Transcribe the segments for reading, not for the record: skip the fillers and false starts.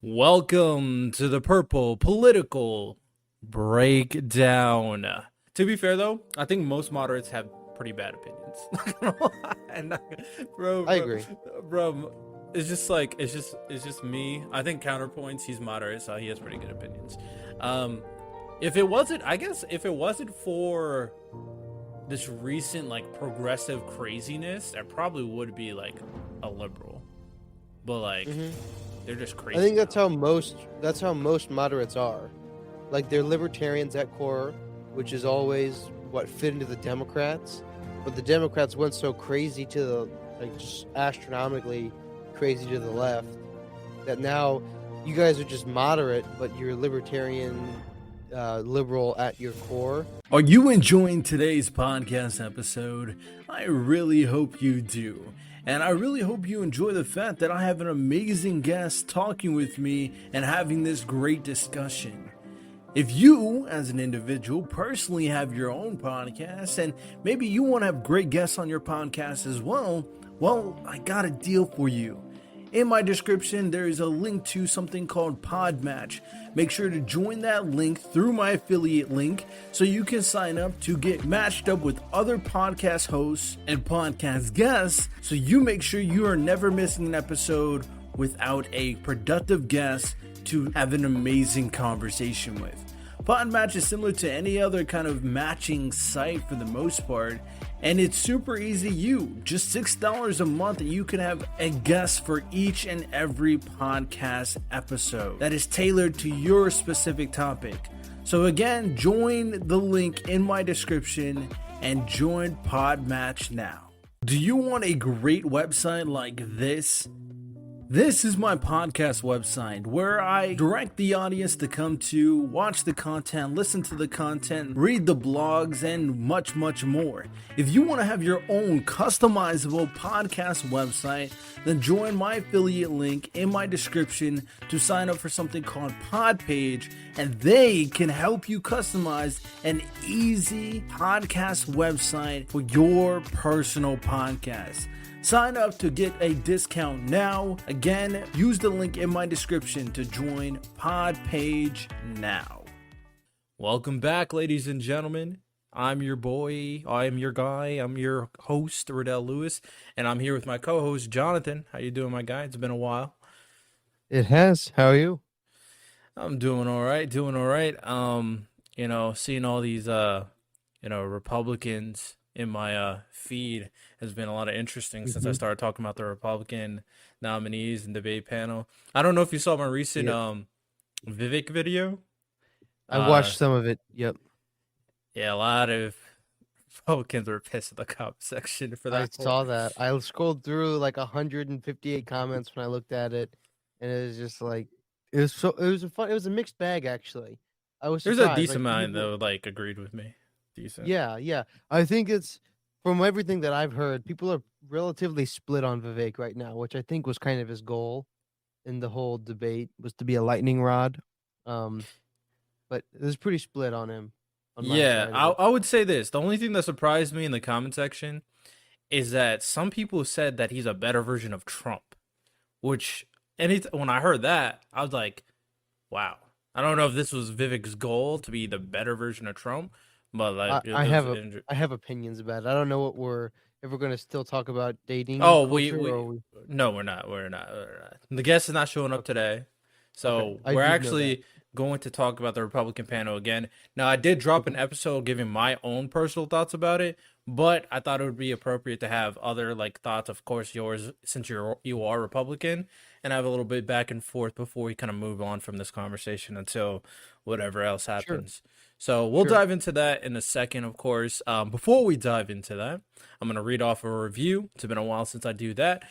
Welcome to the Purple Political Breakdown. To be fair, though, I think most moderates have pretty bad opinions. Not gonna lie. Bro, I agree. bro, it's just me. I think counterpoints. He's moderate, so he has pretty good opinions. If it wasn't, I guess, if it wasn't for this recent progressive craziness, I probably would be like a liberal. But they're just crazy. I think that's now. how most moderates are. Like, they're libertarians at core, which is always what fit into the Democrats. But the Democrats went so crazy to the just astronomically crazy to the left that now you guys are just moderate, but you're libertarian, liberal at your core. Are you enjoying today's podcast episode? I really hope you do. And I really hope you enjoy the fact that I have an amazing guest talking with me and having this great discussion. If you, as an individual, personally have your own podcast and maybe you want to have great guests on your podcast as well, I got a deal for you. In my description, there is a link to something called Podmatch. Make sure to join that link through my affiliate link so you can sign up to get matched up with other podcast hosts and podcast guests so you make sure you are never missing an episode without a productive guest to have an amazing conversation with. Podmatch is similar to any other kind of matching site for the most part, and it's super easy to use. Just $6 a month and you can have a guest for each and every podcast episode that is tailored to your specific topic. So again, join the link in my description and join Podmatch now. Do you want a great website like this? This is my podcast website where I direct the audience to come to, watch the content, listen to the content, read the blogs, and much, much more. If you want to have your own customizable podcast website, then join my affiliate link in my description to sign up for something called Podpage, and they can help you customize an easy podcast website for your personal podcast. Sign up to get a discount now. Again, use the link in my description to join Podpage now. Welcome back, ladies and gentlemen. I'm your boy. I am your guy. I'm your host, Riddell Lewis, and I'm here with my co-host, Jonathan. How you doing, my guy? It's been a while. It has. How are you? I'm doing all right. Seeing all these, Republicans in my feed has been a lot of interesting since I started talking about the Republican nominees and debate panel. I don't know if you saw my recent Vivek video. I watched some of it. Yep. Yeah, a lot of Republicans were pissed at the comment section for that. I saw that. I scrolled through 158 comments when I looked at it, and it was just it was a mixed bag actually. I was surprised. There's a decent amount though, agreed with me. Decent. Yeah. I think it's, from everything that I've heard, people are relatively split on Vivek right now, which I think was kind of his goal in the whole debate, was to be a lightning rod. But it's pretty split on him. I would say this. The only thing that surprised me in the comment section is that some people said that he's a better version of Trump, which when I heard that, I was like, wow. I don't know if this was Vivek's goal to be the better version of Trump. But I have opinions about it. I don't know if we're gonna still talk about dating. Oh, no, we're not. The guest is not showing up today, so we're actually going to talk about the Republican panel again. Now, I did drop an episode giving my own personal thoughts about it, but I thought it would be appropriate to have other thoughts, of course, yours, since you are Republican, and have a little bit back and forth before we kind of move on from this conversation until whatever else happens. Sure. So we'll dive into that in a second, of course. Before we dive into that, I'm going to read off a review. It's been a while since I do that.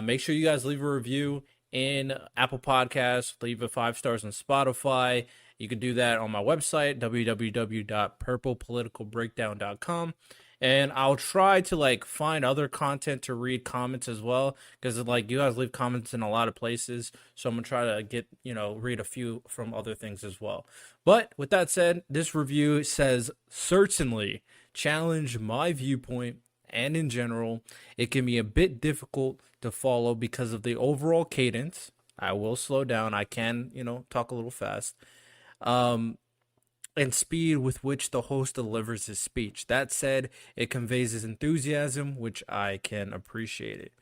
Make sure you guys leave a review in Apple Podcasts. Leave a 5 stars on Spotify. You can do that on my website, www.purplepoliticalbreakdown.com. And I'll try to find other content to read comments as well, because you guys leave comments in a lot of places, so I'm gonna try to get read a few from other things as well. But with that said, this review says, certainly challenge my viewpoint, and in general it can be a bit difficult to follow because of the overall cadence, I will slow down. I can, talk a little fast. Um, and speed with which the host delivers his speech. That said, it conveys his enthusiasm, which I can appreciate it.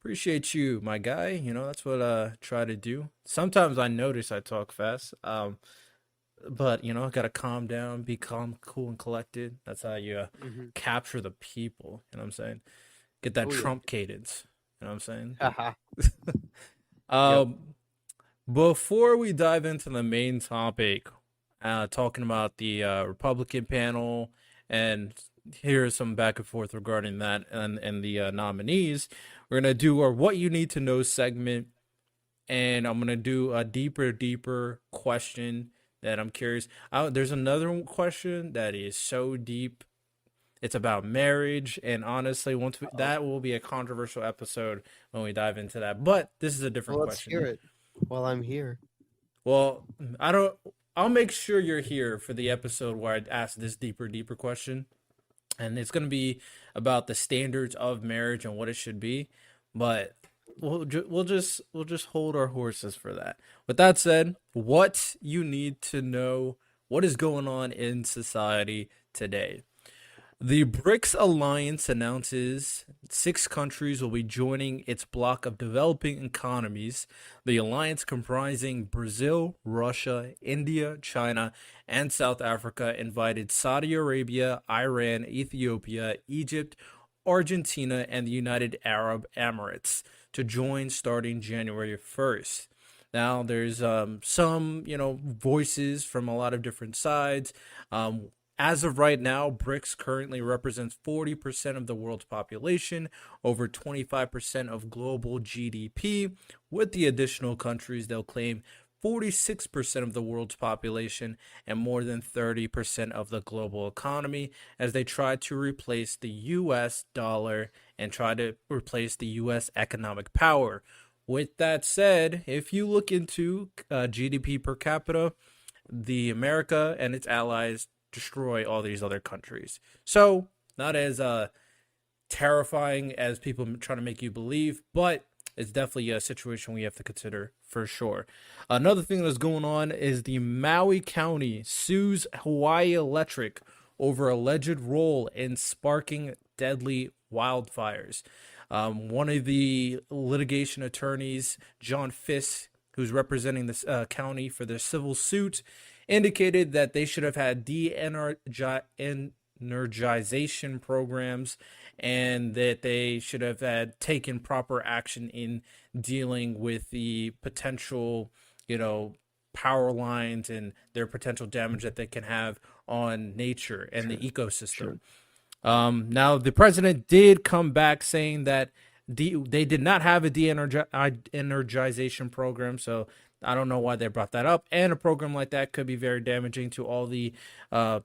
Appreciate you, my guy. That's what I try to do. Sometimes I notice I talk fast. But I gotta calm down, be calm, cool, and collected. That's how you Hmm. capture the people. You know what I'm saying? Get that Oh yeah. Trump cadence. You know what I'm Haha. saying? Yep. um, Before we dive into the main topic, talking about the Republican panel, and here's some back and forth regarding that and the nominees, we're gonna do our "What You Need to Know" segment, and I'm gonna do a deeper question that I'm curious. There's another question that is so deep. It's about marriage, and honestly, Oh. that will be a controversial episode when we dive into that. But this is a Well, different let's hear question. it while I'm here. Well, I don't. I'll make sure you're here for the episode where I ask this deeper question, and it's going to be about the standards of marriage and what it should be. But we'll just hold our horses for that. With that said, what you need to know, what is going on in society today. The BRICS alliance announces 6 countries will be joining its bloc of developing economies. The alliance, comprising Brazil, Russia, India, China, and South Africa, invited Saudi Arabia, Iran, Ethiopia, Egypt, Argentina, and the United Arab Emirates to join starting January 1st. Now, there's some, voices from a lot of different sides. As of right now, BRICS currently represents 40% of the world's population, over 25% of global GDP. With the additional countries, they'll claim 46% of the world's population and more than 30% of the global economy as they try to replace the US dollar and try to replace the US economic power. With that said, if you look into GDP per capita, the America and its allies destroy all these other countries. So, not as terrifying as people try to make you believe, but it's definitely a situation we have to consider for sure. Another thing that's going on is the Maui County sues Hawaii Electric over alleged role in sparking deadly wildfires. One of the litigation attorneys, John Fisk, who's representing this county for their civil suit, indicated that they should have had de-energization programs and that they should have had taken proper action in dealing with the potential, power lines and their potential damage that they can have on nature and the Sure. ecosystem. Sure. Now, the president did come back saying that they did not have a de-energization program, so I don't know why they brought that up. And a program like that could be very damaging to all the uh,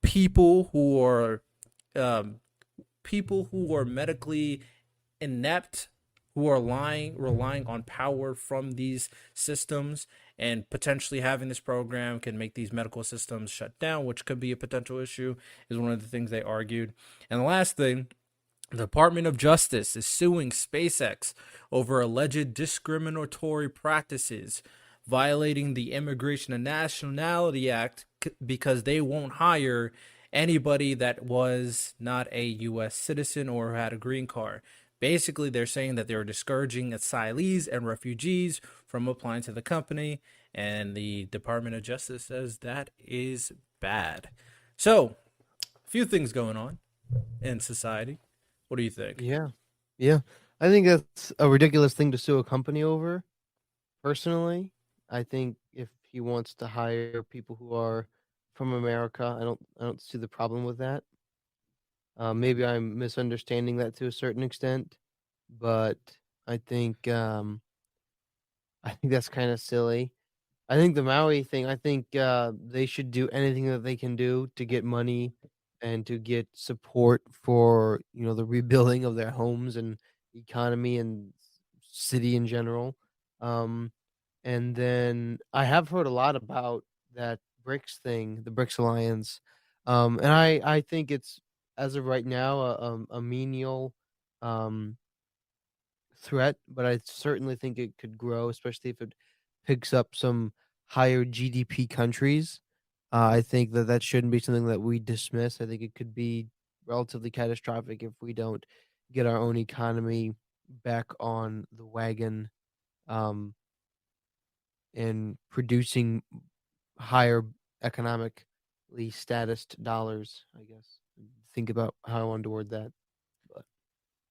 people who are um, medically inept, who are relying on power from these systems, and potentially having this program can make these medical systems shut down, which could be a potential issue, is one of the things they argued. And the last thing, the Department of Justice is suing SpaceX over alleged discriminatory practices, violating the Immigration and Nationality Act because they won't hire anybody that was not a U.S. citizen or had a green card. Basically, they're saying that they're discouraging asylees and refugees from applying to the company, and the Department of Justice says that is bad. So, a few things going on in society. What do you think? Yeah. Yeah. I think that's a ridiculous thing to sue a company over. Personally, I think if he wants to hire people who are from America, I don't see the problem with that. Maybe I'm misunderstanding that to a certain extent, but I think um, I think that's kind of silly. I think the Maui thing, I think they should do anything that they can do to get money and to get support for, the rebuilding of their homes and economy and city in general. Um, and then I have heard a lot about that BRICS thing, the BRICS alliance. And I think it's, as of right now, a menial um, threat, but I certainly think it could grow, especially if it picks up some higher GDP countries. I think that that shouldn't be something that we dismiss. I think it could be relatively catastrophic if we don't get our own economy back on the wagon, um, and producing higher economically statused dollars, I guess. Think about how I wanted to word that. But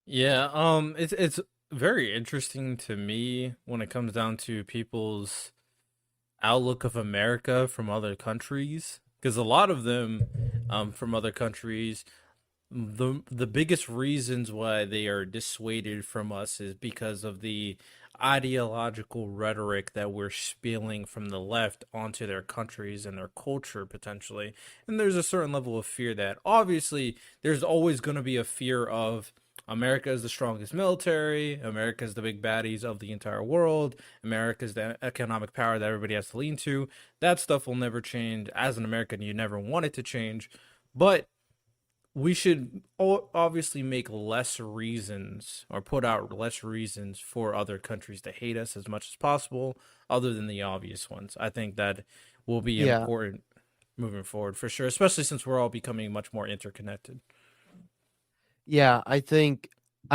Yeah, it's very interesting to me when it comes down to people's outlook of America from other countries, because a lot of them, from other countries, the biggest reasons why they are dissuaded from us is because of the ideological rhetoric that we're spilling from the left onto their countries and their culture potentially. And there's a certain level of fear that obviously there's always going to be a fear of America is the strongest military, America is the big baddies of the entire world, America is the economic power that everybody has to lean to. That stuff will never change. As an American, you never want it to change. But we should obviously make less reasons or put out less reasons for other countries to hate us as much as possible, other than the obvious ones. I think that will be yeah, important moving forward for sure, especially since we're all becoming much more interconnected. yeah, I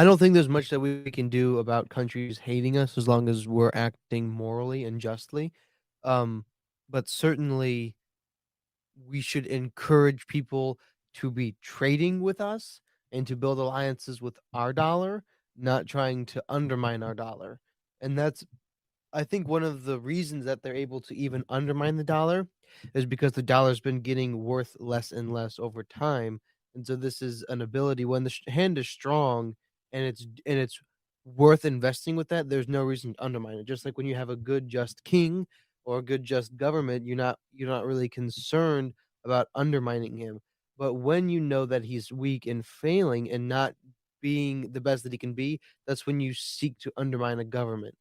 don't think there's much that we can do about countries hating us as long as we're acting morally and justly. Um, but certainly we should encourage people to be trading with us and to build alliances with our dollar, not trying to undermine our dollar. And that's I think one of the reasons that they're able to even undermine the dollar is because the dollar's been getting worth less and less over time, and so this is an ability when the hand is strong and it's worth investing with that. There's no reason to undermine it. Just like when you have a good, just king or a good, just government, you're not really concerned about undermining him. But when you know that he's weak and failing and not being the best that he can be, that's when you seek to undermine a government.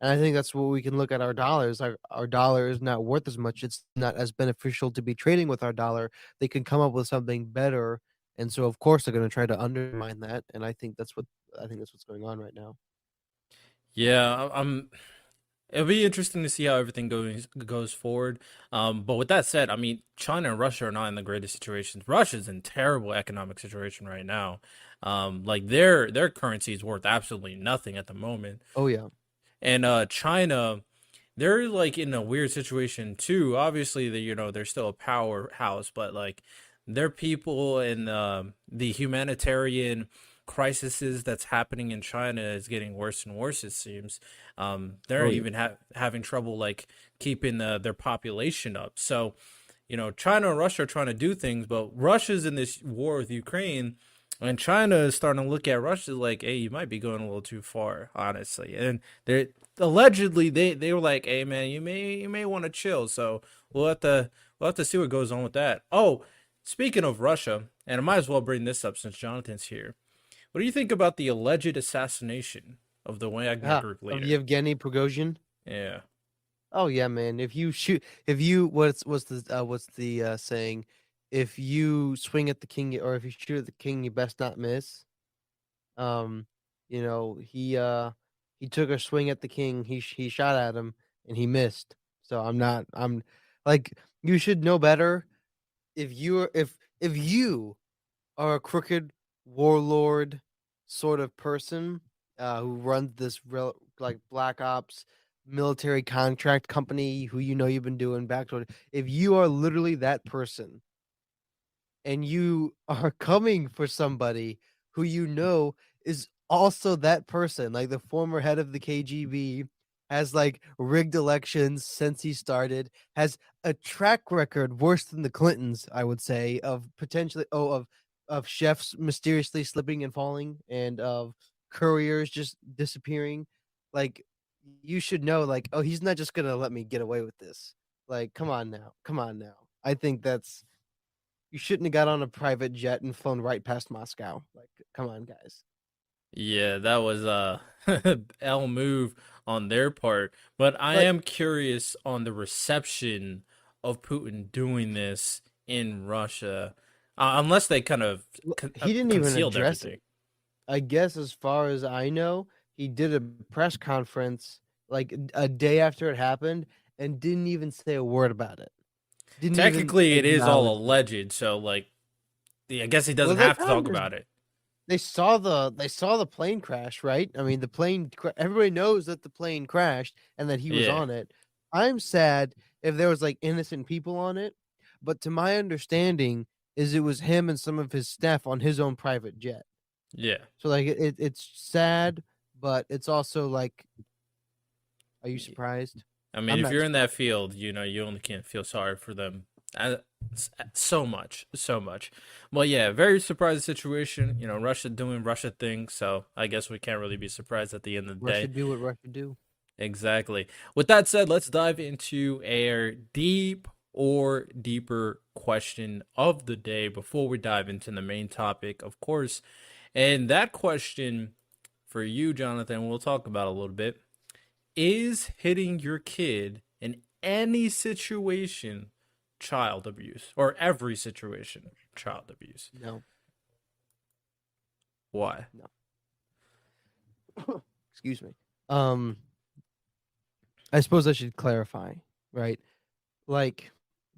And I think that's what we can look at our dollars. Our dollar is not worth as much. It's not as beneficial to be trading with our dollar. They can come up with something better. And so of course they're going to try to undermine that. And I think that's what's going on right now. Yeah, I'm. It'll be interesting to see how everything goes forward. But with that said, I mean, China and Russia are not in the greatest situations. Russia's in terrible economic situation right now. Like their currency is worth absolutely nothing at the moment. Oh yeah. And China, they're like in a weird situation too. Obviously, they're still a powerhouse, but like their people and the humanitarian crises that's happening in China is getting worse and worse. It seems they're Oh yeah. even having trouble like keeping their population up. So China and Russia are trying to do things, but Russia's in this war with Ukraine, and China is starting to look at Russia like, hey, you might be going a little too far, honestly. And they allegedly they were like, hey man, you may want to chill. So we'll have to see what goes on with that. Oh, speaking of Russia, and I might as well bring this up since Jonathan's here. What do you think about the alleged assassination of the Wagner Ah, Group of leader? Yevgeny Prigozhin. Yeah. Oh yeah, man. If you what's the saying? If you swing at the king or if you shoot at the king, you best not miss. Um, he took a swing at the king. He shot at him and he missed. So I'm like you should know better if you are a crooked warlord sort of person who runs this real like black ops military contract company who you've been doing backdoor. If you are literally that person and you are coming for somebody who is also that person, like the former head of the KGB, has like rigged elections since he started, has a track record worse than the Clintons, I would say, of potentially of chefs mysteriously slipping and falling and of couriers just disappearing. Like you should know, like, oh, he's not just gonna let me get away with this. Like, come on now. Come on now. I think that's you shouldn't have got on a private jet and flown right past Moscow. Like, come on, guys. Yeah, that was L move on their part. But I But am curious on the reception of Putin doing this in Russia, unless they kind of he didn't even concealed address everything. it. I guess as far as I know, he did a press conference like a day after it happened and didn't even say a word about it. Didn't even Technically, it is all acknowledge it. alleged, so like, I guess he Well, doesn't have to talk about it. they saw the plane crash, right? I mean, everybody knows that the plane crashed and that he was Yeah, on it. I'm sad if there was like innocent people on it, but to my understanding is it was him and some of his staff on his own private jet. yeah. So like it's sad, but it's also like, are you surprised? I mean, I'm if not you're in that surprised. field, you only can't feel sorry for them. Uh, so much, so much. Well, yeah, very surprising situation. Russia doing Russia things, so I guess we can't really be surprised at the end of the Russia day. do what Russia do. Exactly. With that said, let's dive into a deep or deeper question of the day before we dive into the main topic, of course. And that question for you, Jonathan, we'll talk about a little bit. Is hitting your kid in any situation child abuse? Or every situation child abuse? No, Why? no. Excuse me. Um, I suppose I should clarify, right? Like,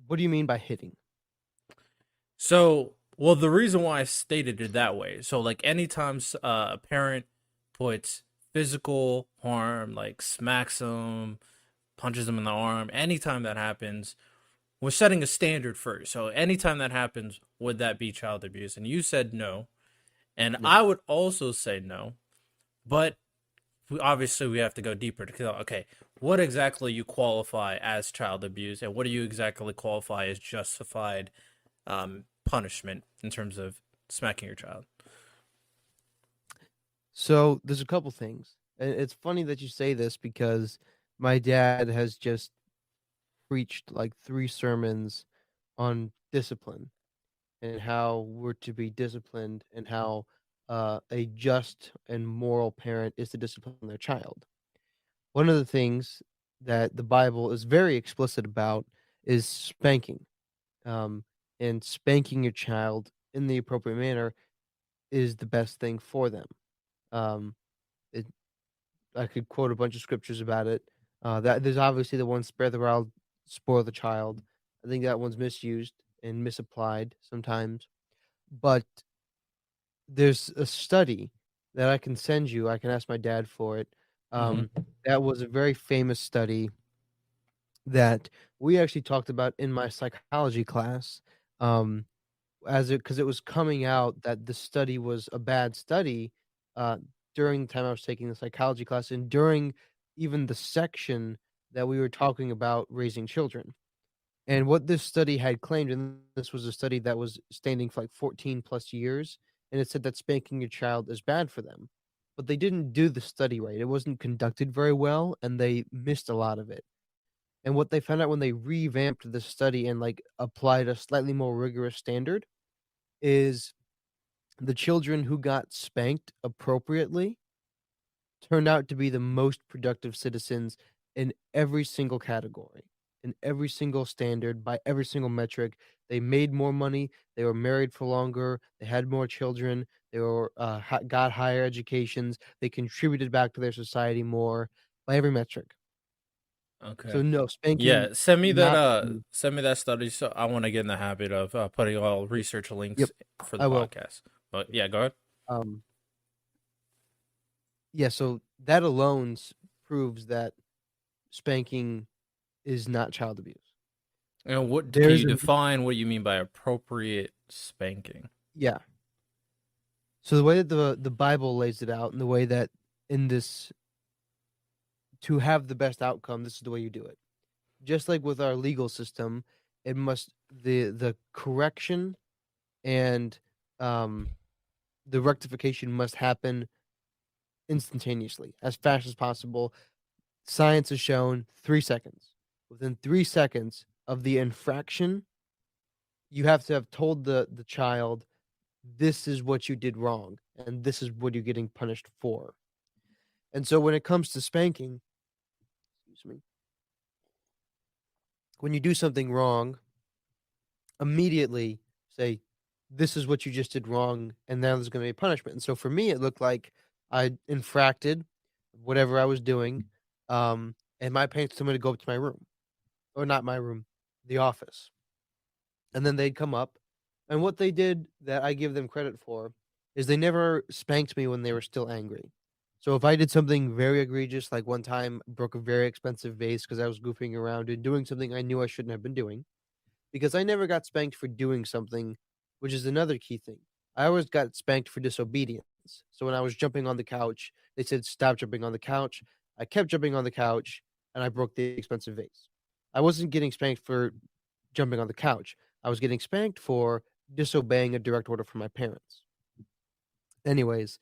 what do you mean by hitting? So, well, the reason why I stated it that way, so like anytime a parent puts physical harm, like smacks them, punches them in the arm, anytime that happens, we're setting a standard first. So, anytime that happens, would that be child abuse? And you said no. And No. I would also say no. But obviously, we have to go deeper to okay, what exactly you qualify as child abuse, and what do you exactly qualify as justified punishment in terms of smacking your child? So there's a couple things. And it's funny that you say this because my dad has just preached like 3 sermons on discipline and how we're to be disciplined and how a just and moral parent is to discipline their child. One of the things that the Bible is very explicit about is spanking. Um, and spanking your child in the appropriate manner is the best thing for them. Um, it, I could quote a bunch of scriptures about it. That there's obviously the one spare the rod, spoil the child. I think that one's misused and misapplied sometimes. But there's a study that I can send you. I can ask my dad for it. Mm-hmm. That was a very famous study that we actually talked about in my psychology class. Um, because it was coming out that the study was a bad study uh, during the time I was taking the psychology class and during even the section that we were talking about raising children. And what this study had claimed, and this was a study that was standing for like 14 plus years, and it said that spanking your child is bad for them. But they didn't do the study right. It wasn't conducted very well, and they missed a lot of it. And what they found out when they revamped the study and like applied a slightly more rigorous standard is the children who got spanked appropriately turned out to be the most productive citizens in every single category, in every single standard, by every single metric. They made more money, they were married for longer, they had more children, they were got higher educations, they contributed back to their society more by every metric. So Okay. no, spanking Yeah, send me that not study, so I want to get in the habit of putting all research yep, links for the I will. podcast. But yeah, go ahead. Um yeah, so that alone proves that spanking is not child abuse. And what can There's you a define what you mean by appropriate spanking? yeah. So the way that the Bible lays it out, and the way that in this to have the best outcome, this is the way you do it. Just like with our legal system, it must the correction and um, the rectification must happen instantaneously, as fast as possible. Science has shown 3 seconds. Within 3 seconds of the infraction, you have to have told the child, this is what you did wrong, and this is what you're getting punished for. And so when it comes to spanking, excuse me, when you do something wrong, immediately say, this is what you just did wrong, and now there's going to be a punishment. And so for me, it looked like I infracted. whatever I was doing, and my parents told me to go up to my room, or not my room, the office. And then they'd come up, and what they did that I give them credit for is they never spanked me when they were still angry. So if I did something very egregious, like one time broke a very expensive vase because I was goofing around and doing something I knew I shouldn't have been doing, because I never got spanked for doing something, which is another key thing. I always got spanked for disobedience. So when I was jumping on the couch, they said, "Stop jumping on the couch." I kept jumping on the couch, and I broke the expensive vase. I wasn't getting spanked for jumping on the couch. I was getting spanked for disobeying a direct order from my parents. Anyways,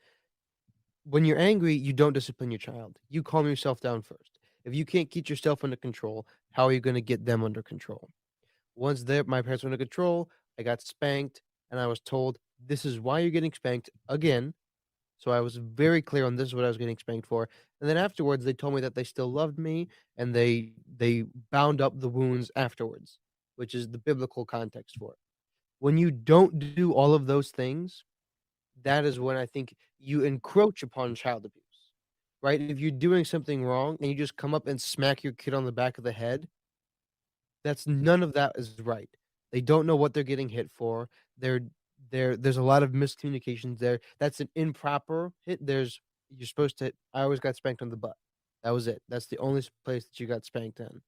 when you're angry, you don't discipline your child. You calm yourself down first. If you can't keep yourself under control, how are you going to get them under control? Once my parents were under control, I got spanked, and I was told, "This is why you're getting spanked again." So I was very clear on this is what I was getting spanked for. And then afterwards, they told me that they still loved me, and they bound up the wounds afterwards, which is the biblical context for it. When you don't do all of those things, that is when I think you encroach upon child abuse, right? If you're doing something wrong and you just come up and smack your kid on the back of the head, that's none of that is right. They don't know what they're getting hit for. They're there's a lot of miscommunications there. That's an improper hit. You're supposed to I always got spanked on the butt. That was it. That's the only place that you got spanked in,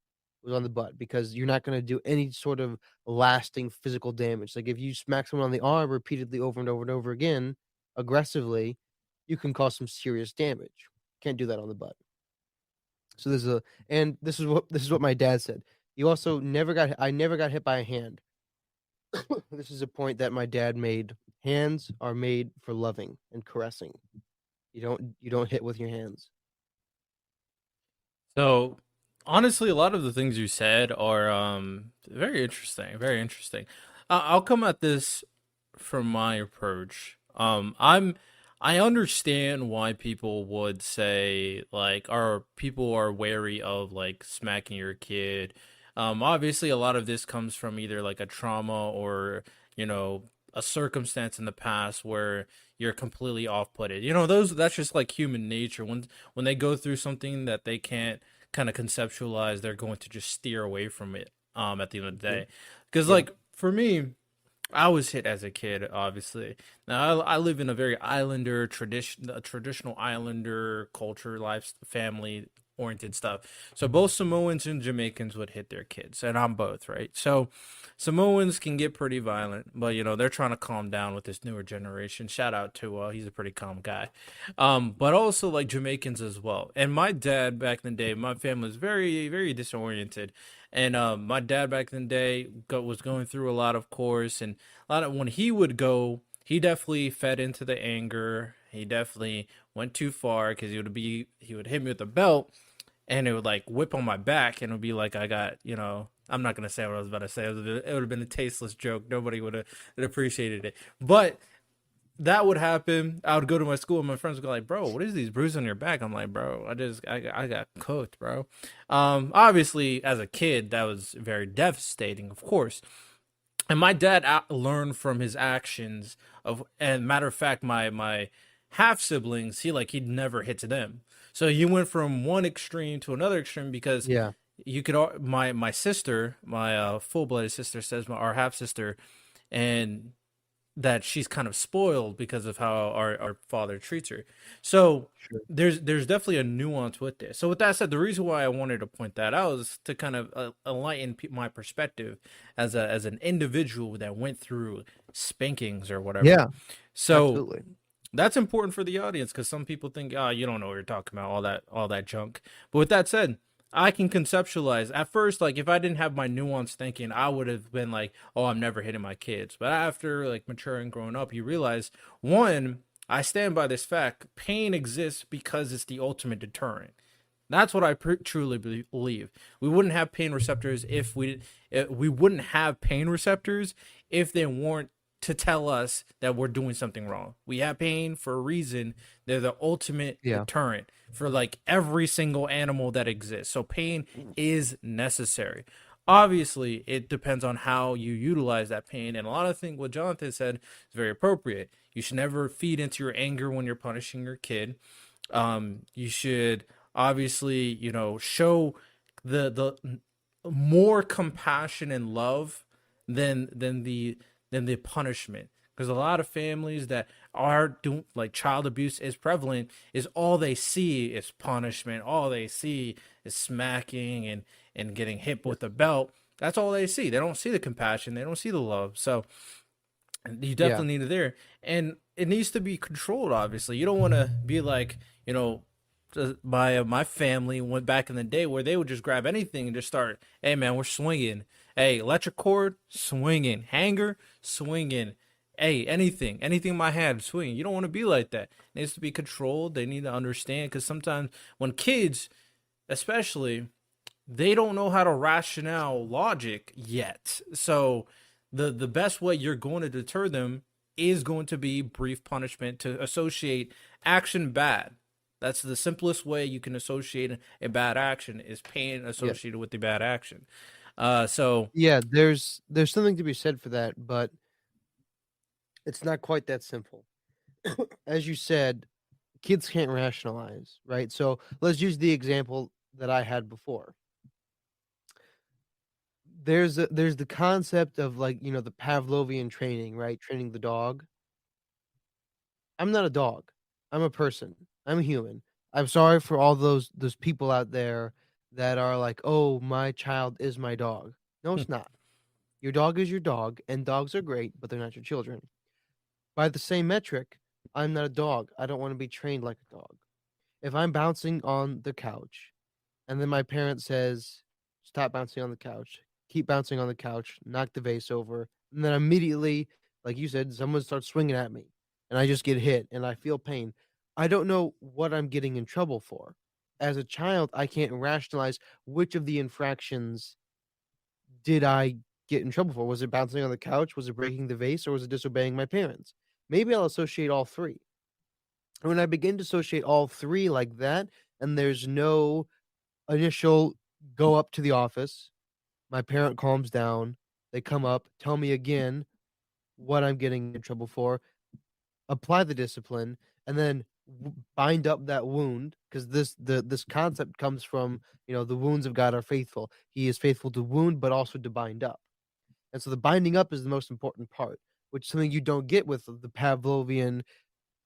was on the butt, because you're not gonna do any sort of lasting physical damage. Like, if you smack someone on the arm repeatedly over and over and over again, aggressively, you can cause some serious damage. Can't do that on the butt. So there's a and this is what my dad said. You also never got I never got hit by a hand. This is a point that my dad made. Hands are made for loving and caressing. You don't hit with your hands. So, honestly, a lot of the things you said are very interesting. Very interesting. I'll come at this from my approach. I understand why people would say like, or people are wary of like smacking your kid. Obviously, a lot of this comes from either like a trauma or you know a circumstance in the past where you're completely off-putted. Those that's just like human nature. When they go through something that they can't kind of conceptualize, they're going to just steer away from it. At the end of the Mhm. day, because Yeah, like for me, I was hit as a kid, obviously. Now I live in a very a traditional islander culture, life, family oriented stuff. So both Samoans and Jamaicans would hit their kids, and I'm both, right? So Samoans can get pretty violent, but they're trying to calm down with this newer generation. Shout out to he's a pretty calm guy. But also like Jamaicans as well. And my dad back in the day, my family was very, very disoriented. And my dad back in the day was going through a lot, of course, and a lot of when he would go, he definitely fed into the anger. He definitely went too far because he would hit me with a belt, and it would like whip on my back, and it would be like I got I'm not gonna say what I was about to say. It would have been a tasteless joke. Nobody would have appreciated it, but that would happen. I would go to my school and my friends would go like, "Bro, what is these bruises on your back?" I'm like, "Bro, I got cooked, bro." Obviously, as a kid, that was very devastating, of course. And my dad learned from his actions and matter of fact, my half siblings, he'd never hit to them. So he went from one extreme to another extreme because yeah, you could my sister, my full blooded sister says our half sister, and that she's kind of spoiled because of how our father treats her. So sure. there's definitely a nuance with this. So with that said, the reason why I wanted to point that out is to kind of enlighten my perspective as an individual that went through spankings or whatever. Yeah, So absolutely. that's important for the audience because some people think, oh, you don't know what you're talking about, all that junk. But with that said, I can conceptualize at first, like if I didn't have my nuanced thinking, I would have been like, oh, I'm never hitting my kids. But after like maturing, growing up, you realize one, I stand by this fact: pain exists because it's the ultimate deterrent. That's what I truly believe. We wouldn't have pain receptors we wouldn't have pain receptors if they weren't to tell us that we're doing something wrong. We have pain for a reason. They're the ultimate Yeah, deterrent for like every single animal that exists. So pain is necessary. Obviously, it depends on how you utilize that pain. And a lot of things what Jonathan said is very appropriate. You should never feed into your anger when you're punishing your kid. You should obviously, show the more compassion and love than the punishment. Because a lot of families that are doing, like, child abuse is prevalent, is all they see is punishment. All they see is smacking and getting hit Yep. with a belt. That's all they see. They don't see the compassion. They don't see the love. So you Yeah. definitely need it there, and it needs to be controlled. Obviously, you don't want to be like, my family went back in the day where they would just grab anything and just start. Hey man, we're swinging. Hey, electric cord, swinging. Hanger, swinging. Hey, anything in my hand, swinging. You don't want to be like that. It needs to be controlled. They need to understand, because sometimes when kids, especially, they don't know how to rationale logic yet. So the best way you're going to deter them is going to be brief punishment, to associate action bad. That's the simplest way you can associate a bad action, is pain Yeah. associated with the bad action. So Yeah, there's something to be said for that, but it's not quite that simple. As you said, kids can't rationalize, right? So let's use the example that I had before. There's the concept of, like, the Pavlovian training, right? Training the dog. I'm not a dog. I'm a person. I'm a human. I'm sorry for all those people out there that are like, "Oh, my child is my dog." No, it's not. Your dog is your dog, and dogs are great, but they're not your children. By the same metric, I'm not a dog. I don't want to be trained like a dog. If I'm bouncing on the couch and then my parent says, "Stop bouncing on the couch. Keep bouncing on the couch. Knock the vase over." And then immediately, like you said, someone starts swinging at me and I just get hit and I feel pain. I don't know what I'm getting in trouble for. As a child, I can't rationalize which of the infractions did I get in trouble for. Was it bouncing on the couch? Was it breaking the vase? Or was it disobeying my parents? Maybe I'll associate all three. And when I begin to associate all three like that, and there's no initial go up to the office. My parent calms down. They come up, tell me again what I'm getting in trouble for, apply the discipline, and then bind up that wound, because this concept comes from, the wounds of God are faithful. He is faithful to wound, but also to bind up. And so the binding up is the most important part, which is something you don't get with the Pavlovian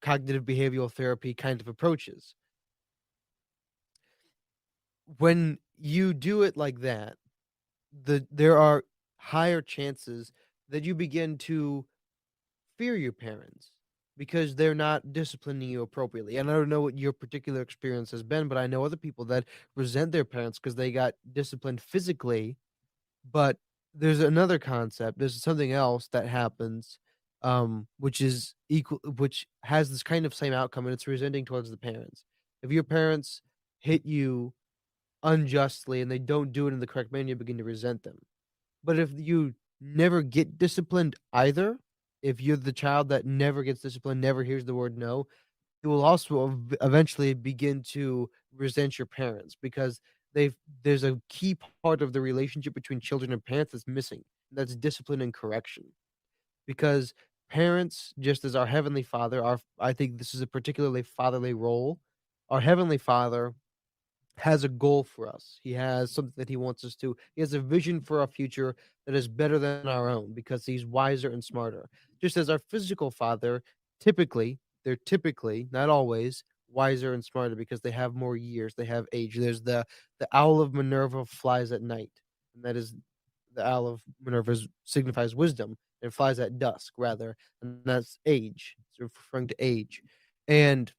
cognitive behavioral therapy kind of approaches. When you do it like that, there are higher chances that you begin to fear your parents because they're not disciplining you appropriately. And I don't know what your particular experience has been, but I know other people that resent their parents because they got disciplined physically. But there's another concept. There's something else that happens, which is equal, which has this kind of same outcome, and it's resenting towards the parents. If your parents hit you unjustly and they don't do it in the correct manner, you begin to resent them. But if you never get disciplined either, if you're the child that never gets disciplined, never hears the word no, you will also eventually begin to resent your parents because there's a key part of the relationship between children and parents that's missing. That's discipline and correction. Because parents, just as our heavenly Father, I think this is a particularly fatherly role. Our heavenly Father has a goal for us. He has something that he wants us to. He has a vision for our future that is better than our own because he's wiser and smarter. Just as our physical father, they're typically, not always, wiser and smarter because they have more years, they have age. There's the owl of Minerva flies at night, and that is the owl of Minerva signifies wisdom and flies at dusk rather, and that's age. It's referring to age. And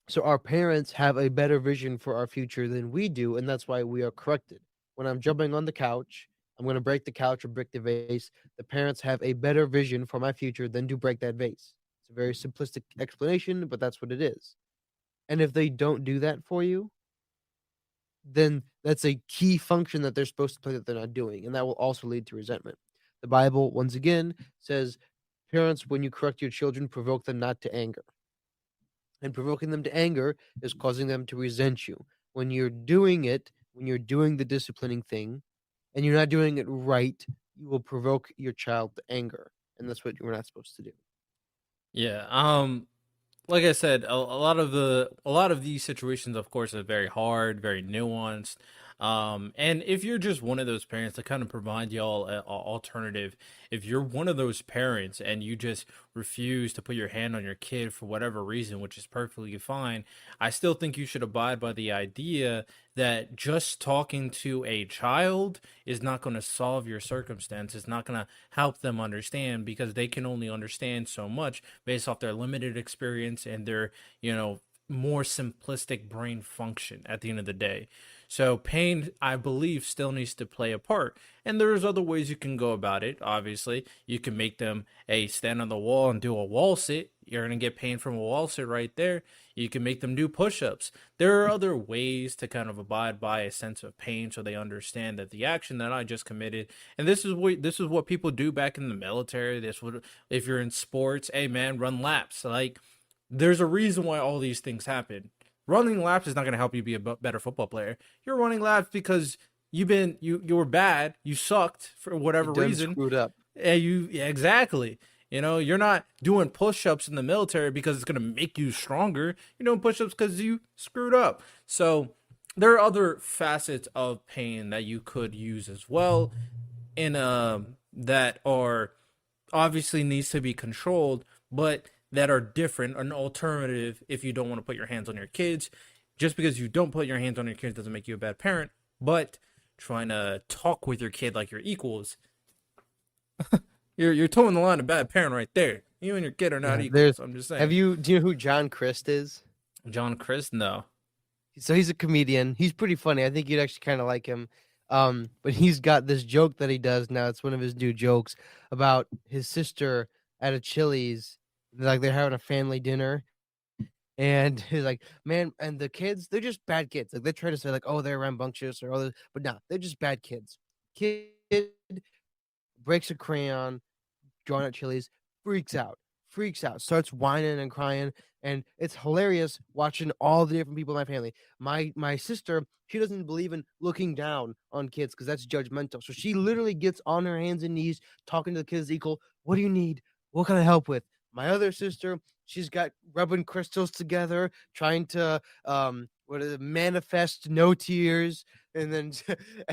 so our parents have a better vision for our future than we do, and that's why we are corrected. When I'm jumping on the couch, I'm going to break the couch or break the vase. The parents have a better vision for my future than to break that vase. It's a very simplistic explanation, but that's what it is. And if they don't do that for you, then that's a key function that they're supposed to play that they're not doing, and that will also lead to resentment. The Bible, once again, says, "Parents, when you correct your children, provoke them not to anger." And provoking them to anger is causing them to resent you. When you're doing it, when you're doing the disciplining thing, and you're not doing it right, you will provoke your child to anger, and that's what we're not supposed to do. yeah, like I said, a lot of these situations, of course, are very hard, very nuanced. And if you're just one of those parents to kind of provide y'all an alternative, if you're one of those parents and you just refuse to put your hand on your kid for whatever reason, which is perfectly fine, I still think you should abide by the idea that just talking to a child is not going to solve your circumstance. It's not going to help them understand because they can only understand so much based off their limited experience and their, more simplistic brain function at the end of the day. So pain, I believe, still needs to play a part. And there's other ways you can go about it. Obviously, you can make them stand on the wall and do a wall sit. You're gonna get pain from a wall sit right there. You can make them do push-ups. There are other ways to kind of abide by a sense of pain so they understand that the action that I just committed, and this is what people do back in the military. This would, if you're in sports, hey man, run laps. Like there's a reason why all these things happen. Running laps is not going to help you be a better football player. You're running laps because you were bad, you sucked for whatever reason. Screwed up. Yeah, exactly. You're not doing push-ups in the military because it's going to make you stronger. You're doing push-ups because you screwed up. So there are other facets of pain that you could use as well, in that are obviously needs to be controlled, but that are different, an alternative if you don't want to put your hands on your kids. Just because you don't put your hands on your kids doesn't make you a bad parent, but trying to talk with your kid like you're equals, you're towing the line of bad parent right there. You and your kid are not equals. I'm just saying. Do you know who John Crist is? John Chris? No. So he's a comedian. He's pretty funny. I think you'd actually kind of like him. But he's got this joke that he does now. It's one of his new jokes about his sister at a Chili's. Like they're having a family dinner, and he's like, man, and the kids, they're just bad kids. Like they try to say like, oh, they're rambunctious or other, but no, they're just bad kids. Kid breaks a crayon, drawn at Chili's, freaks out, starts whining and crying, and it's hilarious watching all the different people in my family. My sister, she doesn't believe in looking down on kids because that's judgmental. So she literally gets on her hands and knees talking to the kids equal. What do you need? What can I help with? My other sister, she's got rubbing crystals together, trying to manifest no tears, and then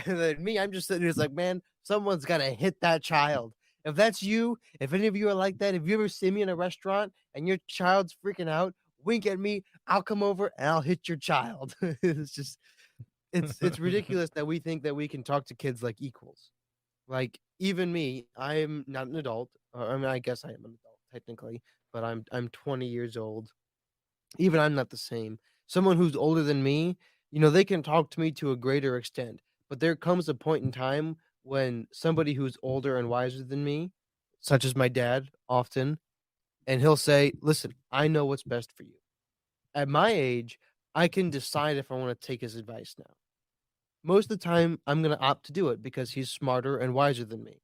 and then me, I'm just sitting here, it's like, man, someone's gotta hit that child. If that's you, if any of you are like that, if you ever see me in a restaurant and your child's freaking out, wink at me. I'll come over and I'll hit your child. It's just, it's ridiculous that we think that we can talk to kids like equals. Like even me, I'm not an adult. I mean, I guess I am an adult technically, but I'm 20 years old. Even I'm not the same. Someone who's older than me, they can talk to me to a greater extent. But there comes a point in time when somebody who's older and wiser than me, such as my dad, often, and he'll say, "Listen, I know what's best for you." At my age, I can decide if I want to take his advice now. Most of the time, I'm going to opt to do it because he's smarter and wiser than me.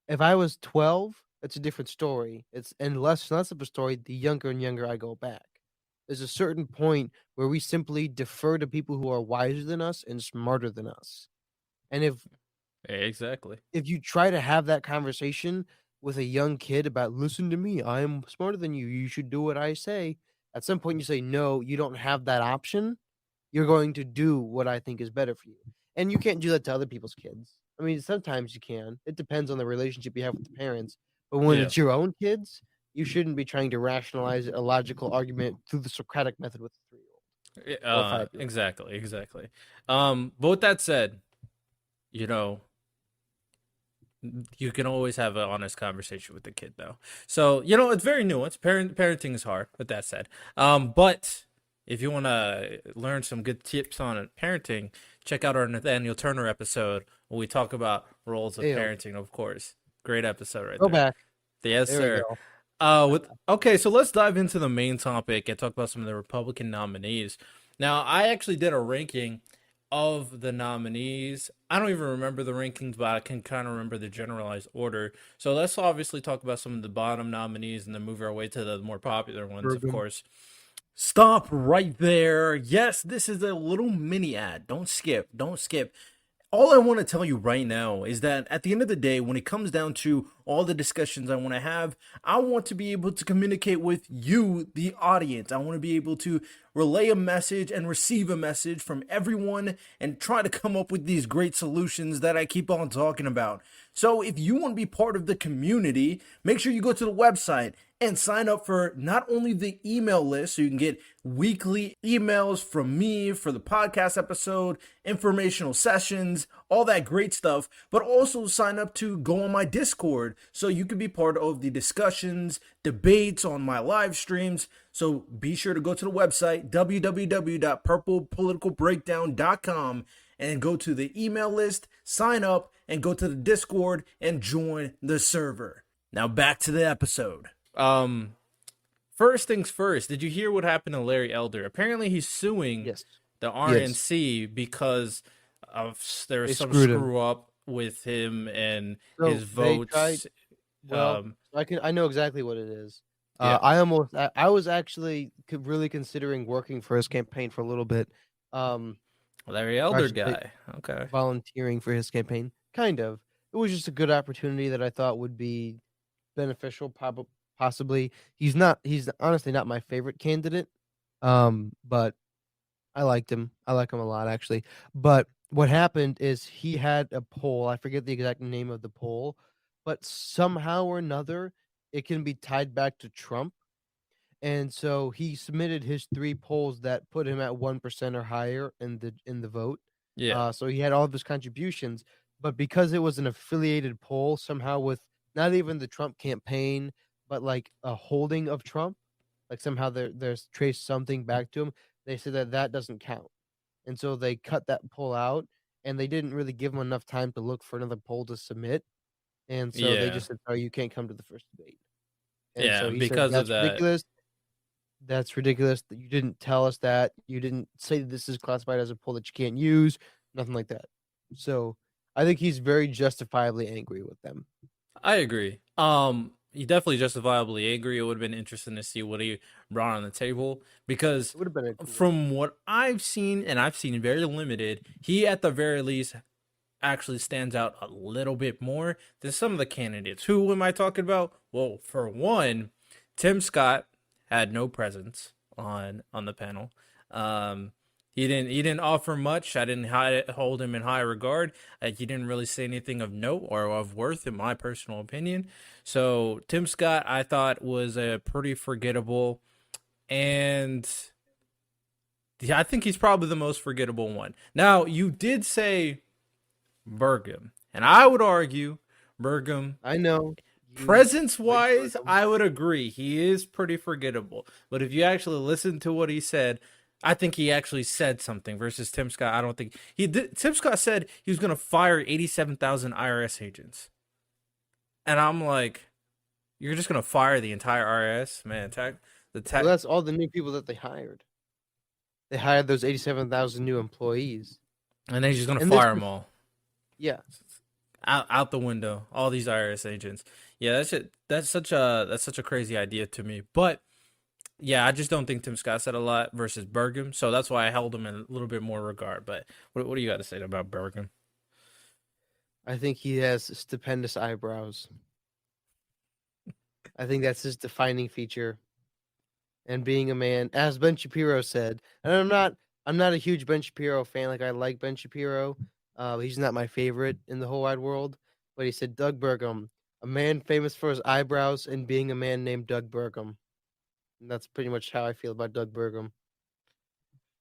If I was 12, it's a different story. It's and less and less of a story the younger and younger I go back. There's a certain point where we simply defer to people who are wiser than us and smarter than us. And Exactly. if you try to have that conversation with a young kid about listen to me, I'm smarter than you, you should do what I say. At some point you say, no, you don't have that option. You're going to do what I think is better for you. And you can't do that to other people's kids. I mean, sometimes you can. It depends on the relationship you have with the parents. But when Yeah. it's your own kids, you shouldn't be trying to rationalize a logical argument through the Socratic method with a 3-year-old or a 5-year-old. Exactly. But with that said, you know, you can always have an honest conversation with the kid though. So, it's very nuanced. Parenting is hard, with that said. But if you want to learn some good tips on parenting, check out our Nathaniel Turner episode where we talk about roles of parenting, of course. Great episode right Go there. back. Yes, There sir. Okay, so let's dive into the main topic and talk about some of the Republican nominees. Now, I actually did a ranking of the nominees. I don't even remember the rankings, but I can kind of remember the generalized order. So let's obviously talk about some of the bottom nominees and then move our way to the more popular ones, of course. Stop right there. Yes, this is a little mini ad. Don't skip. all I want to tell you right now is that at the end of the day, when it comes down to all the discussions I want to have, I want to be able to communicate with you, the audience. I want to be able to relay a message and receive a message from everyone and try to come up with these great solutions that I keep on talking about. So if you want to be part of the community, make sure you go to the website and sign up for not only the email list so you can get weekly emails from me for the podcast episode, informational sessions, all that great stuff, but also sign up to go on my Discord so you can be part of the discussions, debates on my live streams. So be sure to go to the website www.purplepoliticalbreakdown.com and go to the email list, sign up, and go to the Discord and join the server. Now back to the episode. First things first, did you hear what happened to Larry Elder? Apparently he's suing the RNC because there was some screw up with him and his votes. I know exactly what it is. I was actually really considering working for his campaign for a little bit. Larry Elder guy. Okay. Volunteering for his campaign. Kind of. It was just a good opportunity that I thought would be beneficial, possibly. He's honestly not my favorite candidate. But I liked him. I like him a lot, actually. But what happened is he had a poll. I forget the exact name of the poll, but somehow or another, it can be tied back to Trump. And so he submitted his 3 polls that put him at 1% or higher in the vote. Yeah. So he had all of his contributions, but because it was an affiliated poll somehow with not even the Trump campaign, but like a holding of Trump, like somehow there's traced something back to him. They said that doesn't count. And so they cut that poll out, and they didn't really give him enough time to look for another poll to submit. And so they just said, "Oh, you can't come to the first debate." And so he because said, of that. Ridiculous. That's ridiculous that you didn't tell us that. You didn't say that this is classified as a poll that you can't use, nothing like that. So I think he's very justifiably angry with them. I agree. He definitely justifiably angry. It would have been interesting to see what he brought on the table because from what I've seen, and I've seen very limited, he at the very least actually stands out a little bit more than some of the candidates. Who am I talking about? Well, for one, Tim Scott had no presence on the panel. He didn't offer much. I didn't hold him in high regard. He didn't really say anything of note or of worth, in my personal opinion. So Tim Scott, I thought, was a pretty forgettable, and I think he's probably the most forgettable one. Now, you did say Burgum, and I would argue Burgum. I know. Presence-wise, I would agree. He is pretty forgettable. But if you actually listen to what he said, I think he actually said something versus Tim Scott. I don't think he did. Tim Scott said he was going to fire 87,000 IRS agents. And I'm like, you're just going to fire the entire IRS? Man, well, that's all the new people that they hired. They hired those 87,000 new employees. And they're just going to fire them all. Yeah. Out the window, all these IRS agents. Yeah, that's such a crazy idea to me. But yeah, I just don't think Tim Scott said a lot versus Burgum, so that's why I held him in a little bit more regard. But what do you got to say about Burgum? I think he has stupendous eyebrows. I think that's his defining feature. And being a man, as Ben Shapiro said, and I'm not a huge Ben Shapiro fan. Like, I like Ben Shapiro. He's not my favorite in the whole wide world. But he said, Doug Burgum, a man famous for his eyebrows and being a man named Doug Burgum. And that's pretty much how I feel about Doug Burgum.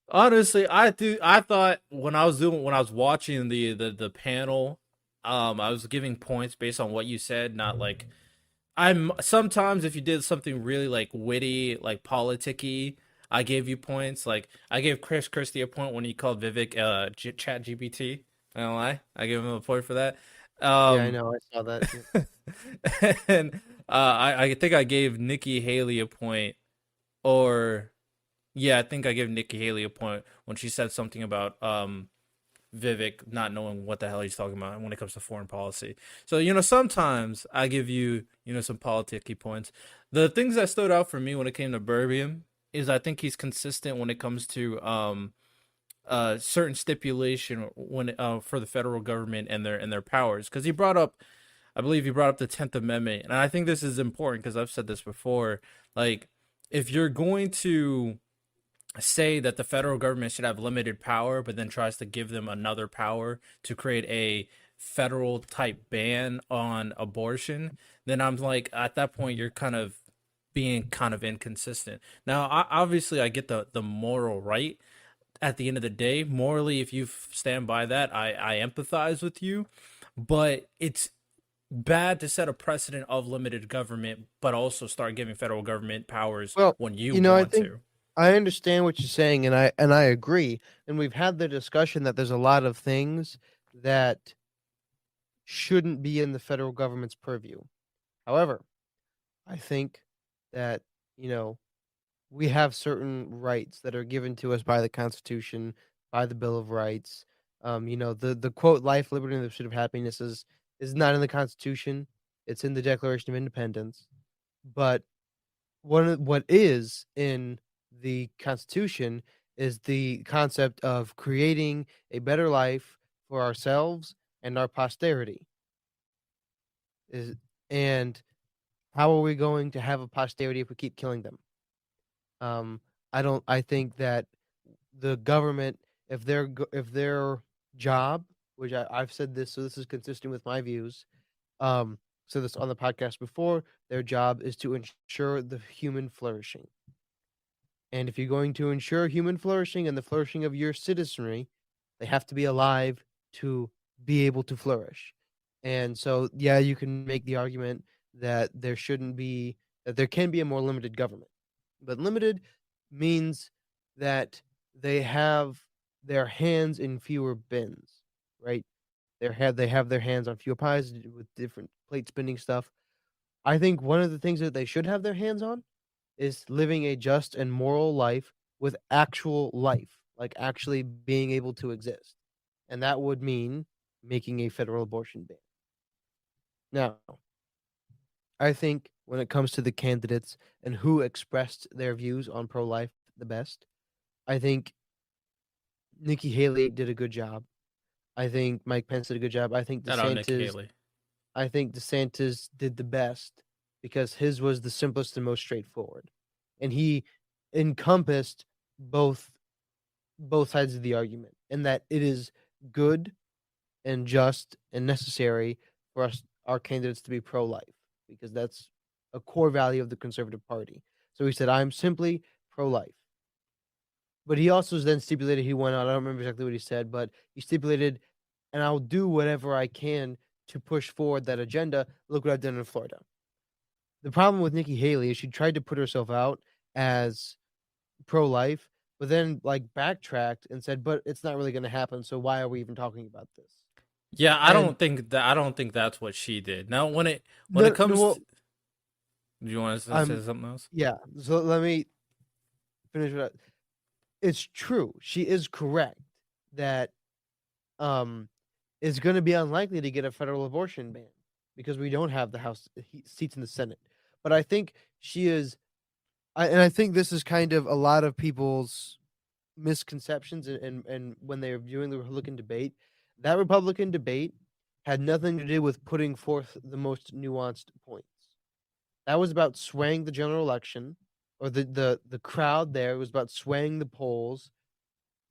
Honestly, I thought when I was watching the panel, I was giving points based on what you said, not like I'm sometimes if you did something really like witty, like politicky, I gave you points. Like I gave Chris Christie a point when he called Vivek Chat GPT. I don't lie. I gave him a point for that. Yeah, I know. I saw that. And I think I gave Nikki Haley a point. Or, yeah, I think I gave Nikki Haley a point when she said something about Vivek not knowing what the hell he's talking about when it comes to foreign policy. So, sometimes I give you, some politicky points. The things that stood out for me when it came to Burgum is I think he's consistent when it comes to certain stipulation when for the federal government and their powers, because he brought up, I believe he brought up the 10th Amendment, and I think this is important because I've said this before. Like, if you're going to say that the federal government should have limited power, but then tries to give them another power to create a federal type ban on abortion, then I'm like, at that point, you're kind of being kind of inconsistent. Now, obviously, I get the moral right. At the end of the day, morally, if you stand by that, I empathize with you, but it's bad to set a precedent of limited government, but also start giving federal government powers Well, when you I want think to. I understand what you're saying, and I agree. And we've had the discussion that there's a lot of things that shouldn't be in the federal government's purview. However, I think that, you know, we have certain rights that are given to us by the Constitution, by the Bill of Rights. The quote "life, liberty, and the pursuit of happiness" is not in the Constitution. It's in the Declaration of Independence. But what is in the Constitution is the concept of creating a better life for ourselves and our posterity. Is and how are we going to have a posterity if we keep killing them? Um, I think that the government, if their job, which I've said this, so this is consistent with my views. So this on the podcast before, their job is to ensure the human flourishing. And if you're going to ensure human flourishing and the flourishing of your citizenry, they have to be alive to be able to flourish. And so, yeah, you can make the argument that there can be a more limited government. But limited means that they have their hands in fewer bins, right? They have their hands on fewer pies with different plate spinning stuff. I think one of the things that they should have their hands on is living a just and moral life with actual life, like actually being able to exist. And that would mean making a federal abortion ban. Now, I think when it comes to the candidates and who expressed their views on pro life the best, I think Nikki Haley did a good job. I think Mike Pence did a good job. Shout out Nikki Haley. I think DeSantis did the best because his was the simplest and most straightforward. And he encompassed both sides of the argument, and that it is good and just and necessary for our candidates to be pro-life, because that's a core value of the Conservative Party. So he said, I'm simply pro-life. But he also then stipulated, he went on, I don't remember exactly what he said, but he stipulated, and I'll do whatever I can to push forward that agenda. Look what I've done in Florida. The problem with Nikki Haley is she tried to put herself out as pro-life, but then like backtracked and said, but it's not really going to happen. So why are we even talking about this? Yeah, And I don't think that's what she did. Now, when it no, comes, well, to, do you want to say something else? yeah. So let me finish with that. It's true. She is correct that it's going to be unlikely to get a federal abortion ban because we don't have the House seats in the Senate. But I think she is, and I think this is kind of a lot of people's misconceptions, and when they're viewing the Republican debate, that Republican debate had nothing to do with putting forth the most nuanced points. That was about swaying the general election, or the crowd there was about swaying the polls.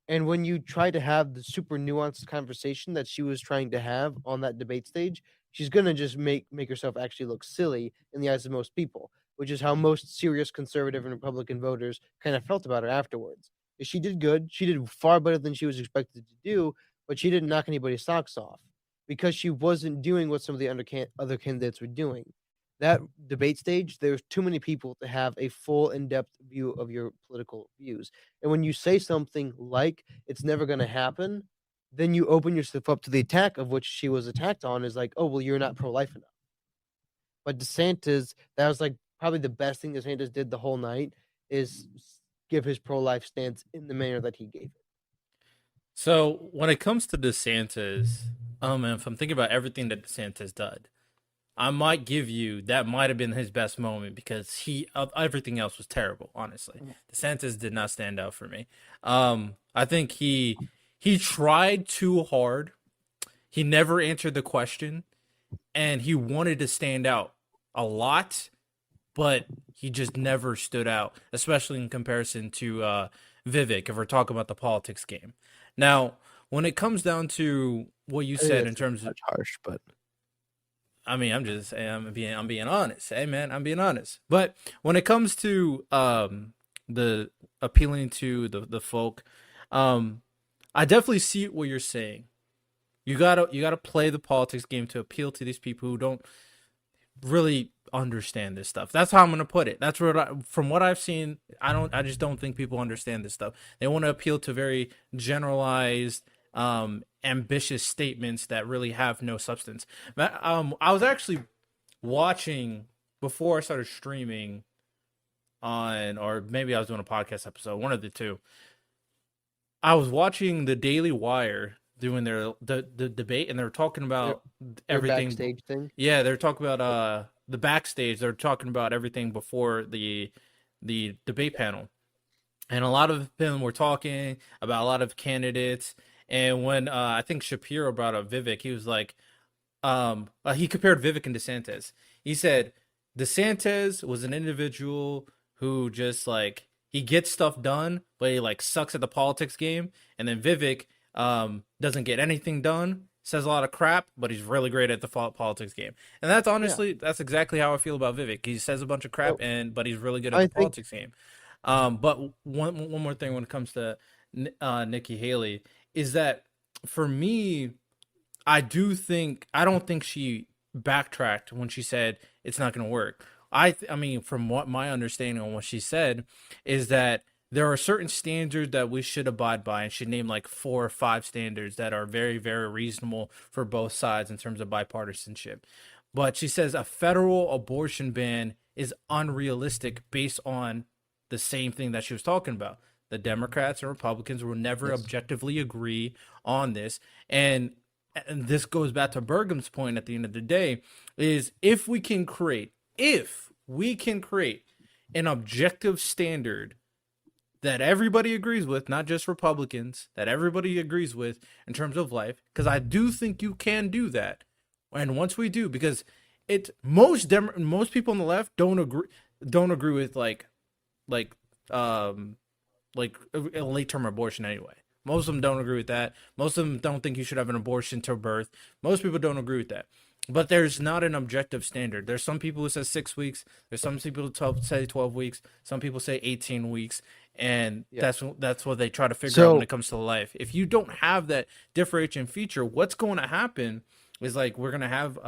And when you try to have the super nuanced conversation that she was trying to have on that debate stage, she's gonna just make herself actually look silly in the eyes of most people, which is how most serious conservative and Republican voters kind of felt about her afterwards. She did good. She did far better than she was expected to do, but she didn't knock anybody's socks off because she wasn't doing what some of the other candidates were doing. That debate stage, there's too many people to have a full in-depth view of your political views. And when you say something like it's never going to happen, then you open yourself up to the attack of which she was attacked on, is like, oh, well, you're not pro-life enough. But DeSantis, that was like probably the best thing DeSantis did the whole night, is give his pro-life stance in the manner that he gave it. So when it comes to DeSantis, if I'm thinking about everything that DeSantis did, I might give you that might have been his best moment because everything else was terrible. Honestly, DeSantis did not stand out for me. I think he tried too hard. He never answered the question, and he wanted to stand out a lot, but he just never stood out, especially in comparison to Vivek. If we're talking about the politics game, now when it comes down to what you I think said in that's a terms of, touch harsh, but I mean, I'm just saying, I'm being honest. Hey, man, I'm being honest. But when it comes to the appealing to the folk, um, I definitely see what you're saying. You gotta play the politics game to appeal to these people who don't really understand this stuff. That's how I'm gonna put it. That's from what I've seen. I just don't think people understand this stuff. They want to appeal to very generalized, ambitious statements that really have no substance. I was actually watching before I started streaming on, or maybe I was doing a podcast episode, one of the two. I was watching the Daily Wire doing the debate, and they were talking about their everything. backstage thing. Yeah, they're talking about the backstage. They're talking about everything before the debate panel, and a lot of them were talking about a lot of candidates. And when I think Shapiro brought up Vivek, he was like, he compared Vivek and DeSantis. He said DeSantis was an individual who just like he gets stuff done, but he like sucks at the politics game. And then Vivek doesn't get anything done, says a lot of crap, but he's really great at the politics game. And that's Yeah. honestly that's exactly how I feel about Vivek. He says a bunch of crap, So but he's really good at I the think politics game. But one more thing when it comes to Nikki Haley is that for me, I don't think she backtracked when she said it's not going to work. I mean, from what my understanding on what she said is that there are certain standards that we should abide by, and she named like 4 or 5 standards that are very, very reasonable for both sides in terms of bipartisanship. But she says a federal abortion ban is unrealistic based on the same thing that she was talking about. The Democrats and Republicans will never yes. objectively agree on this. And this goes back to Bergham's point at the end of the day, is if we can create an objective standard that everybody agrees with, not just Republicans, that everybody agrees with in terms of life, because I do think you can do that. And once we do, because most people on the left don't agree with like um like a late term abortion anyway. Most of them don't agree with that. Most of them don't think you should have an abortion till birth. Most people don't agree with that. But there's not an objective standard. There's some people who say 6 weeks. There's some people who say 12 weeks. Some people say 18 weeks, and Yeah. that's what they try to figure out when So it comes to life. If you don't have that differentiating feature, what's going to happen is like we're gonna have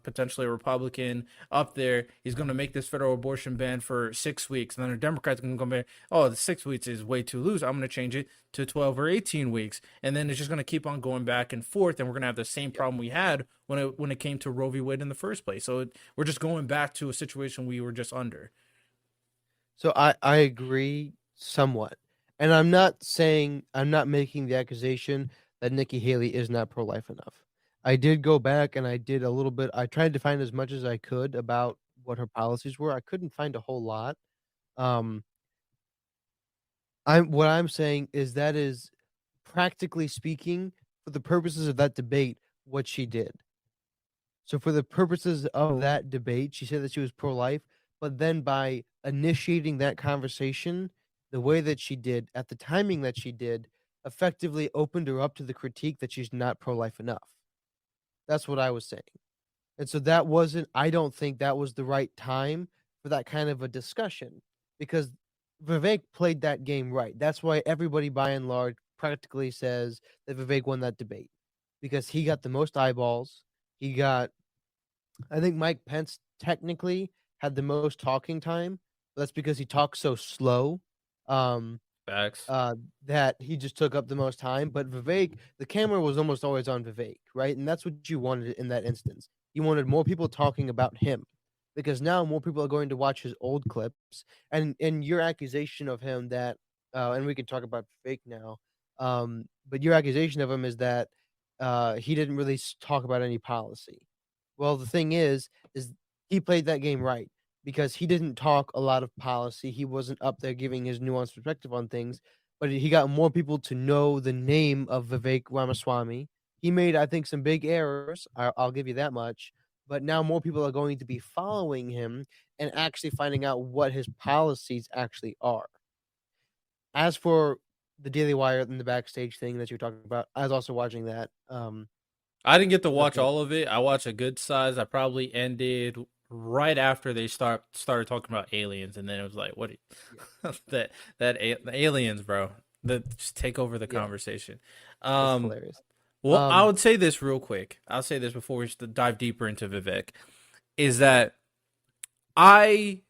potentially a Republican up there. He's gonna make this federal abortion ban for 6 weeks, and then a Democrat's gonna come back. Oh, the 6 weeks is way too loose. I'm gonna change it to 12 or 18 weeks, and then it's just gonna keep on going back and forth, and we're gonna have the same problem we had when it came to Roe v. Wade in the first place. So we're just going back to a situation we were just under. So I agree somewhat. And I'm not making the accusation that Nikki Haley is not pro-life enough. I did go back and I did a little bit. I tried to find as much as I could about what her policies were. I couldn't find a whole lot. Um, what I'm saying is that is practically speaking, for the purposes of that debate, what she did. So for the purposes of that debate, she said that she was pro-life, but then by initiating that conversation, the way that she did, at the timing that she did, effectively opened her up to the critique that she's not pro-life enough. That's what I was saying. And so I don't think that was the right time for that kind of a discussion because Vivek played that game right. That's why everybody by and large practically says that Vivek won that debate because he got the most eyeballs. I think Mike Pence technically had the most talking time, but that's because he talks so slow. Um, Facts. that he just took up the most time. But Vivek, the camera was almost always on Vivek, right? And that's what you wanted in that instance. You wanted more people talking about him because now more people are going to watch his old clips. And your accusation of him that, and we can talk about Vivek now, but your accusation of him is that he didn't really talk about any policy. Well, the thing is he played that game right because he didn't talk a lot of policy. He wasn't up there giving his nuanced perspective on things, but he got more people to know the name of Vivek Ramaswamy. He made, I think, some big errors. I'll give you that much. But now more people are going to be following him and actually finding out what his policies actually are. As for the Daily Wire and the backstage thing that you're talking about, I was also watching that. I didn't get to The watch all of it. I watched a good size. I probably ended right after they started talking about aliens, and then it was like, what? yeah, The aliens, bro. That just take over the yeah, conversation. that's Um, hilarious. well, I would say this real quick. I'll say this before we dive deeper into Vivek. Is that I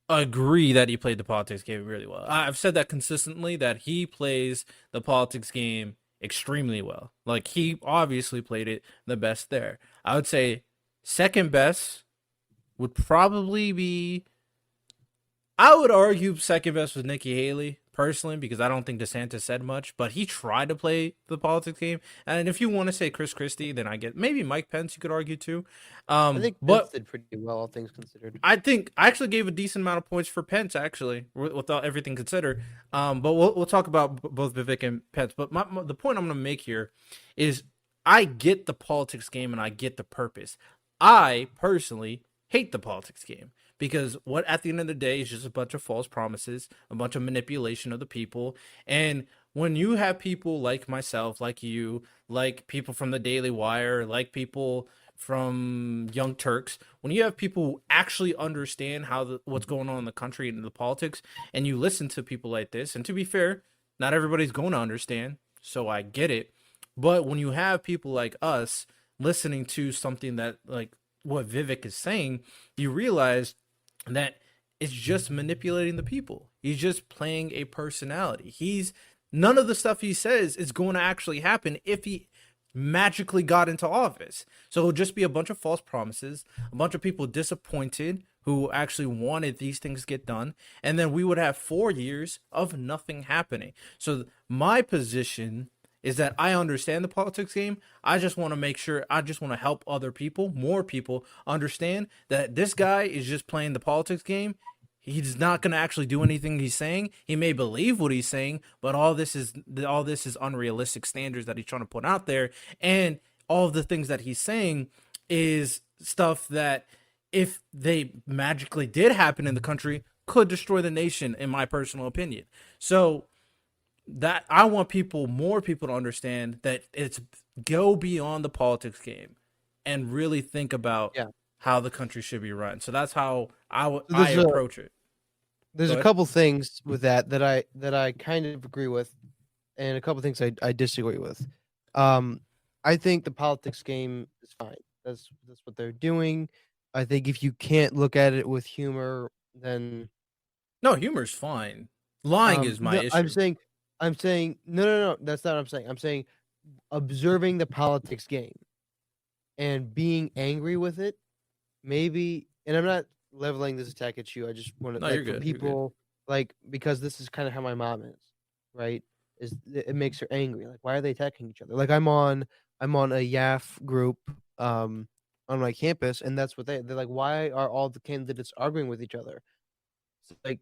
agree that he played the politics game really well. I've said that consistently that he plays the politics game extremely well. Like he obviously played it the best there. I would say second best would probably be I would argue second best was Nikki Haley personally because I don't think DeSantis said much, but he tried to play the politics game. And if you want to say Chris Christie, then I get maybe Mike Pence. You could argue too, I think Pence but did pretty well, all things considered. I think I actually gave a decent amount of points for Pence, actually, without everything considered. But we'll talk about both Vivek and Pence. But the point I'm going to make here is I get the politics game and I get the purpose. I personally hate the politics game because what at the end of the day is just a bunch of false promises, a bunch of manipulation of the people. And when you have people like myself, like you, like people from the Daily Wire, like people from Young Turks, when you have people who actually understand what's going on in the country and the politics, and you listen to people like this, and to be fair, not everybody's going to understand, so I get it. But when you have people like us listening to something that like what Vivek is saying, you realize that it's just manipulating the people. He's just playing a personality. He's none of the stuff he says is going to actually happen if he magically got into office. So it'll just be a bunch of false promises, a bunch of people disappointed who actually wanted these things get done, and then we would have 4 years of nothing happening. So my position is that I understand the politics game. I just want to make sure, I just want to help other people, more people, understand that this guy is just playing the politics game. He's not going to actually do anything he's saying. He may believe what he's saying, but all this is unrealistic standards that he's trying to put out there, and all of the things that he's saying is stuff that, if they magically did happen in the country, could destroy the nation, in my personal opinion. So that I want more people to understand that it's go beyond the politics game and really think about Yeah. how the country should be run. So that's how So I approach it. there's Go a ahead. couple things with that I kind of agree with, and a couple things I disagree with. Um, I think the politics game is fine. That's what they're doing. I think if you can't look at it with humor, then No, humor's fine. Lying is my no, issue. I'm saying no. That's not what I'm saying. I'm saying observing the politics game and being angry with it. Maybe, and I'm not leveling this attack at you. I just want to No, you're like for good. You're good. people like because this is kind of how my mom is, right? Is it makes her angry? Like, why are they attacking each other? Like, I'm on a YAF group on my campus, and that's what they're like. Why are all the candidates arguing with each other? It's like,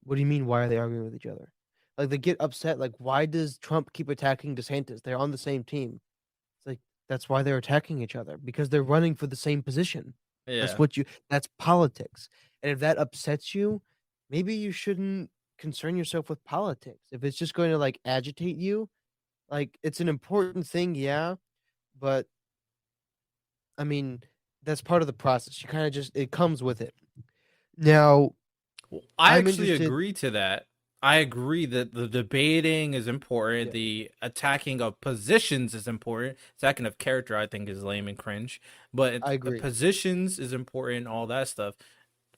what do you mean? Why are they arguing with each other? Like, they get upset. Like, why does Trump keep attacking DeSantis? They're on the same team. It's like that's why they're attacking each other because they're running for the same position. Yeah. That's politics. And if that upsets you, maybe you shouldn't concern yourself with politics. If it's just going to like agitate you, like it's an important thing, yeah, but I mean, that's part of the process. You kind of just it comes with it. Now, Well, I I'm actually interested. agree to that. I agree that the debating is important. Yeah, The attacking of positions is important. Attacking of character, I think, is lame and cringe. But I agree. positions is important. All that stuff.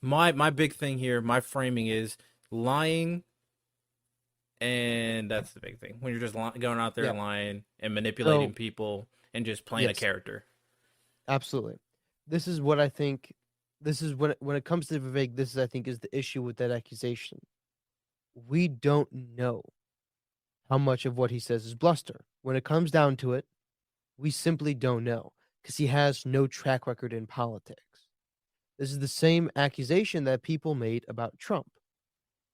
My big thing here, my framing is lying, and that's the big thing. When you're just going out there Yeah. lying and manipulating So, people and just playing a yes, character. absolutely. This is what I think. This is when it comes to Vivek. This is I think is the issue with that accusation. We don't know how much of what he says is bluster. When it comes down to it, we simply don't know. because he has no track record in politics. This is the same accusation that people made about Trump.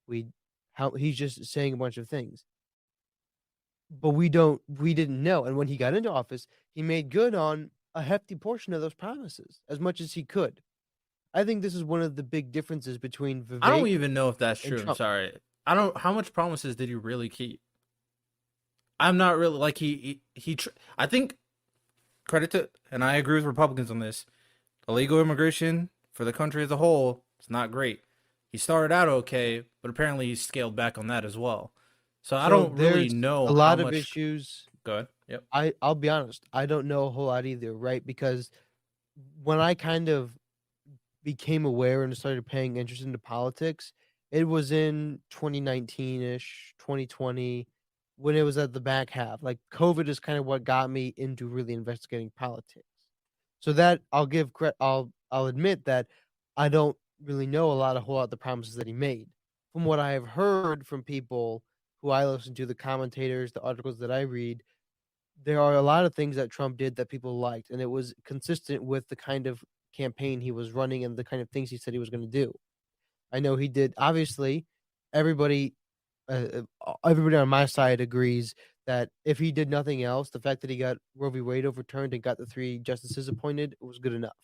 We how he's just saying a bunch of things. But we didn't know. And when he got into office, he made good on a hefty portion of those promises, as much as he could. I think this is one of the big differences between I don't Vivek even know if that's and true. I'm Trump. sorry. I don't. How much promises did he really keep? I'm not really like I think credit to, and I agree with Republicans on this. Illegal immigration for the country as a whole, it's not great. He started out okay, but apparently he scaled back on that as well. So I So don't really there's know a how lot of much. issues. Go ahead. Yep. I'll be honest, I don't know a whole lot either, right? Because when I kind of became aware and started paying interest into politics, it was in 2019-ish, 2020, when it was at the back half. Like COVID is kind of what got me into really investigating politics. So that I'll admit that I don't really know a whole lot of the promises that he made. From what I have heard from people who I listen to, the commentators, the articles that I read, there are a lot of things that Trump did that people liked, and it was consistent with the kind of campaign he was running and the kind of things he said he was going to do. I know he did. Obviously, everybody, everybody on my side agrees that if he did nothing else, the fact that he got Roe v. Wade overturned and got the 3 justices appointed was good enough.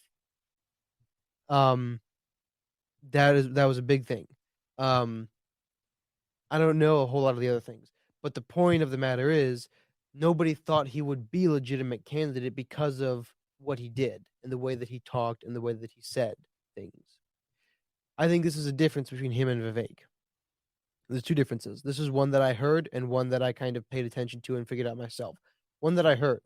Um, that was a big thing. I don't know a whole lot of the other things, but the point of the matter is, nobody thought he would be a legitimate candidate because of what he did and the way that he talked and the way that he said things. I think this is a difference between him and Vivek. There's 2 differences. This is one that I heard and one that I kind of paid attention to and figured out myself. One that I heard.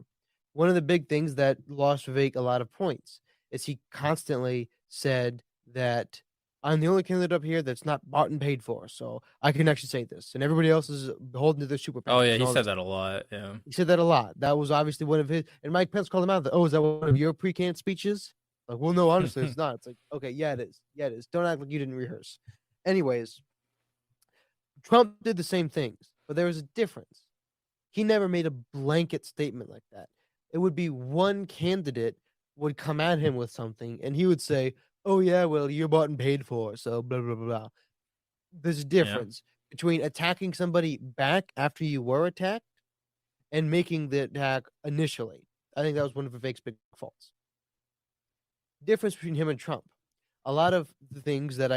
One of the big things that lost Vivek a lot of points is he constantly said that I'm the only candidate up here that's not bought and paid for, so I can actually say this, and everybody else is beholden to their super Oh PACs yeah, and he all said this. that a lot. Yeah. He said that a lot. That was obviously one of his, and Mike Pence called him out. Is that one of your pre-canned speeches? Like, well, no, honestly, it's not. It's like, okay, yeah, it is. Yeah, it is. Don't act like you didn't rehearse. Anyways, Trump did the same things, but there was a difference. He never made a blanket statement like that. It would be one candidate would come at him with something, and he would say, "Oh yeah, well, you're bought and paid for, so blah blah blah blah." There's a Yeah. difference between attacking somebody back after you were attacked and making the attack initially. I think that was one of Vivek's big faults. Difference between him and Trump. A lot of the things that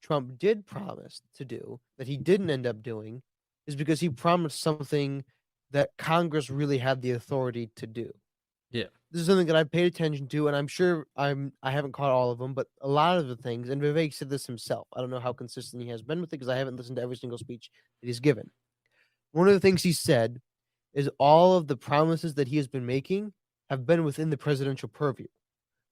Trump did promise to do that he didn't end up doing is because he promised something that Congress really had the authority to do. Yeah. This is something that I've paid attention to, and I'm sure I haven't caught all of them, but a lot of the things, and Vivek said this himself. I don't know how consistent he has been with it because I haven't listened to every single speech that he's given. One of the things he said is all of the promises that he has been making have been within the presidential purview.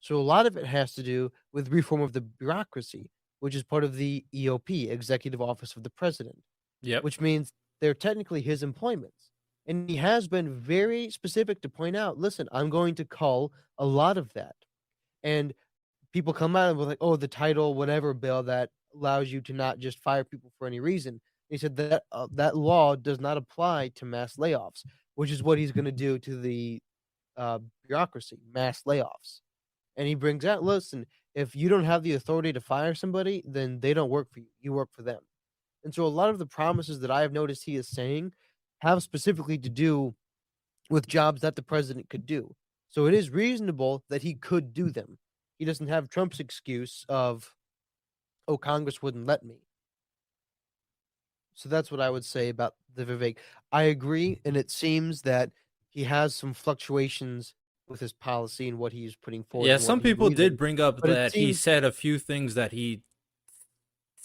So a lot of it has to do with reform of the bureaucracy, which is part of the EOP, Executive Office of the President, Yep. which means they're technically his employments. And he has been very specific to point out, listen, I'm going to cull a lot of that. And people come out and were like, oh, the title, whatever bill that allows you to not just fire people for any reason. He said that that law does not apply to mass layoffs, which is what he's going to do to the bureaucracy, mass layoffs. And he brings out, listen, if you don't have the authority to fire somebody, then they don't work for you. You work for them. And so a lot of the promises that I have noticed he is saying have specifically to do with jobs that the president could do. So it is reasonable that he could do them. He doesn't have Trump's excuse of, oh, Congress wouldn't let me. So that's what I would say about the Vivek. I agree, and it seems that he has some fluctuations with his policy and what he's putting forward Yeah. and what Some he people believes did in. bring up But it that he seems, said a few things that he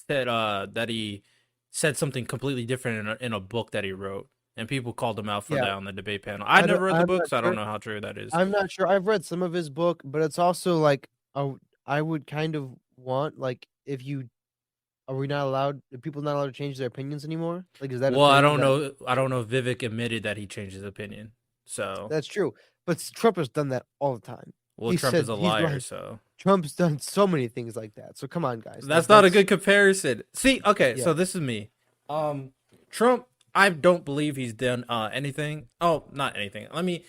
said that he said something completely different in a book that he wrote, and people called him out for yeah, that on the debate panel. I never read the I'm book, not so I don't sure. know how true that is. I'm not sure. I've read some of his book, but it's also like, oh, I would kind of want, like, if you are we not allowed? Are people not allowed to change their opinions anymore? Like, is that a Well, I thing? don't know. I don't know if Vivek admitted that he changed his opinion. So, That's true. But Trump has done that all the time. well, He Trump is said a he's liar. like So Trump's done so many things like that. So come on, guys. Like that's not a that's good comparison. See, okay, yeah. so this is me. Trump, I don't believe he's done anything. Oh, not anything. Let me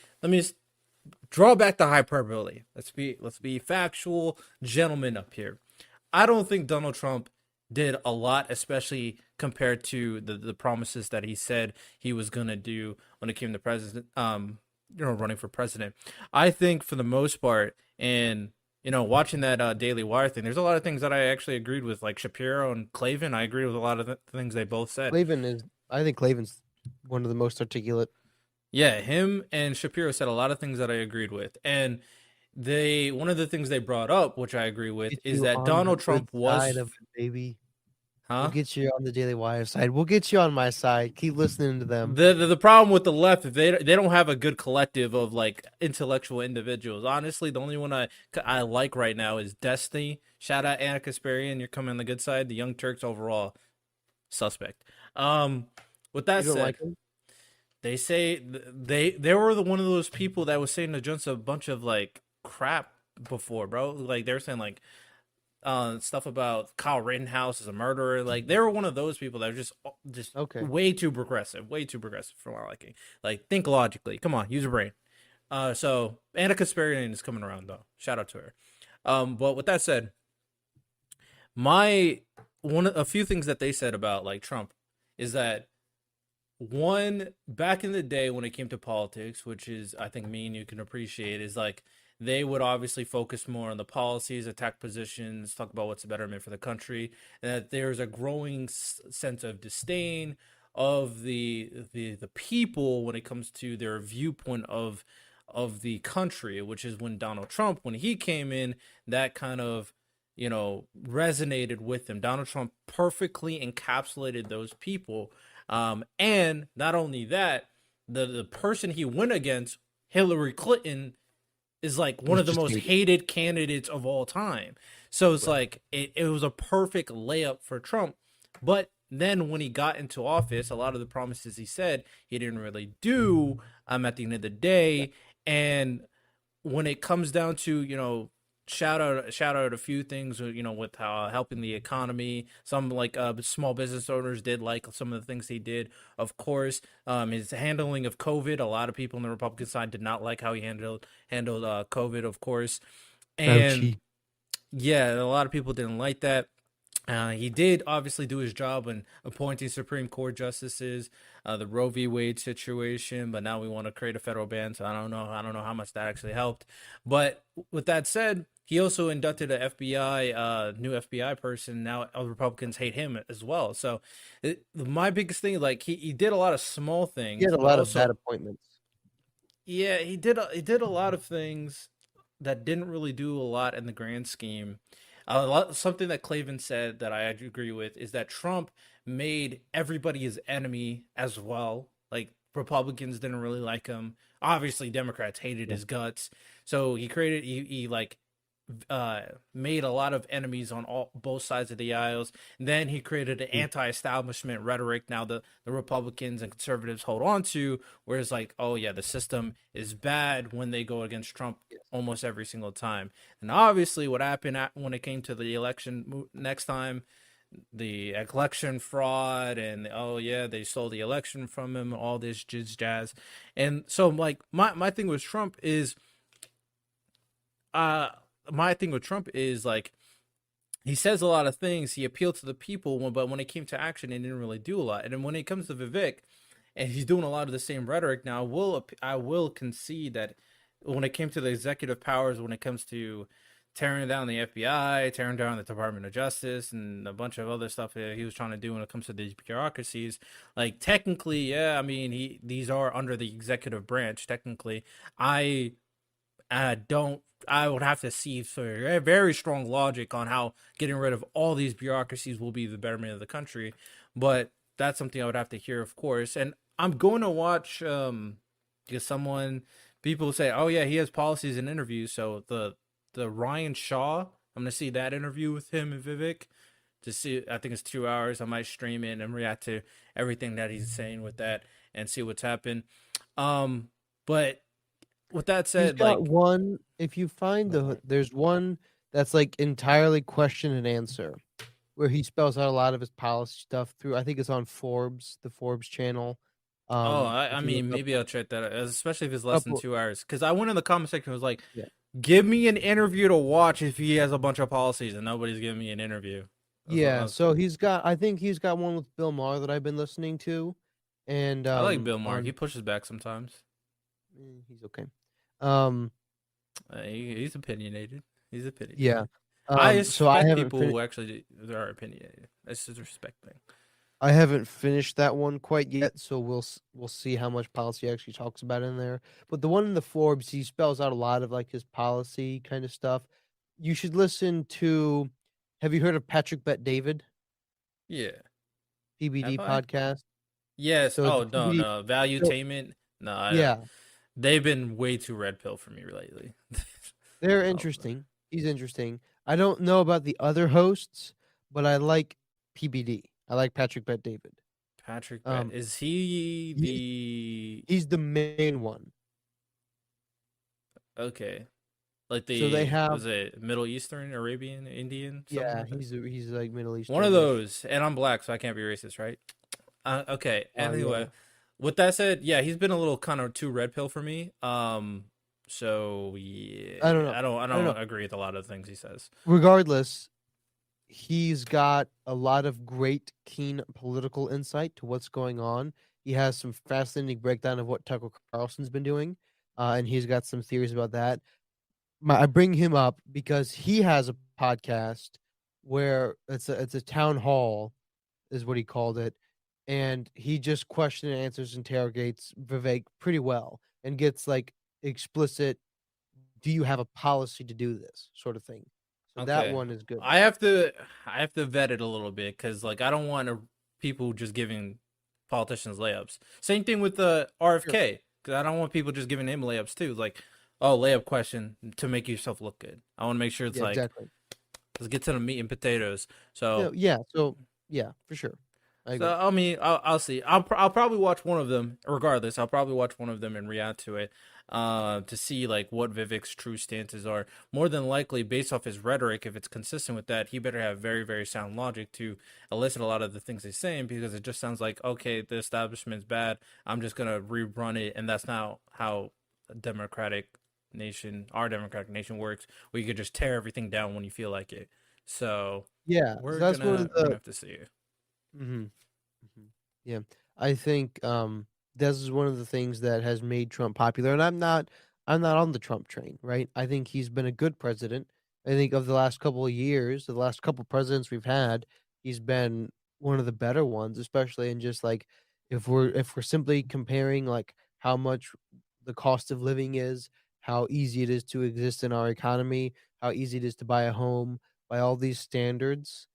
draw back the hyperbole. Let's be factual gentlemen up here. I don't think Donald Trump did a lot, especially compared to the promises that he said he was gonna do when it came to president, running for president. I think for the most part, and watching that Daily Wire thing, there's a lot of things that I actually agreed with, like Shapiro and Clavin. I agree with a lot of the things they both said. I think Clavin's one of the most articulate. Yeah, him and Shapiro said a lot of things that I agreed with, and one of the things they brought up, which I agree with, Get is you that on the Donald good Trump side was, of it, baby. We'll huh? get you on the Daily Wire side. We'll get you on my side. Keep listening to them. The problem with the left, they don't have a good collective of like intellectual individuals. Honestly, the only one I like right now is Destiny. Shout out Anna Kasparian, you're coming on the good side. The Young Turks overall suspect. With that You don't said, like them? they say they were one of those people that was saying to just a bunch of like crap before, bro. Like they were saying like stuff about Kyle Rittenhouse as a murderer. Like they were one of those people that were just Okay. way too progressive for my liking. Like think logically. Come on, use your brain. So Anna Kasparian is coming around though. Shout out to her. But with that said, a few things that they said about like Trump is that one, back in the day when it came to politics, which is I think me and you can appreciate, is like they would obviously focus more on the policies, attack positions, talk about what's the betterment for the country, and that there's a growing sense of disdain of the people when it comes to their viewpoint of the country, which is when Donald Trump, when he came in, that kind of resonated with him. Donald Trump perfectly encapsulated those people, and not only that, the person he went against, Hillary Clinton, is like one of the most hated candidates of all time. So it's like it was a perfect layup for Trump. But then when he got into office, a lot of the promises he said he didn't really do at the end of the day. And when it comes down to, shout out a few things, with helping the economy. Some like small business owners did like some of the things he did. Of course, his handling of COVID. A lot of people on the Republican side did not like how he handled COVID, of course. And Fauci. yeah, a lot of people didn't like that. He did obviously do his job in appointing Supreme Court justices, the Roe v. Wade situation, but now we want to create a federal ban. So I don't know how much that actually helped. But with that said, he also inducted a new FBI person. Now other Republicans hate him as well. So my biggest thing, like he did a lot of small things. He had a lot of bad appointments. Yeah, he did a lot of things that didn't really do a lot in the grand scheme. Something that Clavin said that I agree with is that Trump made everybody his enemy as well. Like Republicans didn't really like him. Obviously, Democrats hated his guts. So he like made a lot of enemies on both sides of the aisles. And then he created an anti-establishment rhetoric. Now the Republicans and conservatives hold on to, where it's like, oh yeah, the system is bad when they go against Trump almost every single time. And obviously, what happened when it came to the election next time, the election fraud, and oh yeah, they stole the election from him, all this jazz. And so like my thing with Trump is like he says a lot of things, he appealed to the people, but when it came to action, he didn't really do a lot. And then when it comes to Vivek, and he's doing a lot of the same rhetoric now, I will concede that when it came to the executive powers, when it comes to tearing down the FBI, tearing down the Department of Justice, and a bunch of other stuff that he was trying to do when it comes to these bureaucracies, like technically, yeah, I mean, these are under the executive branch. Technically, I would have to see for very strong logic on how getting rid of all these bureaucracies will be the betterment of the country. But that's something I would have to hear, of course. And I'm going to watch because people say, oh yeah, he has policies and interviews. So the Ryan Shaw, I'm going to see that interview with him and Vivek to see. I think it's 2 hours. I might stream it and react to everything that he's saying with that and see what's happened. But with that said, he's got one. If you find there's one that's like entirely question and answer, where he spells out a lot of his policy stuff through. I think it's on Forbes, the Forbes channel. I If you look mean, up maybe I'll check that out, especially if it's a less than couple, 2 hours. Because I went in the comment section and was like, yeah, give me an interview to watch if he has a bunch of policies, and nobody's giving me an interview. yeah. So I think he's got one with Bill Maher that I've been listening to, and I like Bill Maher. He on pushes back sometimes. he's okay. Um, He's opinionated. He's yeah. opinionated. I So I respect haven't people finished. who actually are opinionated. That's just a respect thing. I haven't finished that one quite yet, so we'll see how much policy he actually talks about in there. But the one in the Forbes, he spells out a lot of like his policy kind of stuff. You should listen to. Have you heard of Patrick Bet David Yeah. PBD Have I? podcast? Yes. So it's Oh a no, PBD. no. So Valuetainment. No, yeah, they've been way too red pill for me lately. they're Oh, interesting. He's interesting. I don't know about the other hosts, but I like PBD. I like Patrick Bet David. Patrick Bet. Um, Is he he's the he's the main one. okay? Like So they the have was it Middle Eastern, Arabian, Indian, something yeah, like that? he's like Middle One of Eastern-ish. those. And I'm black, so I can't be racist, right? Okay. Yeah. Anyway, with that said, yeah, he's been a little kind of too red pill for me. So I don't yeah, know. I I don't don't know. agree with a lot of the things he says. Regardless, he's got a lot of great, keen political insight to what's going on. He has some fascinating breakdown of what Tucker Carlson's been doing, and he's got some theories about that. I bring him up because he has a podcast where it's a town hall, is what he called it, and he just question and answers, interrogates Vivek pretty well, and gets like explicit. Do you have a policy to do this sort of thing? So that Okay. one is good. I have to I have to vet it a little bit because like I don't want people just giving politicians layups. Same thing with the Sure. RFK because I don't want people just giving him layups too. Like, oh, layup question to make yourself look good. I want to make sure it's Yeah, like exactly. let's get to the meat and potatoes. No, So yeah. So yeah, for sure. I So agree. I mean, I'll see. I'll probably watch one of them. Regardless, I'll probably watch one of them and react to it, to see like what Vivek's true stances are. More than likely, based off his rhetoric, if it's consistent with that, he better have very very sound logic to elicit a lot of the things he's saying. Because it just sounds like okay, the establishment's bad. I'm just gonna rerun it, and that's not how a democratic our democratic nation works. Where you could just tear everything down when you feel like it. So Yeah, so that's one of we're gonna the. have to see. Mhm, mhm. Yeah, I think this is one of the things that has made Trump popular, and I'm not on the Trump train, right? I think he's been a good president. I think of the last couple of years, the last couple presidents we've had, he's been one of the better ones, especially in just like if we're simply comparing like how much the cost of living is, how easy it is to exist in our economy, how easy it is to buy a home, by all these standards.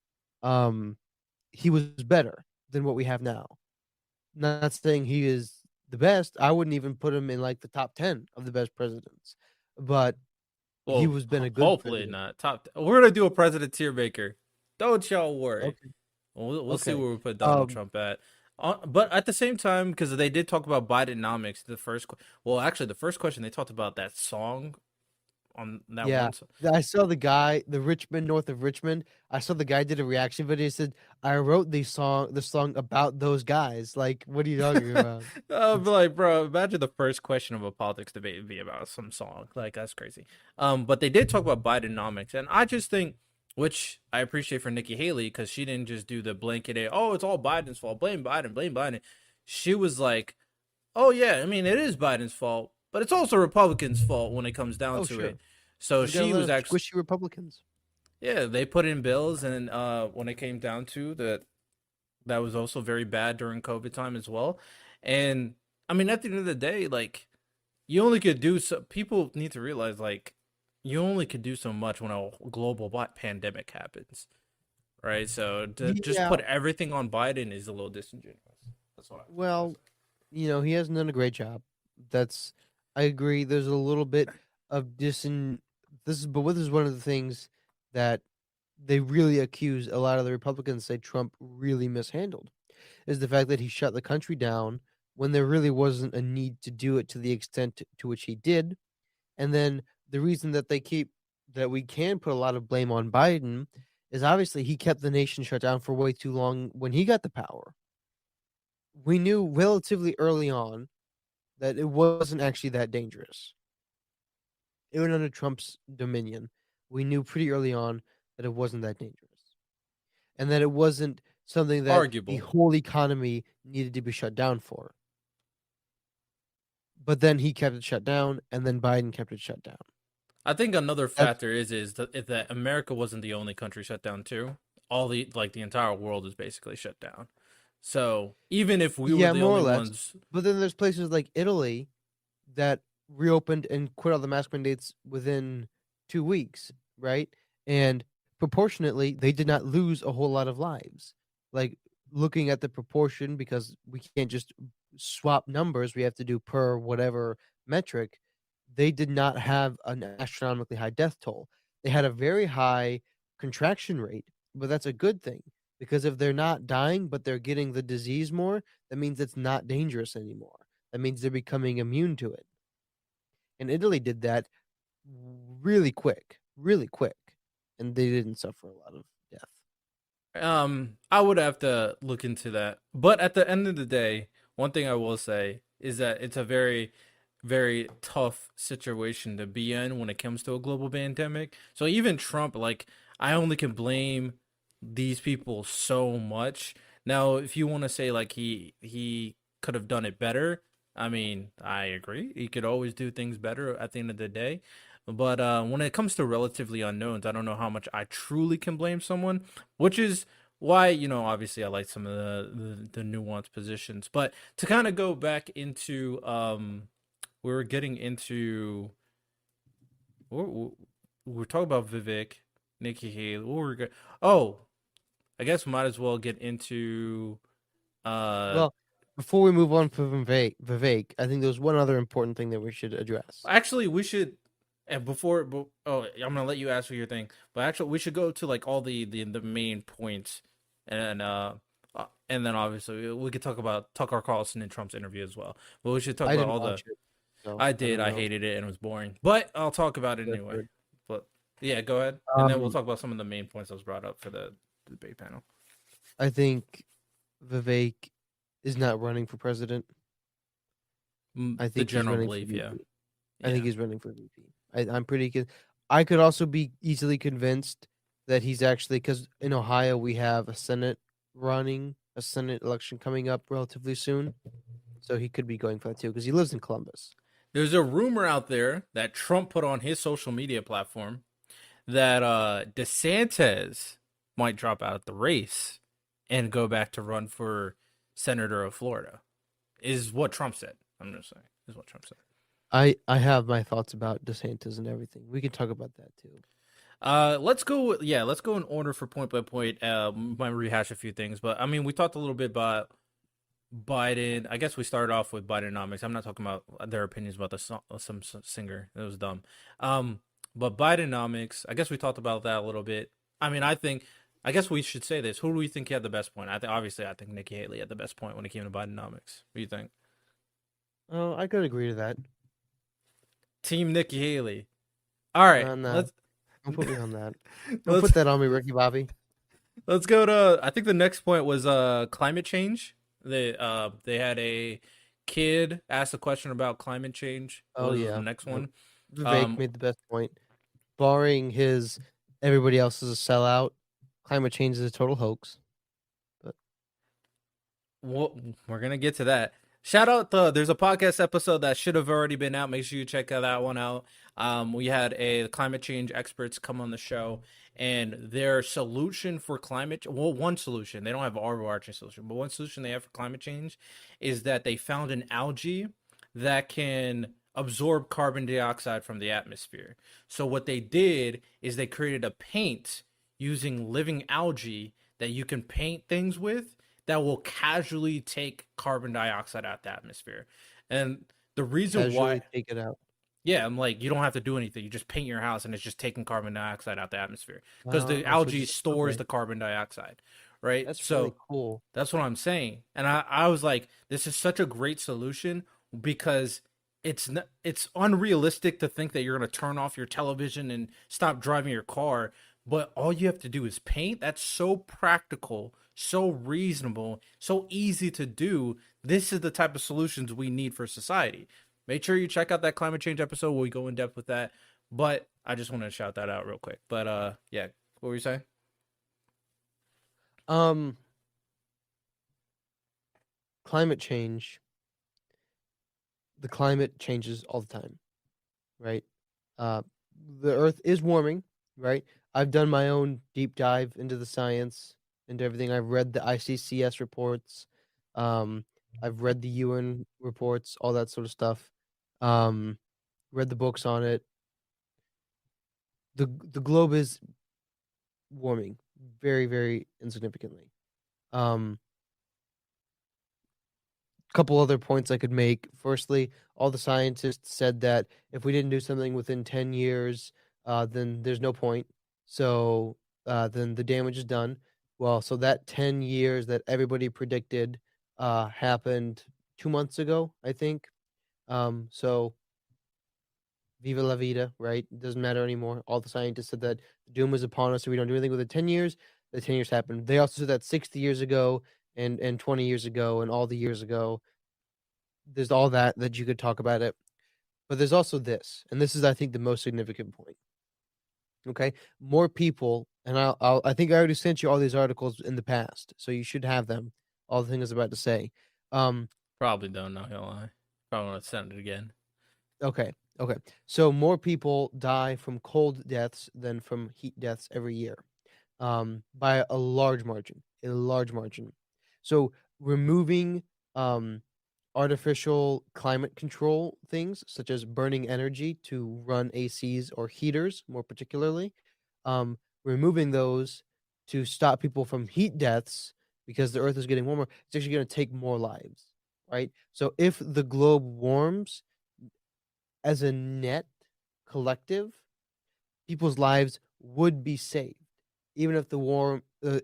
Um, he was better than what we have now. Not saying he is the best. I wouldn't even put him in like the top 10 of the best presidents, but he Well, was been a good hopefully president. not. We're gonna do a president tier maker. Don't y'all worry. Okay. We'll see Okay. where we put Donald Um, Trump at. But at the same time, because they did talk about Bidenomics, well, actually, the first question they talked about that song on that yeah. one song. I saw the guy, the Richmond, north of Richmond. I saw the guy did a reaction video. He said, I wrote the song about those guys. Like, what are you talking about? I'll be It's, like, bro, imagine the first question of a politics debate would be about some song. Like, that's crazy. But they did talk about Bidenomics, and I just think, which I appreciate for Nikki Haley, because she didn't just do the blanket, oh, it's all Biden's fault. Blame Biden, blame Biden. She was like, oh yeah, I mean, it is Biden's fault, but it's also Republicans' fault when it comes down oh, to sure. it. So You gotta she let was them actually, squishy Republicans. yeah, they put in bills, and when it came down to that was also very bad during COVID time as well. And I mean, at the end of the day, like you only could do so. People need to realize, like, you only could do so much when a global pandemic happens, right? So to just Yeah. put everything on Biden is a little disingenuous. That's what I Well, he hasn't done a great job. That's I agree. There's a little bit of this is one of the things that they really accuse a lot of the Republicans say Trump really mishandled is the fact that he shut the country down when there really wasn't a need to do it to the extent to which he did. And then the reason that we can put a lot of blame on Biden is obviously he kept the nation shut down for way too long when he got the power. we knew relatively early on that it wasn't actually that dangerous. Even under Trump's dominion, we knew pretty early on that it wasn't that dangerous, and that it wasn't something that the Arguable. whole economy needed to be shut down for. But then he kept it shut down, and then Biden kept it shut down. I think another That's factor is that America wasn't the only country shut down too. All the entire world is basically shut down. So even if we were yeah, the more or only less. ones, But then there's places like Italy that reopened and quit all the mask mandates within 2 weeks, right? And proportionately, they did not lose a whole lot of lives. Like looking at the proportion, because we can't just swap numbers, we have to do per whatever metric. They did not have an astronomically high death toll. They had a very high contraction rate, but that's a good thing because if they're not dying, but they're getting the disease more, that means it's not dangerous anymore. That means they're becoming immune to it. And Italy did that really quick, and they didn't suffer a lot of death. I would have to look into that. But at the end of the day, one thing I will say is that it's a very, very tough situation to be in when it comes to a global pandemic. So even Trump, like, I only can blame these people so much. Now, if you want to say like he could have done it better, I mean, I agree. He could always do things better at the end of the day. But when it comes to relatively unknowns, I don't know how much I truly can blame someone, which is why, obviously I like some of the nuanced positions. But to kind of go back into, we're getting into, we're talking about Vivek, Nikki Haley. Oh, I guess we might as well get into, uh, Well, before we move on from Vivek, I think there's one other important thing that we should address. actually, we should. And I'm gonna let you ask for your thing, but actually, we should go to like all the main points, and then obviously we could talk about Tucker Carlson and Trump's interview as well. But we should talk I about didn't all the. watch it. So I I did. don't I know. hated it and it was boring. But I'll talk about it That's anyway. weird. But yeah, go ahead, and then we'll Um, talk about some of the main points that was brought up for the debate panel. I think Vivek is not running for president. I The think he's general running for belief, yeah. VP. I think Yeah. he's running for VP. I'm pretty good. I could also be easily convinced that he's actually because in Ohio we have a Senate election coming up relatively soon, so he could be going for that too because he lives in Columbus. There's a rumor out there that Trump put on his social media platform that DeSantis might drop out of the race and go back to run for senator of Florida. Is what Trump said. I'm just saying. Is what Trump said. I have my thoughts about DeSantis and everything. We can talk about that too. Let's go. Yeah, let's go in order for point by point. Might rehash a few things, but I mean, we talked a little bit about Biden. I guess we started off with Bidenomics. I'm not talking about their opinions about some singer. It was dumb. But Bidenomics. I guess we talked about that a little bit. I mean, I guess we should say this. Who do we think had the best point? I think Nikki Haley had the best point when it came to Bidenomics. What do you think? Oh, I could agree to that. Team Nikki Haley. All right, No. Don't put me on that. Don't let's put that on me, Ricky Bobby. let's go to. I think the next point was climate change. They had a kid ask a question about climate change. Oh, What was yeah. the next one? Vivek made the best point. Barring his everybody else is a sellout, climate change is a total hoax. Well, we're gonna get to that. Shout out there's a podcast episode that should have already been out. Make sure you check that one out. We had a climate change experts come on the show, and their solution for one solution, they don't have an overarching solution, but one solution they have for climate change is that they found an algae that can absorb carbon dioxide from the atmosphere. So what they did is they created a paint using living algae that you can paint things with that will casually take carbon dioxide out the atmosphere. And the reason why take it out. yeah, I'm like, you don't have to do anything. You just paint your house and it's just taking carbon dioxide out the atmosphere because the algae stores the carbon dioxide, right? That's really cool. That's what I'm saying. And I was like, this is such a great solution because it's unrealistic to think that you're going to turn off your television and stop driving your car, but all you have to do is paint. That's so practical, so reasonable, so easy to do this is the type of solutions we need for society. Make sure you check out that climate change episode where we go in depth with that. But I just want to shout that out real quick. But yeah, what were you saying? Um, Climate change. The climate changes all the time, right? Uh, the Earth is warming, right? I've done my own deep dive into the science, into everything. I've read the ICCS reports. Um, I've read the UN reports, all that sort of stuff. Um, Read the books on it. The globe is warming very, very insignificantly. Um, Couple other points I could make. Firstly, all the scientists said that if we didn't do something within 10 years, then there's no point. So then the damage is done. Well, so that 10 years that everybody predicted happened 2 months ago, I think. So viva la vida, right? It doesn't matter anymore. All the scientists said that the doom was upon us, so we don't do anything within 10 years. The 10 years happened. They also said that 60 years ago and 20 years ago and all the years ago. There's all that you could talk about it. But there's also this, and this is, I think, the most significant point. Okay, more people, and I think I already sent you all these articles in the past, so you should have them. All the things I was about to say. Probably don't, not gonna lie. Probably want to send it again. Okay, okay. So more people die from cold deaths than from heat deaths every year, by a large margin. A large margin. So removing artificial climate control things, such as burning energy to run ACs or heaters, more particularly, removing those to stop people from heat deaths because the Earth is getting warmer, it's actually going to take more lives, right? So if the globe warms as a net collective, people's lives would be saved, even if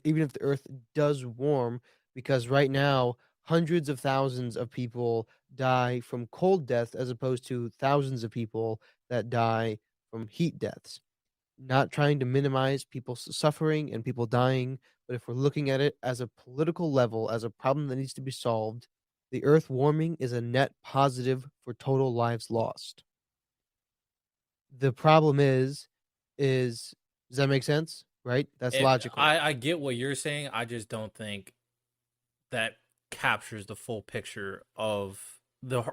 even if the Earth does warm, because right now hundreds of thousands of people die from cold death as opposed to thousands of people that die from heat deaths. Not trying to minimize people's suffering and people dying, but if we're looking at it as a political level, as a problem that needs to be solved, the Earth warming is a net positive for total lives lost. The problem is does that make sense? Right? That's logical. I get what you're saying. I just don't think that captures the full picture of the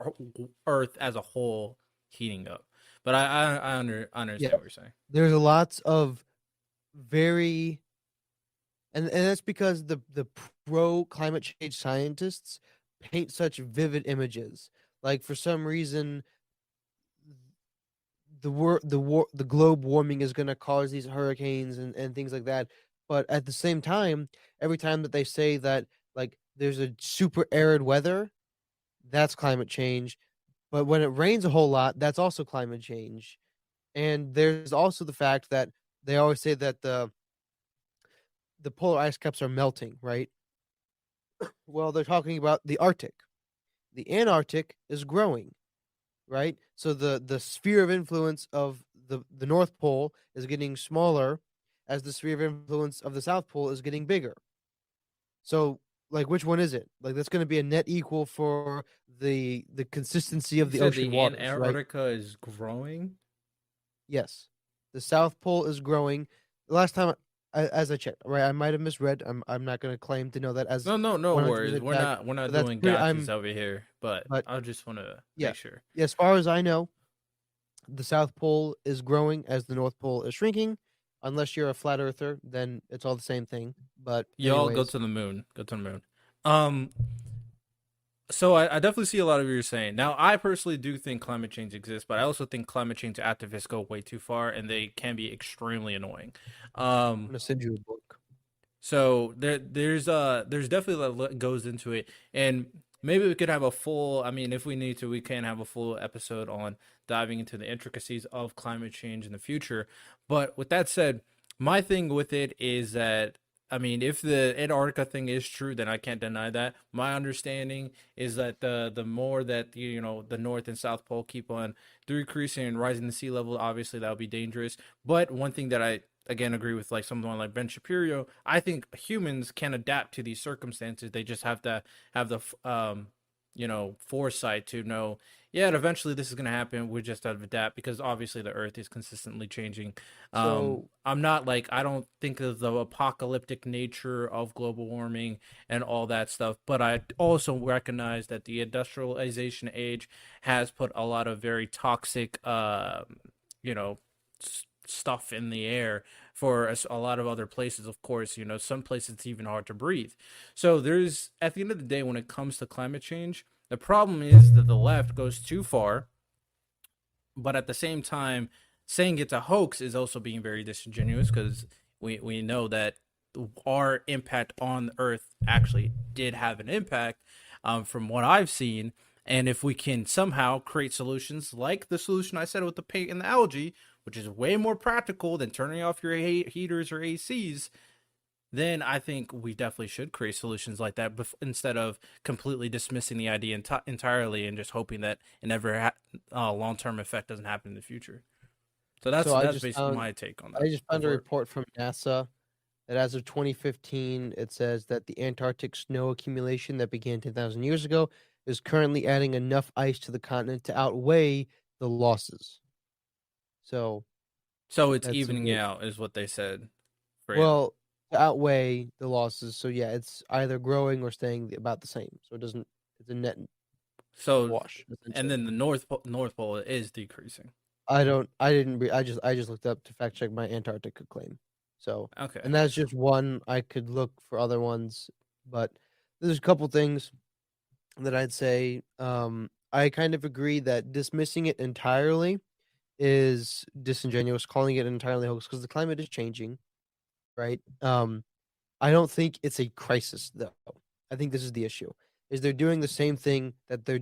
Earth as a whole heating up. But I understand Yeah. what you're saying. There's a lots of very and that's because the pro climate change scientists paint such vivid images. Like for some reason the globe warming is going to cause these hurricanes and things like that. But at the same time, every time that they say that like there's a super arid weather, that's climate change. But when it rains a whole lot, that's also climate change. And there's also the fact that they always say that the polar ice caps are melting, right? Well, they're talking about the Arctic. The Antarctic is growing, right? So the sphere of influence of the North Pole is getting smaller as the sphere of influence of the South Pole is getting bigger. So like which one is it? Like that's going to be a net equal for the consistency of You the said ocean the waters, right? Antarctica is growing. Yes. The South Pole is growing. The last time as I checked, right, I might have misread. I'm not going to claim to know that as No worries. 100% fact, We're not but that's doing pretty gotchas over here. But but I just want to yeah. make sure. Yeah, as far as I know, the South Pole is growing as the North Pole is shrinking. Unless you're a flat earther, then it's all the same thing. But Y'all go anyways, to the moon. Go to the moon. Um, so I definitely see a lot of what you're saying. Now, I personally do think climate change exists, but I also think climate change activists go way too far, and they can be extremely annoying. I'm Um, gonna send you a book. so there's definitely a lot that goes into it, and maybe we could have a full. I mean, if we need to, we can have a full episode on diving into the intricacies of climate change in the future. But with that said, my thing with it is that I mean, if the Antarctica thing is true, then I can't deny that. My understanding is that the more that the North and South Pole keep on decreasing and rising the sea level, obviously that would be dangerous. But one thing that I again agree with, like someone like Ben Shapiro, I think humans can adapt to these circumstances. They just have to have the foresight to know, yeah, eventually this is going to happen. We just have to adapt because obviously the earth is consistently changing. So I'm not like, I don't think of the apocalyptic nature of global warming and all that stuff, but I also recognize that the industrialization age has put a lot of very toxic, you know, stuff in the air for a lot of other places. Of course, some places it's even hard to breathe. So there's, at the end of the day, when it comes to climate change, the problem is that the left goes too far, but at the same time, saying it's a hoax is also being very disingenuous because we know that our impact on Earth actually did have an impact, from what I've seen. And if we can somehow create solutions like the solution I said with the paint and the algae, which is way more practical than turning off your heaters or ACs, then I think we definitely should create solutions like that instead of completely dismissing the idea entirely and just hoping that it never long-term effect doesn't happen in the future. So so that's basically my take on I that. just Go found a for it. report from NASA that as of 2015, it says that the Antarctic snow accumulation that began 10,000 years ago is currently adding enough ice to the continent to outweigh the losses. So So it's that's a evening bit, out, is what they said. well, to outweigh the losses. So yeah, it's either growing or staying about the same. So it doesn't, it's a net So, wash, and essentially. then the North Pole is decreasing. I just looked up to fact check my Antarctica claim. So, Okay. and that's just one. I could look for other ones, but there's a couple things that I'd say. I kind of agree that dismissing it entirely is disingenuous, calling it entirely hoax because the climate is changing, right? I don't think it's a crisis though. I think this is the issue. Is they're doing the same thing that they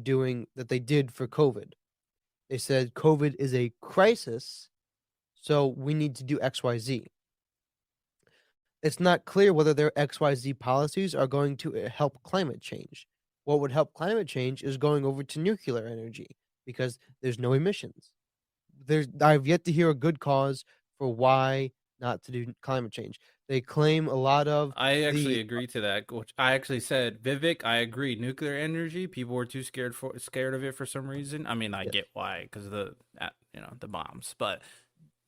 did for COVID. They said COVID is a crisis, so we need to do XYZ. It's not clear whether their XYZ policies are going to help climate change. What would help climate change is going over to nuclear energy because there's no emissions. I've yet to hear a good cause for why not to do climate change. They claim a lot of I actually the agree to that. Which I actually said, Vivek, I agree. Nuclear energy, people were too scared of it for some reason. I mean, I yes. get why, because of the bombs, but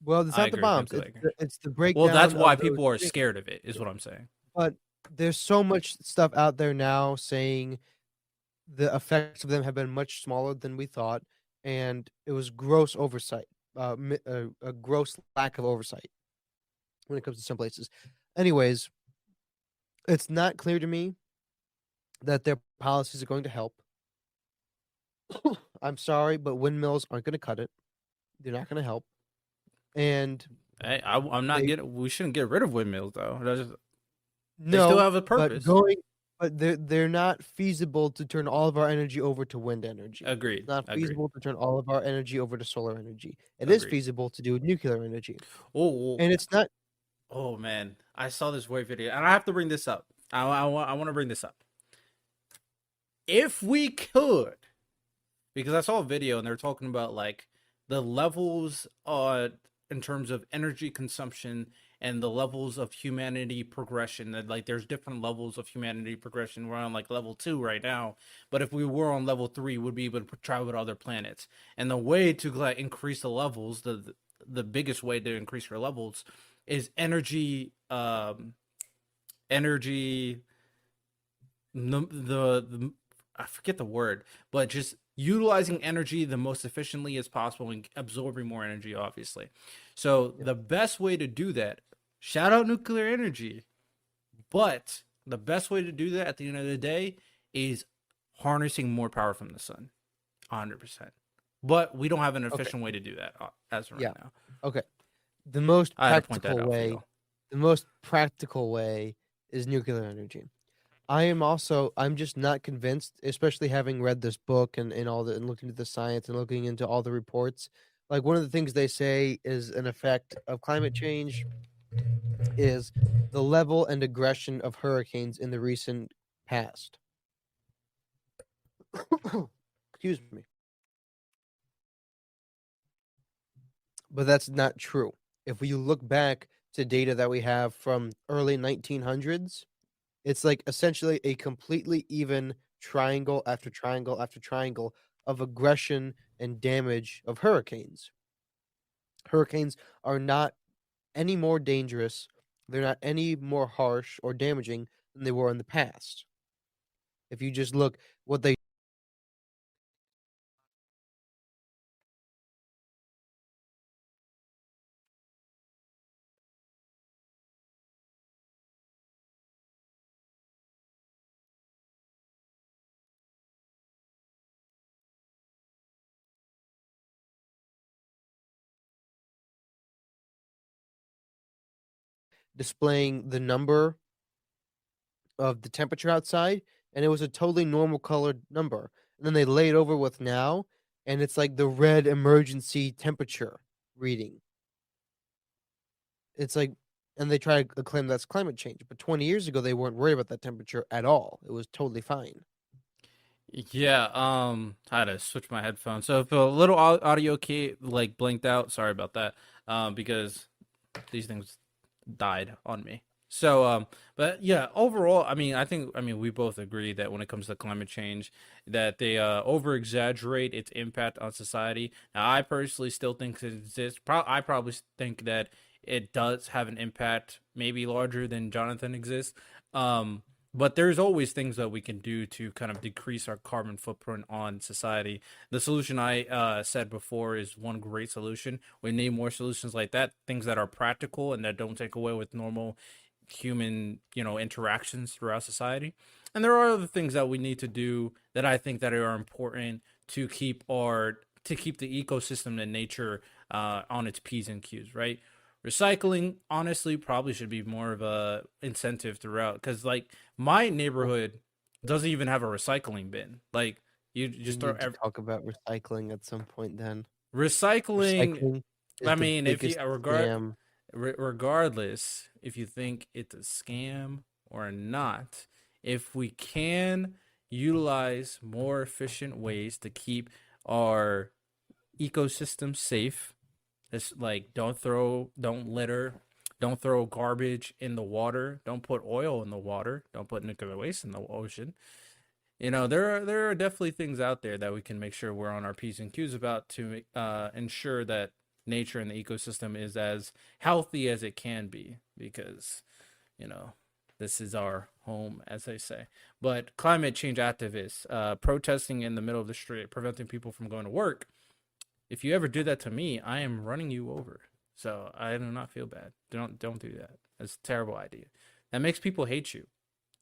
Well, it's I not the agree with bombs. nuclear energy. It's the Well, that's breakdown why of those people are things. scared of it, is what I'm saying. But there's so much stuff out there now saying the effects of them have been much smaller than we thought, and it was gross oversight, a gross lack of oversight when it comes to some places. Anyways, it's not clear to me that their policies are going to help. I'm sorry, but windmills aren't going to cut it. They're not going to help, and Hey, I'm not they getting. We shouldn't get rid of windmills though. They still no, have a but purpose. they're not feasible to turn all of our energy over to wind energy. It's Agreed. not Agreed. feasible to turn all of our energy over to solar energy. It is Agreed. feasible to do nuclear energy. Oh, And it's not oh man, I saw this weird video, and I have to bring this up. I want to bring this up. If we could, because I saw a video and they're talking about like the levels in terms of energy consumption and the levels of humanity progression, that like there's different levels of humanity progression. We're on like level 2 right now, but if we were on level 3, we'd be able to travel to other planets. And the way to like increase the levels, the biggest way to increase your levels is energy, the I forget the word, but just utilizing energy the most efficiently as possible and absorbing more energy, obviously. So yeah. the best way to do that, shout out nuclear energy, but the best way to do that at the end of the day is harnessing more power from the sun, 100%. But we don't have an Okay. efficient way to do that as of right Yeah. now. Okay. I had to point that out for y'all. The most practical way is nuclear energy. I'm just not convinced, especially having read this book and all the and looking at the science and looking into all the reports. Like one of the things they say is an effect of climate change is the level and aggression of hurricanes in the recent past. Excuse me. But that's not true. If we look back to data that we have from early 1900s, it's like essentially a completely even triangle after triangle after triangle of aggression and damage of hurricanes. Hurricanes are not any more dangerous, they're not any more harsh or damaging than they were in the past. If you just look what they displaying the number of the temperature outside, and it was a totally normal colored number. And then they lay it over with now, and it's like the red emergency temperature reading. It's like, and they try to claim that's climate change, but 20 years ago they weren't worried about that temperature at all. It was totally fine. Yeah, I had to switch my headphones. So if a little audio key like blinked out, sorry about that. Because these things died on me. So, but yeah, overall, I mean, we both agree that when it comes to climate change, that they over exaggerate its impact on society. Now, I personally still think it exists. I probably think that it does have an impact, maybe larger than Jonathan exists. Um, but there's always things that we can do to kind of decrease our carbon footprint on society. The solution I said before is one great solution. We need more solutions like that, things that are practical and that don't take away with normal human, interactions throughout society. And there are other things that we need to do that I think that are important to keep the ecosystem and nature on its P's and Q's, right? Recycling, honestly, probably should be more of a incentive throughout, because like my neighborhood doesn't even have a recycling bin. Like you We just throw need to talk about recycling at some point then. recycling. Recycling is I the mean, if you biggest scam. regardless, if you think it's a scam or not, if we can utilize more efficient ways to keep our ecosystem safe, it's like don't litter, don't throw garbage in the water, don't put oil in the water, don't put nuclear waste in the ocean. There are definitely things out there that we can make sure we're on our P's and Q's about to ensure that nature and the ecosystem is as healthy as it can be, because you know this is our home, as they say. But climate change activists protesting in the middle of the street, preventing people from going to work. If you ever do that to me, I am running you over. So I do not feel bad. Don't do that. That's a terrible idea. That makes people hate you.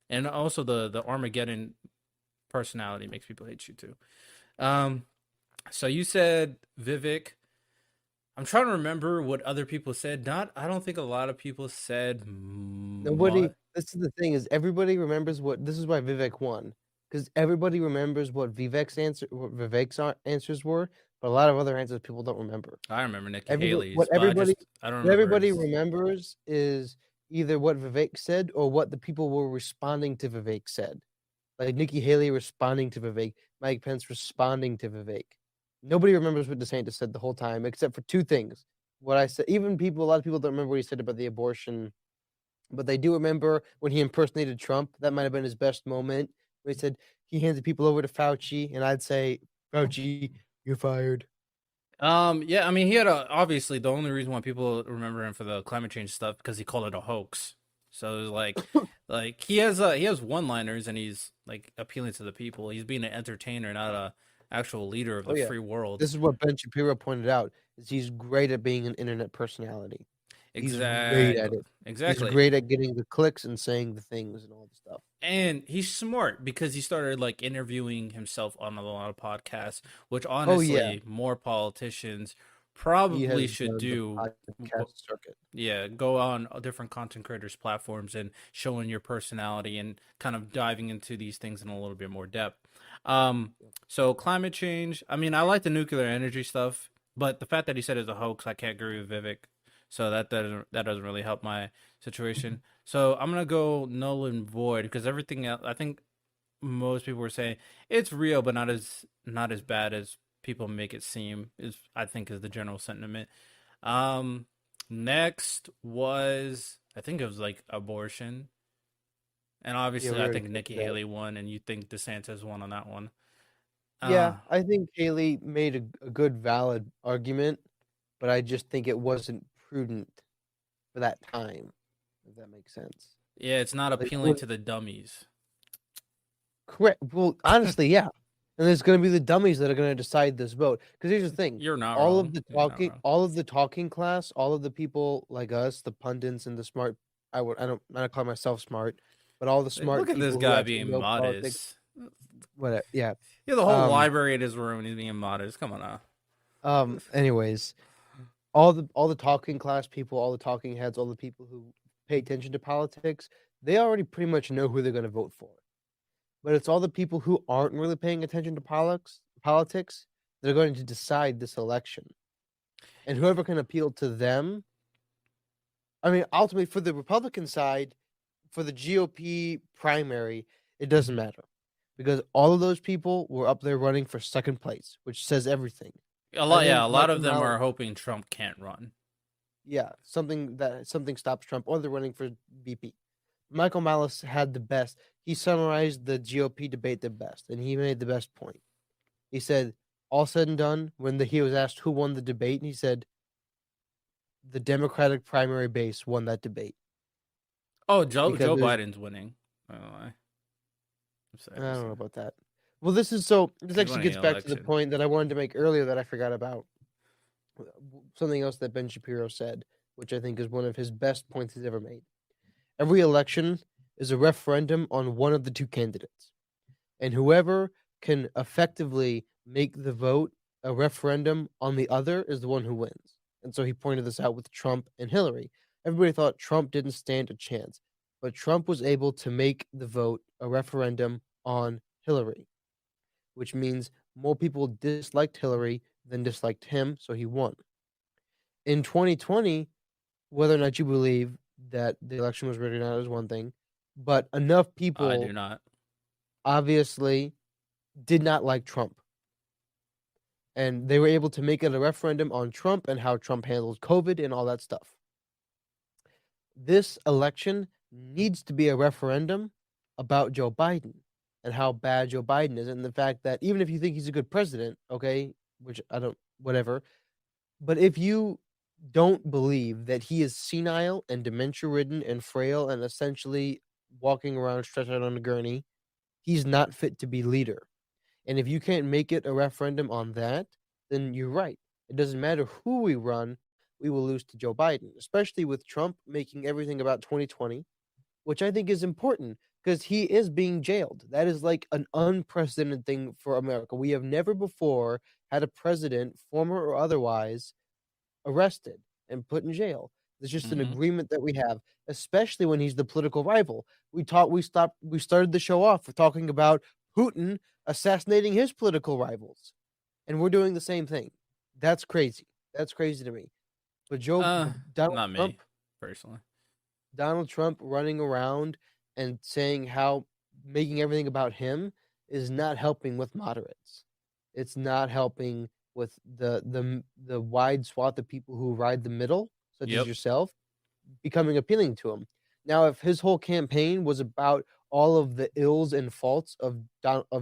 And also the Armageddon personality makes people hate you too. Um, so you said Vivek. I'm trying to remember what other people said. I don't think a lot of people said Nobody. This is the thing: is everybody remembers what. This is why Vivek won, because everybody remembers what Vivek's answers were, but a lot of other answers people don't remember. I remember Nikki Everybody, Haley's, but I don't what remember everybody his. remembers is either what Vivek said or what the people were responding to Vivek said. Like Nikki Haley responding to Vivek, Mike Pence responding to Vivek. Nobody remembers what DeSantis said the whole time, except for two things. What I said, even people, a lot of people don't remember what he said about the abortion, but they do remember when he impersonated Trump. That might have been his best moment. Where he said he handed people over to Fauci, and I'd say, Fauci, you're fired. Yeah, I mean, obviously the only reason why people remember him for the climate change stuff because he called it a hoax. So it was like he has one-liners and he's like appealing to the people. He's being an entertainer, not a actual leader of Oh the yeah, free world. this is what Ben Shapiro pointed out: is he's great at being an internet personality. He's great at Exactly, it. He's exactly. great at getting the clicks and saying the things and all the stuff. And he's smart because he started like interviewing himself on a lot of podcasts, which Oh yeah, honestly more politicians he probably has should done the do. podcast circuit. Yeah, go on different content creators platforms and showing your personality and kind of diving into these things in a little bit more depth. Um, so climate change. I mean, I like the nuclear energy stuff, but the fact that he said it's a hoax, I can't agree with Vivek. So that doesn't really help my situation. So I'm gonna go null and void because everything else, I think most people were saying it's real, but not as bad as people make it seem. Is I think is the general sentiment. Um, Next was I think it was like abortion. And Yeah, obviously, we I already think covered Nikki that. Haley won, and you think DeSantis won on that one. Yeah, Uh, I think Haley made a good, valid argument, but I just think it wasn't prudent for that time, if that makes sense. yeah, it's not Like, appealing to the dummies. correct. Well, honestly, yeah. And there's going to be the dummies that are going to decide this vote. Because here's the thing: You're not wrong. You're not wrong. all of the talking class, all of the people like us, the pundits and the smart. I don't call myself smart, but all the smart Look at this people who guy actually being know politics. modest. Whatever. Yeah. Yeah, the whole Um. library in his room, and he's being modest. Come on now. Anyways, all the talking class people, all the talking heads, all the people who pay attention to politics, they already pretty much know who they're going to vote for. But it's all the people who aren't really paying attention to politics that are going to decide this election. And whoever can appeal to them, I mean, ultimately for the Republican side, for the GOP primary, it doesn't matter. Because all of those people were up there running for second place, which says everything. A lot, think yeah, a lot of Michael them Mallon- are hoping Trump can't run. Yeah, something stops Trump, or they're running for VP. Michael Malice had the best. He summarized the GOP debate the best, and he made the best point. He said, all said and done, when he was asked who won the debate, he said, the Democratic primary base won that debate. Oh, Joe Because there's- Biden's winning. By the way, I don't know about that. Well, this actually winning gets the back to the election. point that I wanted to make earlier that I forgot about. Something else that Ben Shapiro said, which I think is one of his best points he's ever made. Every election is a referendum on one of the two candidates. And whoever can effectively make the vote a referendum on the other is the one who wins. And so he pointed this out with Trump and Hillary. Everybody thought Trump didn't stand a chance, but Trump was able to make the vote a referendum on Hillary, which means more people disliked Hillary than disliked him, so he won. In 2020, whether or not you believe that the election was rigged or not is one thing, but enough I people do not. obviously did not like Trump. And they were able to make it a referendum on Trump and how Trump handles COVID and all that stuff. This election needs to be a referendum about Joe Biden and how bad Joe Biden is, and the fact that even if you think he's a good president, okay, which I don't, whatever, but if you don't believe that he is senile and dementia-ridden and frail and essentially walking around stretched out on a gurney, he's not fit to be leader. And if you can't make it a referendum on that, then you're right. It doesn't matter who we run, we will lose to Joe Biden, especially with Trump making everything about 2020, which I think is important because he is being jailed. That is like an unprecedented thing for America. We have never before had a president, former or otherwise, arrested and put in jail. It's just an agreement that we have, especially when he's the political rival. We started the show off for talking about Putin assassinating his political rivals, and we're doing the same thing. That's crazy. That's crazy to me. But Not me personally. Donald Trump running around and saying how making everything about him is not helping with moderates. It's not helping with the wide swath of people who ride the middle, such as yourself, becoming appealing to him. Now, if his whole campaign was about all of the ills and faults of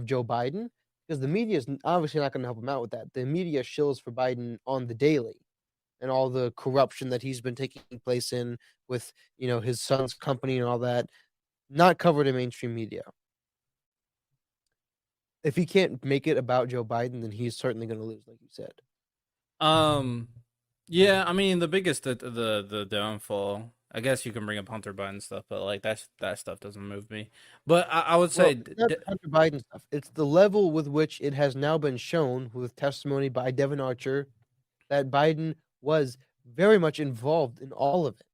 Joe Biden, because the media is obviously not going to help him out with that. The media shills for Biden on the daily, and all the corruption that he's been taking place in with his son's company and all that, not covered in mainstream media. If he can't make it about Joe Biden, then he's certainly going to lose, like you said. Yeah, I mean the biggest the downfall. I guess you can bring up Hunter Biden stuff, but like that stuff doesn't move me. But I would say it's not the Hunter Biden stuff. It's the level with which it has now been shown with testimony by Devin Archer that Biden was very much involved in all of it.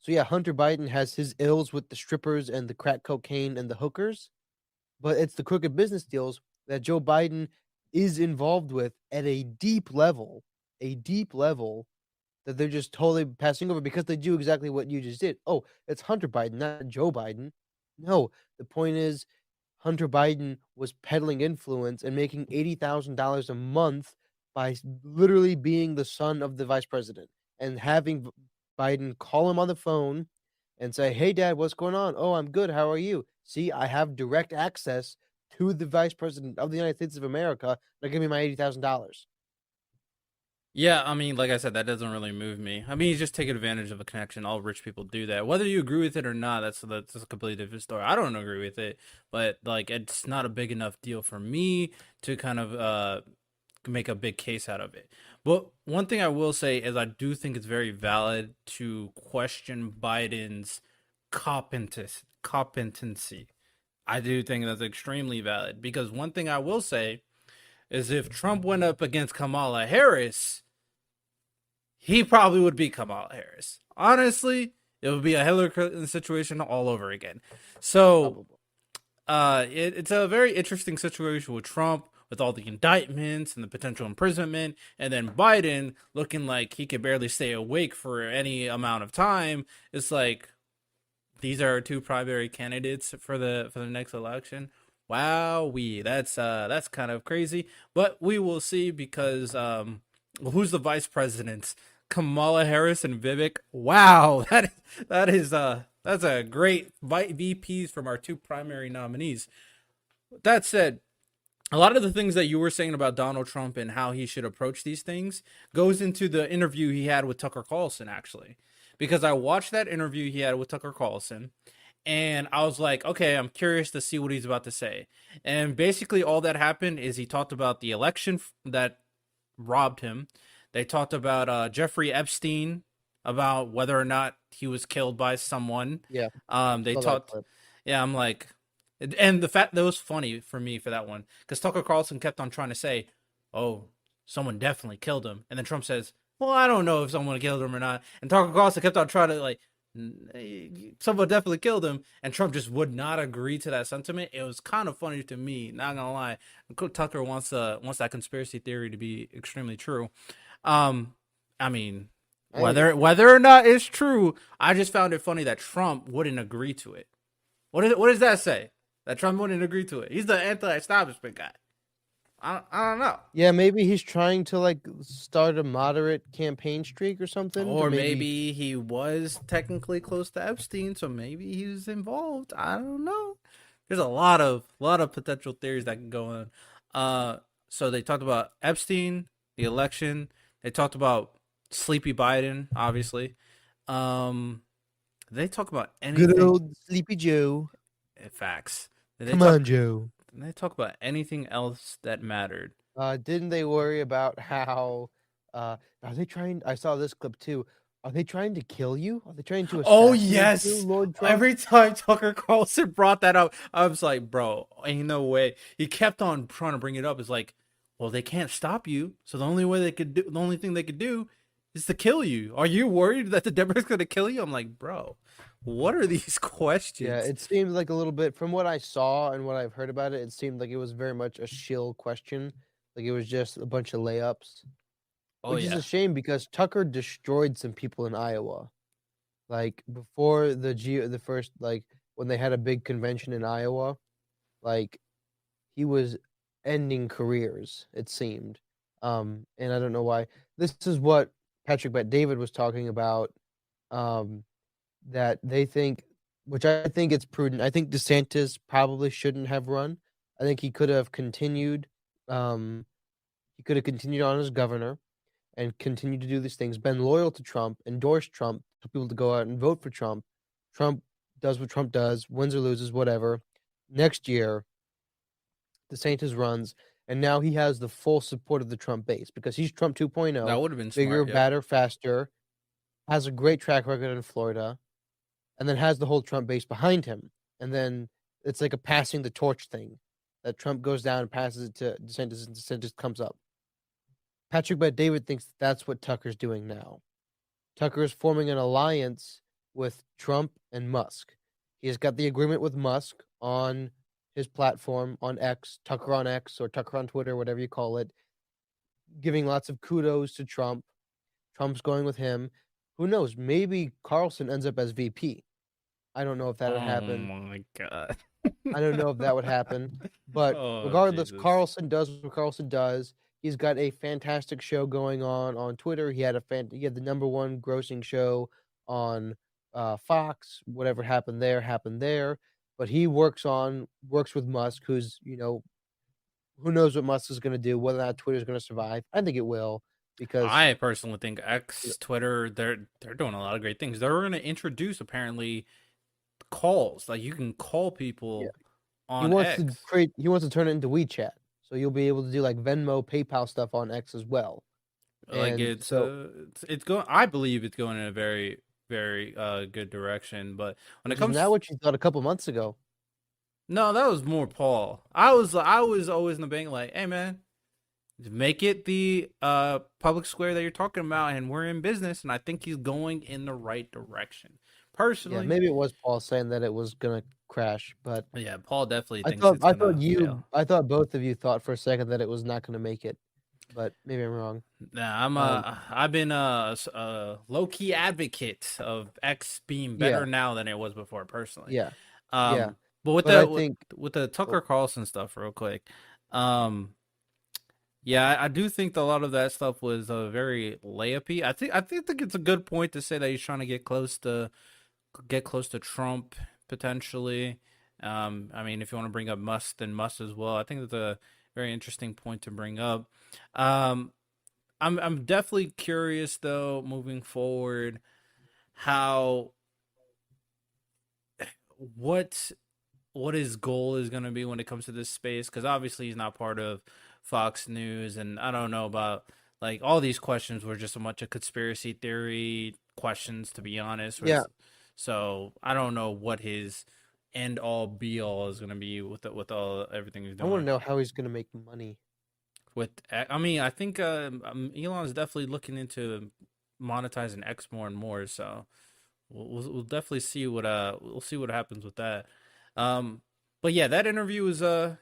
So yeah, Hunter Biden has his ills with the strippers and the crack cocaine and the hookers, but it's the crooked business deals that Joe Biden is involved with at a deep level that they're just totally passing over because they do exactly what you just did. Oh, it's Hunter Biden, not Joe Biden. No, the point is Hunter Biden was peddling influence and making $80,000 a month by literally being the son of the vice president and having Biden call him on the phone and say, "Hey, Dad, what's going on? Oh, I'm good. How are you? See, I have direct access to the Vice President of the United States of America. They're giving me my $80,000." Yeah, I mean, like I said, that doesn't really move me. I mean, he's just taking advantage of a connection. All rich people do that. Whether you agree with it or not, that's a completely different story. I don't agree with it, but like, it's not a big enough deal for me to kind of make a big case out of it. But one thing I will say is I do think it's very valid to question Biden's competency. I do think that's extremely valid because one thing I will say is if Trump went up against Kamala Harris, he probably would beat Kamala Harris. Honestly, it would be a Hillary Clinton situation all over again. So it's a very interesting situation with Trump, with all the indictments and the potential imprisonment, and then Biden looking like he could barely stay awake for any amount of time. It's like these are our two primary candidates for the next election. Wow, that's kind of crazy, but we will see because who's the vice presidents? Kamala Harris and Vivek. Wow, that's a great VPs from our two primary nominees. That said, a lot of the things that you were saying about Donald Trump and how he should approach these things goes into the interview he had with Tucker Carlson, actually, because I watched that interview he had with Tucker Carlson. And I was like, okay, I'm curious to see what he's about to say. And basically, all that happened is he talked about the election that robbed him. They talked about Jeffrey Epstein, about whether or not he was killed by someone. Yeah. They talked. Yeah, I'm like, and the fact that was funny for me for that one because Tucker Carlson kept on trying to say, "Oh, someone definitely killed him," and then Trump says, "Well, I don't know if someone killed him or not," and Tucker Carlson kept on trying to like, someone definitely killed him, and Trump just would not agree to that sentiment. It was kind of funny to me, not gonna lie. Tucker wants that conspiracy theory to be extremely true. I mean, whether or not it's true, I just found it funny that Trump wouldn't agree to it. What does that say? That Trump wouldn't agree to it. He's the anti-establishment guy. I don't know. Yeah, maybe he's trying to like start a moderate campaign streak or something. Or maybe he was technically close to Epstein, so maybe he was involved. I don't know. There's a lot of potential theories that can go on. So they talked about Epstein, the election. They talked about Sleepy Biden, obviously. They talk about anything. Good old Sleepy Joe. Facts. Come on, Joe. They talk about anything else that mattered. Didn't they worry about how are they trying? I saw this clip too. Are they trying to kill you? Are they trying to assassinate you, Lord Trump? Every time Tucker Carlson brought that up, I was like, bro, ain't no way. He kept on trying to bring it up. It's like, well, they can't stop you. So the only thing they could do is to kill you. Are you worried that the Democrats going to kill you? I'm like, bro, what are these questions? Yeah, it seemed like a little bit from what I saw and what I've heard about it. It seemed like it was very much a shill question. Like it was just a bunch of layups. Which is a shame because Tucker destroyed some people in Iowa. Like before the first like when they had a big convention in Iowa, like he was ending careers, it seemed. And I don't know why. This is what Patrick Bet-David was talking about. That they think, which I think it's prudent. I think DeSantis probably shouldn't have run. I think he could have continued. He could have continued on as governor and continued to do these things, been loyal to Trump, endorsed Trump, for people to go out and vote for Trump. Trump does what Trump does, wins or loses, whatever. Next year, DeSantis runs, and now he has the full support of the Trump base because he's Trump 2.0. That would have been bigger, smart, badder, faster, has a great track record in Florida, and then has the whole Trump base behind him. And then it's like a passing the torch thing that Trump goes down and passes it to DeSantis, and DeSantis comes up. Patrick Bet-David thinks that's what Tucker's doing now. Tucker is forming an alliance with Trump and Musk. He has got the agreement with Musk on his platform on X, Tucker on X, or Tucker on Twitter, whatever you call it, giving lots of kudos to Trump. Trump's going with him. Who knows? Maybe Carlson ends up as VP. I don't know if that would happen. Oh my God. I don't know if that would happen. But regardless, Jesus. Carlson does what Carlson does. He's got a fantastic show going on Twitter. He had the #1 grossing show on Fox. Whatever happened there happened there. But he works with Musk, who's who knows what Musk is going to do, whether or not Twitter is going to survive. I think it will because I personally think X, Twitter, they're doing a lot of great things. They're going to introduce apparently calls, like you can call yeah, people he on wants to X. create. He wants to turn it into WeChat, so you'll be able to do like Venmo, PayPal stuff on X as well. Like And so, it's going. I believe it's going in a very very good direction. But when it which is not comes, what you thought a couple months ago. no, that was more Paul. I was always in the bank like, hey man, make it the public square that you're talking about, and we're in business. And I think he's going in the right direction. Yeah, Personally, maybe it was Paul saying that it was gonna crash, but yeah, Paul definitely I thinks thought it's I thought gonna you fail. I thought both of you thought for a second that it was not gonna make it, but maybe I'm wrong. Nah, Um, I've been a low key advocate of X being better yeah, now than it was before, personally. yeah, yeah, Um, but with but I the think with the oh, Tucker Carlson stuff, real quick, um, yeah, I do think that a lot of that stuff was very layupy. I think it's a good point to say that he's trying to get close to Trump potentially. I mean, if you want to bring up Musk, then Musk as well. I think that's a very interesting point to bring up. Um, I'm definitely curious though, moving forward, how what what his goal is going to be when it comes to this space, because obviously he's not part of Fox News, and I don't know about, like, all these questions were just a bunch of conspiracy theory questions, to be honest. yeah, So I don't know what his end all be all is going to be with all everything he's I want doing. to know how he's gonna make money. I mean, I think Elon is definitely looking into monetizing X more and more. So we'll definitely see we'll see what happens with that. Um, but yeah, that interview was it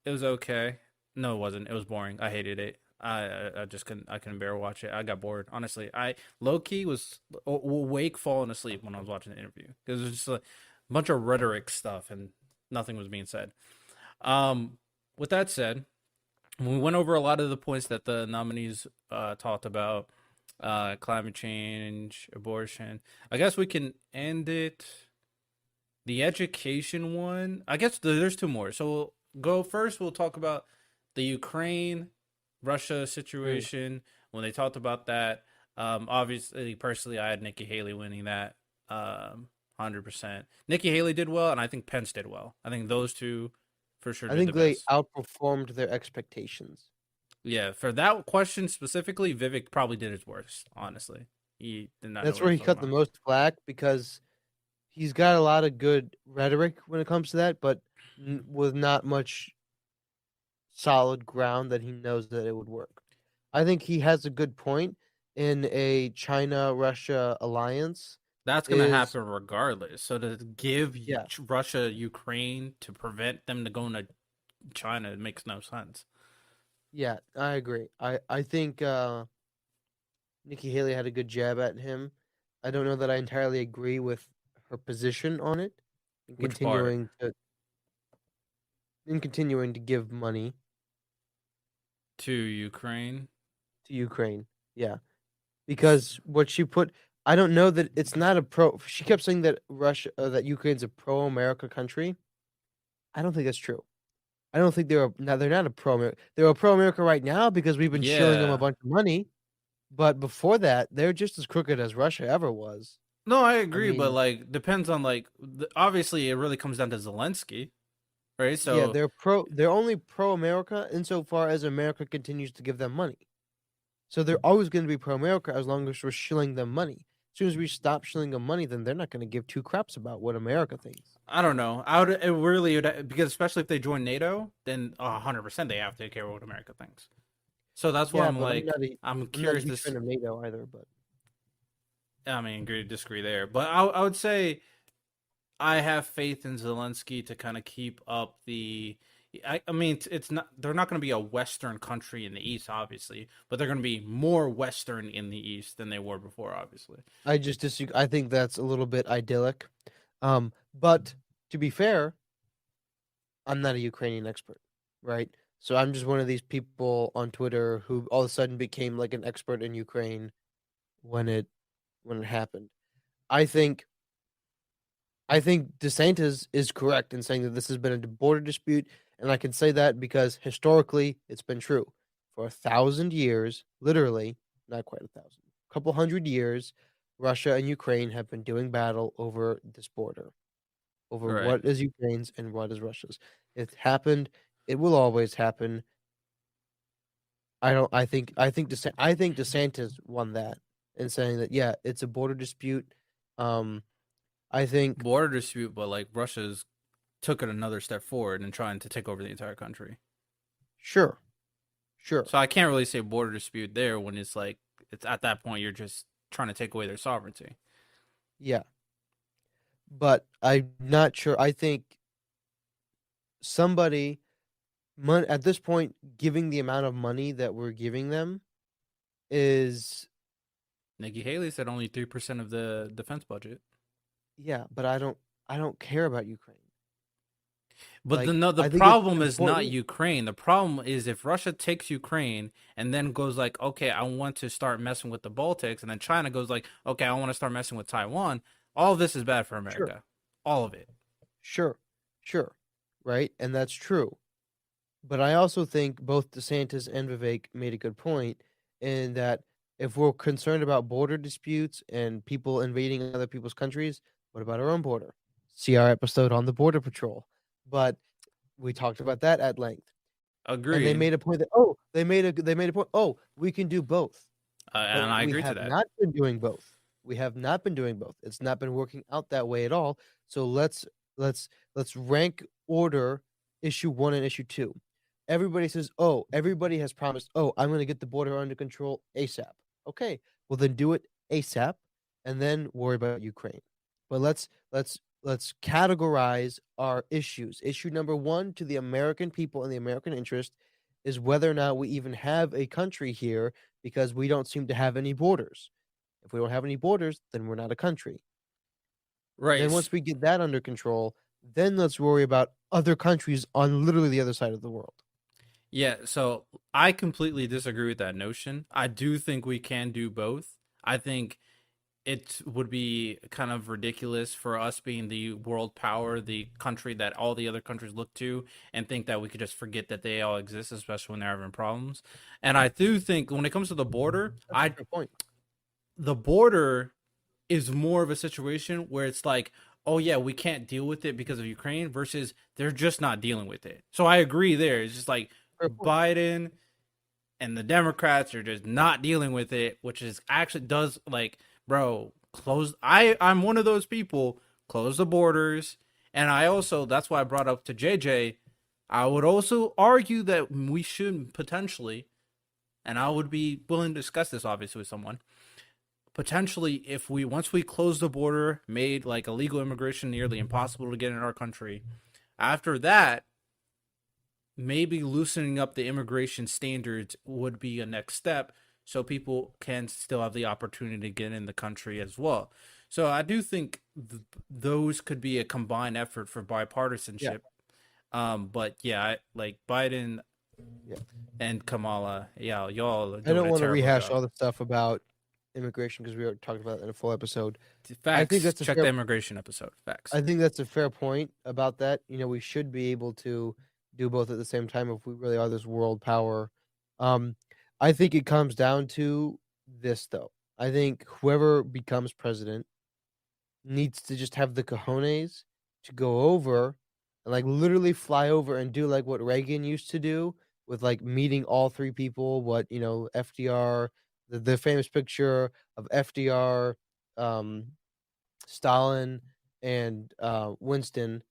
was okay. No, it wasn't. It was boring. I hated it. I just couldn't bear watch it. I got bored. Honestly, I low key was awake, falling asleep when I was watching the interview because it was just a bunch of rhetoric stuff and nothing was being said. With that said, we went over a lot of the points that the nominees talked about, climate change, abortion. I guess we can end it. The education one, I guess there's two more. So we'll go first. We'll talk about the Ukraine Russia Mm. situation. When they talked about that, obviously, personally, I had Nikki Haley winning that, 100%. Nikki Haley did well, and I think Pence did well. I think those two for sure I did the think they best. outperformed their expectations. Yeah, for that question specifically, Vivek probably did his worst. Honestly, he did not know That's what he where was he talking cut the about. most flack because he's got a lot of good rhetoric when it comes to that, but with not much solid ground that he knows that it would work. I think he has a good point in a China-Russia alliance That's gonna is happen regardless. So to give yeah, Russia Ukraine to prevent them to go into China, it makes no sense. yeah, I agree. I think Nikki Haley had a good jab at him. I don't know that I entirely agree with her position on it and Which part? continuing to give money To Ukraine? to Ukraine. Yeah. Because what she put, I don't know that it's not a pro. She kept saying that that Ukraine's a pro-America country. I don't think that's true. I don't think they're not a pro-America. They're a pro-America right now because we've been shilling them a Yeah. bunch of money. But before that, they're just as crooked as Russia ever was. No, I I agree, but mean, like depends on, like, obviously it really comes down to Zelensky, right? yeah, So they're only pro-America insofar as America continues to give them money. So they're always going to be pro-America as long as we're shilling them money. As soon as we stop shilling them money, then they're not going to give two craps about what America thinks. I don't know. I would it really would, because especially if they join NATO, then 100% they have to care what America thinks. So that's why Yeah, I'm but like I'm I'm not a curious to huge fan see. of NATO either. But I mean, agree to disagree there, but I would say I have faith in Zelensky to kind of keep up the. I mean, it's not. They're not going to be a Western country in the East, obviously, but they're going to be more Western in the East than they were before, obviously. I just disagree. I think that's a little bit idyllic. But to be fair, I'm not a Ukrainian expert, right? So I'm just one of these people on Twitter who all of a sudden became like an expert in Ukraine when it when it happened. I think I think DeSantis is correct in saying that this has been a border dispute, and I can say that because historically it's been true. For 1,000 years, literally, not quite 1,000, a couple hundred years, Russia and Ukraine have been doing battle over this border, over Right. what is Ukraine's and what is Russia's. It's happened. It will always happen. I don't. I think DeSantis won that in saying that. Yeah, it's a border dispute. Um, I think Border dispute, but like Russia's took it another step forward and trying to take over the entire country. sure, sure. So I can't really say border dispute there when it's like it's at that point you're just trying to take away their sovereignty. Yeah, but I'm not sure. I think somebody at this point, giving the amount of money that we're giving them is Nikki Haley said only 3% of the defense budget. yeah, but I don't care about Ukraine. But Like the I think it's problem is not important. Ukraine. The problem is if Russia takes Ukraine and then goes like, okay, I want to start messing with the Baltics, and then China goes like, okay, I want to start messing with Taiwan. All of this is bad for Sure, America. All of it. sure, sure, right, and that's true. But I also think both DeSantis and Vivek made a good point in that if we're concerned about border disputes and people invading other people's countries, what about our own border? See our episode on the Border Patrol. But we talked about that at length. And they Agreed. made a point that they made a point. Oh, we can do both. But And I we agree to have that. not been doing both. We have not been doing both. It's not been working out that way at all. So let's rank order issue 1 and issue 2. Everybody says, "Oh, everybody has promised, oh, I'm going to get the border under control ASAP." Okay. Well, then do it ASAP and then worry about Ukraine. But let's categorize our issues. Issue number 1 to the American people and the American interest is whether or not we even have a country here because we don't seem to have any borders. If we don't have any borders, then we're not a country. Then Right. once we get that under control, then let's worry about other countries on literally the other side of the world. Yeah, so I completely disagree with that notion. I do think we can do both. I think it would be kind of ridiculous for us being the world power, the country that all the other countries look to, and think that we could just forget that they all exist, especially when they're having problems. And I do think when it comes to the border, That's a fair point. the border is more of a situation where it's like, oh yeah, we can't deal with it because of Ukraine versus they're just not dealing with it. So I agree there. It's just like Fair point. Biden and the Democrats are just not dealing with it, which is actually does like, bro, close. I'm one of those people. Close the borders, and I also that's why I brought up to JJ. I would also argue that we should potentially, and I would be willing to discuss this obviously with someone. Potentially, if we once we close the border, made like illegal immigration nearly impossible to get in our country. After that, maybe loosening up the immigration standards would be a next step so people can still have the opportunity to get in the country as well. So I do think those could be a combined effort for bipartisanship. But yeah, like Biden Yeah. and Kamala, yeah, y'all are I doing don't a want to terrible rehash job. all the stuff about immigration because we already talked about it in a full episode. I think Facts. that's a Check fair the immigration episode. Facts. I think that's a fair point about that. We should be able to do both at the same time if we really are this world power. Um, I think it comes down to this, though. I think whoever becomes president needs to just have the cojones to go over and like literally fly over and do like what Reagan used to do with like meeting all three people. What FDR, the famous picture of FDR, um, Stalin, and Winston,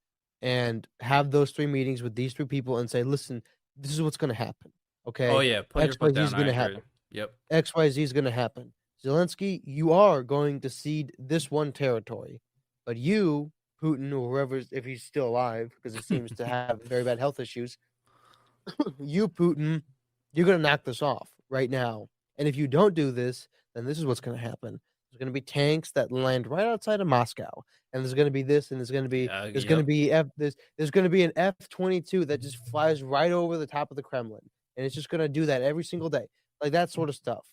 and have those 3 meetings with these 3 people and say, "Listen, this is what's going to happen. Oh Okay, yeah, put your X foot Y Z is down. I going to agree. happen. Yep. XYZ is going to happen. Zelensky, you are going to cede this one territory, but you, Putin, or whoever, if he's still alive, because he seems to have very bad health issues, you, Putin, you're going to knock this off right now. And if you don't do this, then this is what's going to happen. There's going to be tanks that land right outside of Moscow, and there's going to be this, and there's going to be Yep. there's going to be an F-22 that just flies right over the top of the Kremlin, and it's just going to do that every single day, like that sort of stuff.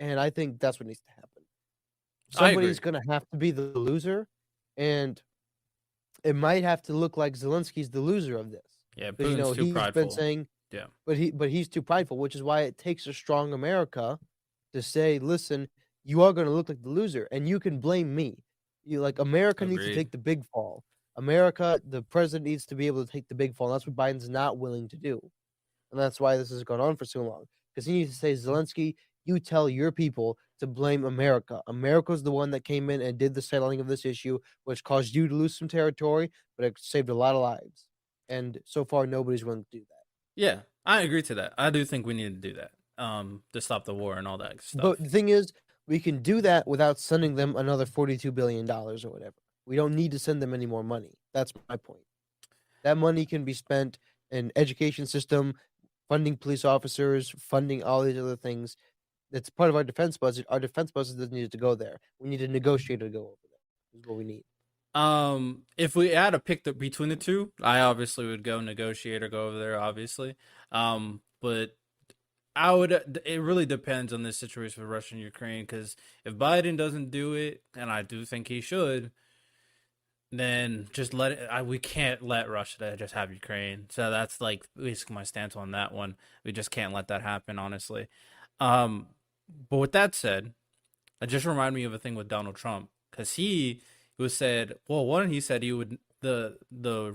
And I think that's what needs to happen. I agree. Somebody's going to have to be the loser, and it might have to look like Zelensky's the loser of this. Yeah, Because Putin's too he's been prideful. saying, Yeah. but he's too prideful, which is why it takes a strong America to say, listen, you are going to look like the loser, and you can blame me. America needs to Agreed. take the big fall. America, the president needs to be able to take the big fall. And that's what Biden's not willing to do, and that's why this has gone on for so long. Because he needs to say, Zelensky, you tell your people to blame America. America's the one that came in and did the settling of this issue, which caused you to lose some territory, but it saved a lot of lives. And so far, nobody's willing to do that. Yeah, I agree to that. I do think we need to do that to stop the war and all that stuff. But the thing is, we can do that without sending them another $42 billion or whatever. We don't need to send them any more money. That's my point. That money can be spent in education system, funding police officers, funding all these other things. That's part of our defense budget. Our defense budget doesn't need to go there. We need a negotiator to go over there. Is what we need. If we had to pick between the two, I obviously would go negotiator, go over there, obviously. But I would. It really depends on this situation with Russia and Ukraine, because if Biden doesn't do it, and I do think he should, then just let it. We can't let Russia just have Ukraine. So that's like basically my stance on that one. We just can't let that happen, honestly. But with that said, it just reminded me of a thing with Donald Trump, because he was said, well, one, he said he would the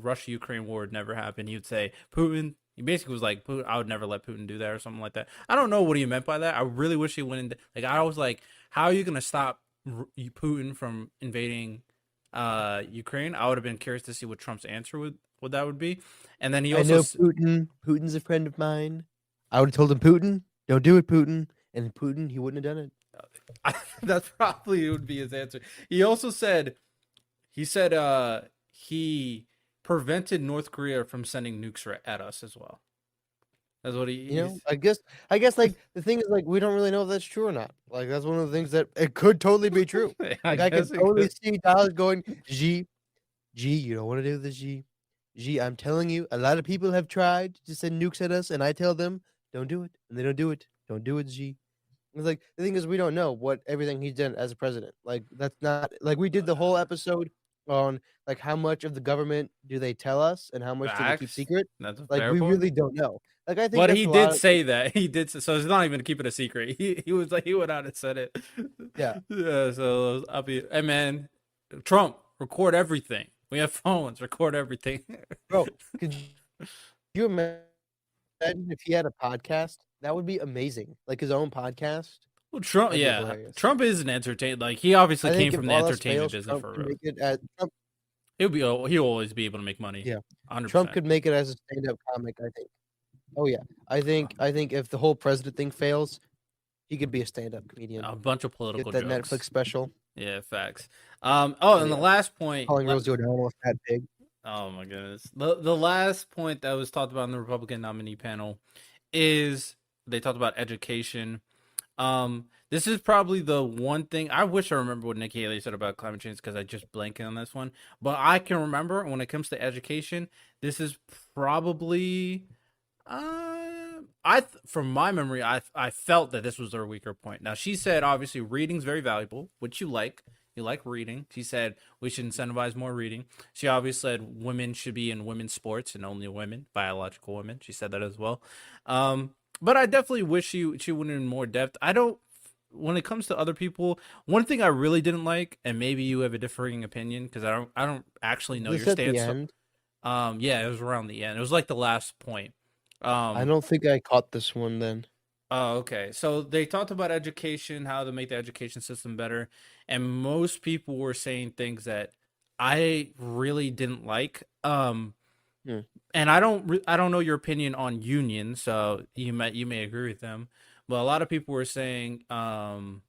Russia-Ukraine war would never happen. He would say Putin. He basically was like, I would never let Putin do that or something like that. I don't know what he meant by that. I really wish he went into, like, I was like, how are you gonna stop Putin from invading Ukraine? I would have been curious to see what Trump's answer what that would be. And then he also, I know Putin. Putin's a friend of mine. I would have told him, Putin, don't do it, Putin. And Putin, he wouldn't have done it. That's probably would be his answer. He also said, he prevented North Korea from sending nukes at us as well. That's what I guess like the thing is, like, we don't really know if that's true or not. Like, that's one of the things that it could totally be true. Like, I can totally see Dallas going, G, you don't want to do this, G. I'm telling you, a lot of people have tried to send nukes at us, and I tell them, don't do it. And they don't do it. Don't do it, G. It's like, the thing is, we don't know what everything he's done as a president. Like, that's not, like, we did the whole episode on, like, how much of the government do they tell us and how much do they keep secret. That's a like, fair we point. really don't know. Like, I think, but he did say that. He did. So it's not even to keep it a secret. He was like, he went out and said it. Yeah. Yeah. So I'll be, hey man, Trump, record everything. We have phones, record everything. Bro, could you imagine if he had a podcast? That would be amazing. Like, his own podcast. Well, Trump, Trump is an entertainer. Like, he obviously came from the entertainment business for real. He'll always be able to make money. Yeah, 100%. Trump could make it as a stand-up comic, I think. Oh yeah, I think if the whole president thing fails, he could be a stand-up comedian. A bunch of political Get that jokes. Netflix special. Yeah, facts. And the last point, calling Rosie O'Donnell a fat pig. Oh my goodness. The last point that was talked about in the Republican nominee panel is they talked about education. This is probably the one thing I wish I remember what Nikki Haley said about climate change, because I just blanking on this one. But I can remember when it comes to education, this is probably from my memory, I felt that this was their weaker point. Now, she said obviously reading's very valuable, which you like. You like reading. She said we should incentivize more reading. She obviously said women should be in women's sports and only women, biological women. She said that as well. But I definitely wish she went in more depth. When it comes to other people, one thing I really didn't like, and maybe you have a differing opinion, because I don't actually know your stance. At the end? Yeah, it was around the end. It was like the last point. I don't think I caught this one then. Oh, okay. So they talked about education, how to make the education system better, and most people were saying things that I really didn't like. And I don't know your opinion on unions, so you may agree with them. But a lot of people were saying, well,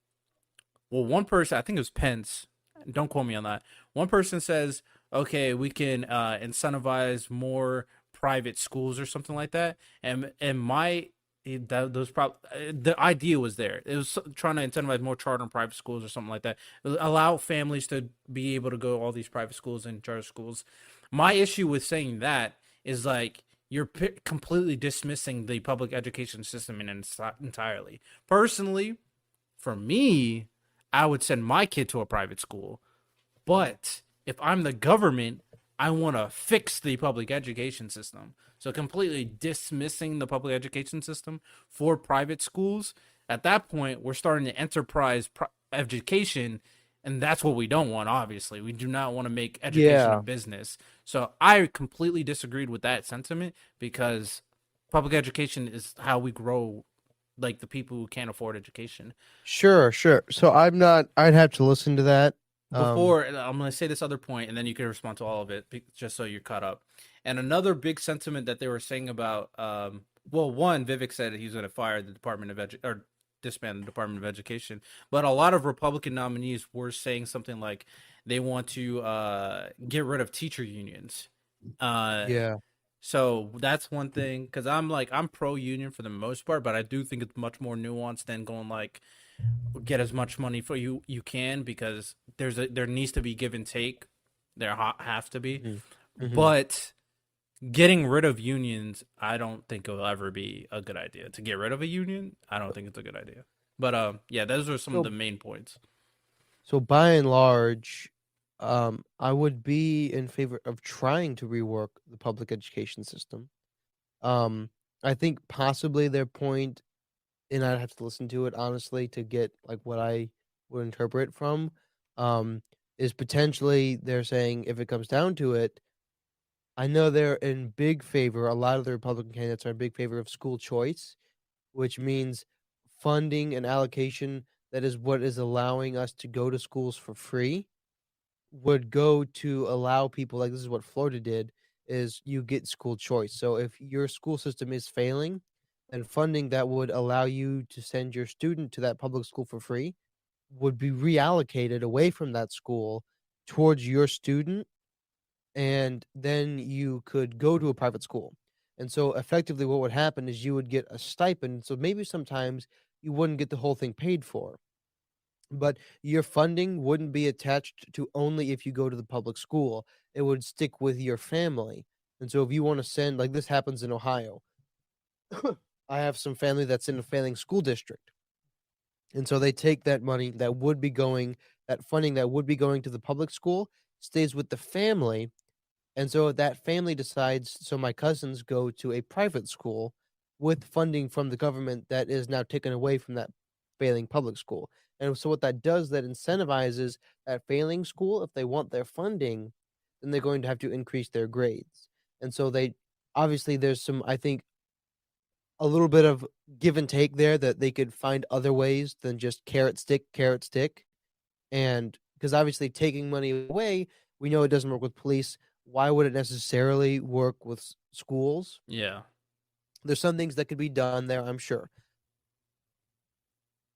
one person, I think it was Pence. Don't quote me on that. One person says, okay, we can incentivize more private schools or something like that. And the idea was there. It was trying to incentivize more charter and private schools or something like that. Allow families to be able to go to all these private schools and charter schools. My issue with saying that is, like, you're completely dismissing the public education system entirely. Personally, for me, I would send my kid to a private school. But if I'm the government, I want to fix the public education system. So completely dismissing the public education system for private schools. At that point, we're starting to enterprise education, and that's what we don't want. Obviously, we do not want to make education a Yeah, business. So I completely disagreed with that sentiment because public education is how we grow, like the people who can't afford education. sure, sure. So I'm not. I'd have to listen to that. Um, Before I'm going to say this other point, and then you can respond to all of it, just so you're caught up. And another big sentiment that they were saying about, well, one, Vivek said he's going to fire the Department of or disband the Department of Education, but a lot of Republican nominees were saying something like they want to get rid of teacher unions. Uh, yeah, so that's one thing, because I'm pro union for the most part, but I do think it's much more nuanced than going like get as much money for you can, because there needs to be give and take. There has to be, hmm hmm but getting rid of unions, I don't think it'll ever be a good idea. To get rid of a union, I don't think it's a good idea. But yeah, those are some of So, the main points. so by and large, I would be in favor of trying to rework the public education system. Um, I think possibly their point, and I'd have to listen to it honestly to get like what I would interpret from, um, is potentially they're saying if it comes down to it, I know they're in big favor. A lot of the Republican candidates are in big favor of school choice, which means funding and allocation that is what is allowing us to go to schools for free would go to allow people, like this is what Florida did, is you get school choice. So if your school system is failing, then funding that would allow you to send your student to that public school for free would be reallocated away from that school towards your student, and then you could go to a private school. And so effectively what would happen is you would get a stipend. So maybe sometimes you wouldn't get the whole thing paid for, but your funding wouldn't be attached to only if you go to the public school. It would stick with your family. And so if you want to send, like this happens in Ohio, I have some family that's in a failing school district. And so they take that money that would be going, that funding that would be going to the public school stays with the family. And so that family decides, so my cousins go to a private school with funding from the government that is now taken away from that failing public school. And so what that does, that incentivizes that failing school, if they want their funding, then they're going to have to increase their grades. And so they obviously there's some, I think, a little bit of give and take there, that they could find other ways than just carrot stick, carrot stick. And because obviously taking money away, we know it doesn't work with police. Why would it necessarily work with schools? Yeah, There's some things that could be done there, I'm sure.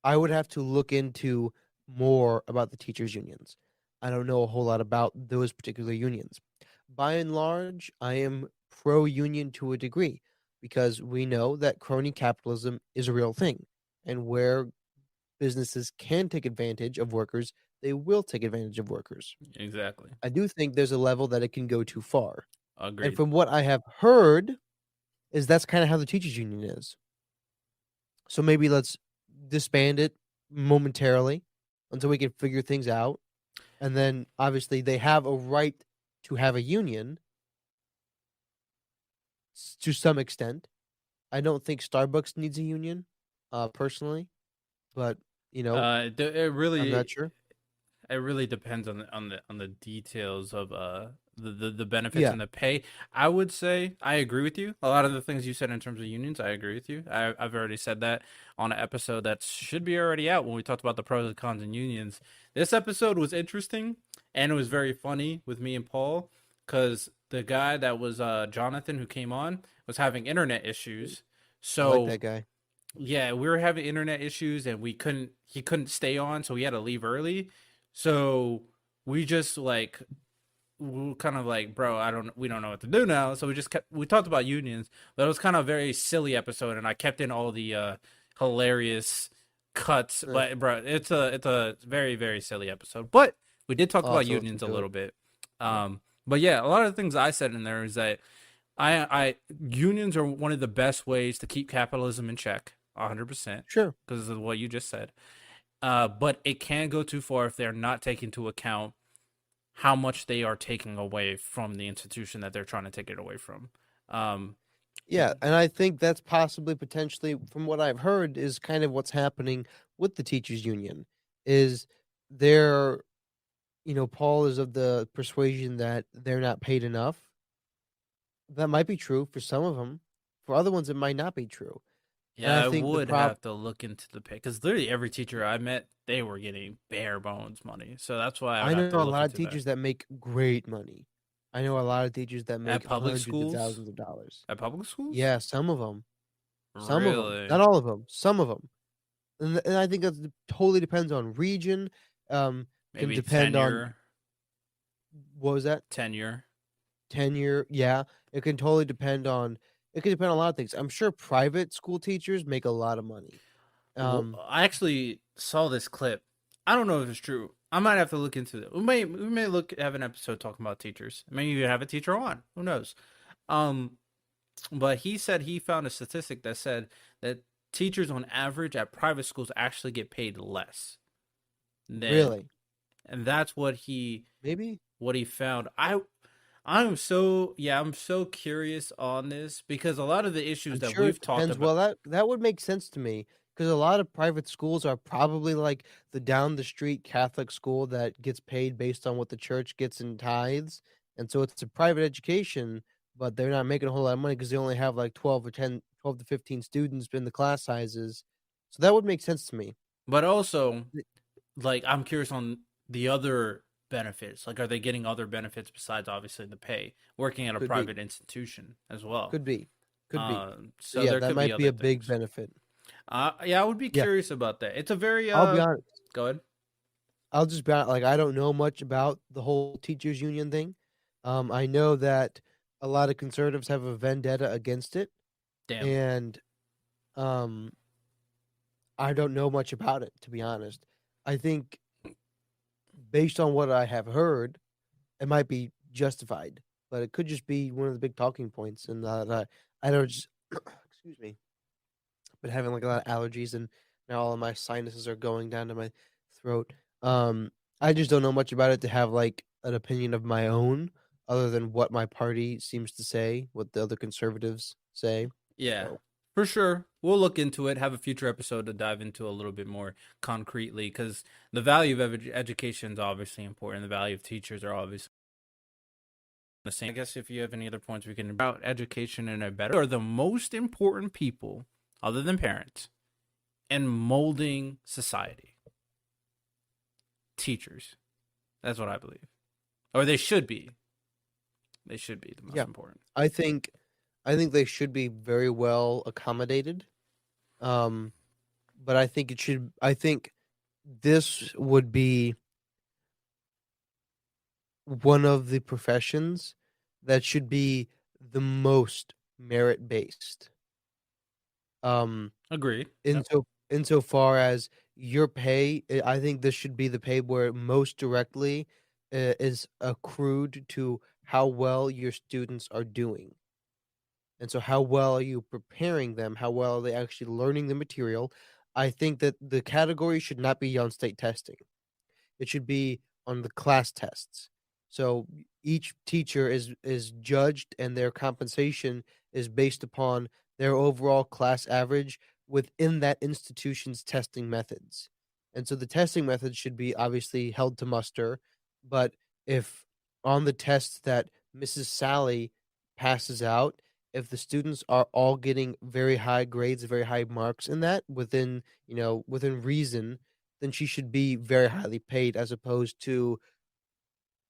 I would have to look into more about the teachers' unions. I don't know a whole lot about those particular unions. By and large, I am pro union to a degree because we know that crony capitalism is a real thing. And where businesses can take advantage of workers, they will take advantage of workers. exactly. I do think there's a level that it can go too far. And Agreed. from what I have heard, is that's kind of how the teachers union is. So maybe let's disband it momentarily until we can figure things out. And then obviously they have a right to have a union to some extent. I don't think Starbucks needs a union, personally, but you know, It I'm not really sure. it really depends on the details of the benefits Yeah, and the pay. I would say I agree with you. A lot of the things you said in terms of unions, I agree with you. I've already said that on an episode that should be already out when we talked about the pros and cons and unions. This episode was interesting and it was very funny with me and Paul, because the guy that was Jonathan, who came on, was having internet issues. I like So that guy. yeah, we were having internet issues and he couldn't stay on, so he had to leave early. So we just like we were kind of like, bro, we don't know what to do now. So we talked about unions, but it was kind of a very silly episode, and I kept in all the hilarious cuts. Eh, But bro, it's a very very silly episode. But we did talk I'll about have to listen unions a to it. little bit. Yeah. But yeah, a lot of the things I said in there is that I unions are one of the best ways to keep capitalism in check, 100%, Sure. because of what you just said. But it can go too far if they're not taking into account how much they are taking away from the institution that they're trying to take it away from. Um, Yeah, and I think that's possibly potentially, from what I've heard, is kind of what's happening with the teachers union. Is they're, Paul is of the persuasion that they're not paid enough. That might be true for some of them. For other ones, it might not be true. And yeah, I I think the would prob have to look into the pay because literally every teacher I met, they were getting bare bones money. So that's why I would I have know to a look lot of into that. teachers that make great money. I know a lot of teachers that At make public hundreds of schools? thousands of dollars. At public schools? Yeah, some of them. Some of them. Really? Not all of them. Some of them. And I think that totally depends on region. Can Maybe depend on tenure? what was that? Tenure? Tenure. Yeah, it can totally depend on. It can depend on a lot of things. I'm sure private school teachers make a lot of money. Well, Um, I actually saw this clip. I don't know if it's true. I might have to look into it. We may have an episode talking about teachers. Maybe you have a teacher on. Who knows? Um, but he said he found a statistic that said that teachers on average at private schools actually get paid less than, really, and that's maybe. what he found. I'm so curious on this because a lot of the issues I'm that sure we've it talked depends. about. Well, that would make sense to me because a lot of private schools are probably like the down the street Catholic school that gets paid based on what the church gets in tithes, and so it's a private education, but they're not making a whole lot of money because they only have like 12 to 15 students in the class sizes. So that would make sense to me. But also, Th- like, I'm curious on the other benefits. Like, are they getting other benefits besides obviously the pay? Working at a Could be, private institution as well. could be, could be. So So yeah, there that could be might be other a big things. benefit. Yeah, I would be Yeah, curious about that. It's a very I'll be honest. Go ahead. I'll just be like I don't know much about the whole teachers union thing. I know that a lot of conservatives have a vendetta against it, Damn. and um, I don't know much about it to be honest. I think based on what I have heard, it might be justified, but it could just be one of the big talking points. And I don't just excuse me, been having like a lot of allergies, and now all of my sinuses are going down to my throat. Um, I just don't know much about it to have like an opinion of my own, other than what my party seems to say, what the other conservatives say. Yeah, So for sure. We'll look into it. Have a future episode to dive into a little bit more concretely because the value of education is obviously important. The value of teachers are obviously the same. I guess if you have any other points, we can about education in a better are the most important people other than parents in molding society. Teachers. That's what I believe. Or they should be. They should be the most yeah, important. I think I think they should be very well accommodated. Um, but I think it should. I think this would be one of the professions that should be the most merit based. Um, Agreed. in Yep. so insofar as your pay, I think this should be the pay where most directly is accrued to how well your students are doing. And so, how well are you preparing them? How well are they actually learning the material? I think that the category should not be on state testing. It should be on the class tests. So each teacher is judged and their compensation is based upon their overall class average within that institution's testing methods. And so the testing methods should be obviously held to muster, but if on the tests that Mrs. Sally passes out, if the students are all getting very high grades, very high marks in that within, within reason, then she should be very highly paid as opposed to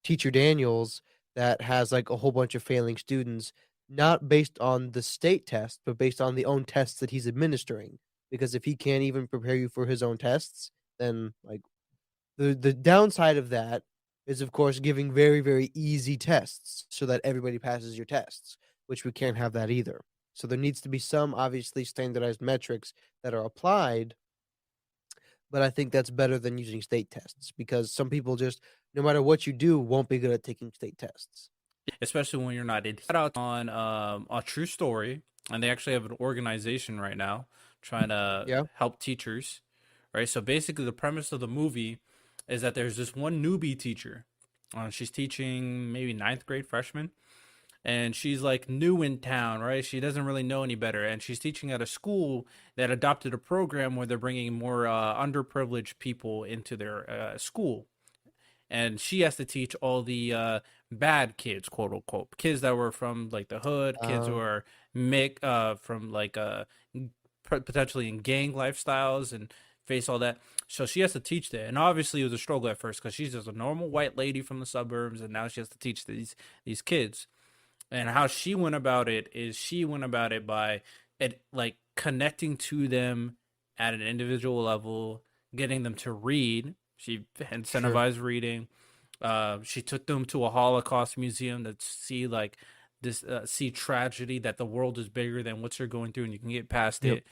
Teacher Daniels that has like a whole bunch of failing students, not based on the state test, but based on the own tests that he's administering. Because if he can't even prepare you for his own tests, then like the downside of that is of course giving very, very easy tests so that everybody passes your tests, which we can't have that either. So there needs to be some obviously standardized metrics that are applied, but I think that's better than using state tests because some people just, no matter what you do, won't be good at taking state tests. Especially when you're not in. Shout out on a true story, and they actually have an organization right now trying to Yeah. help teachers. Right. So basically, the premise of the movie is that there's this one newbie teacher, She's teaching maybe ninth grade freshman, and she's like new in town, right? She doesn't really know any better, and she's teaching at a school that adopted a program where they're bringing more underprivileged people into their school, and she has to teach all the bad kids, quote unquote, kids that were from like the hood, kids who Um, are from like potentially in gang lifestyles and face all that. So she has to teach that, and obviously it was a struggle at first because she's just a normal white lady from the suburbs, and now she has to teach these kids. And how she went about it is she went about it by like connecting to them at an individual level, getting them to read. She sure. incentivized reading. She took them to a Holocaust museum to see like this see tragedy, that the world is bigger than what you're going through and you can get past Yep. it.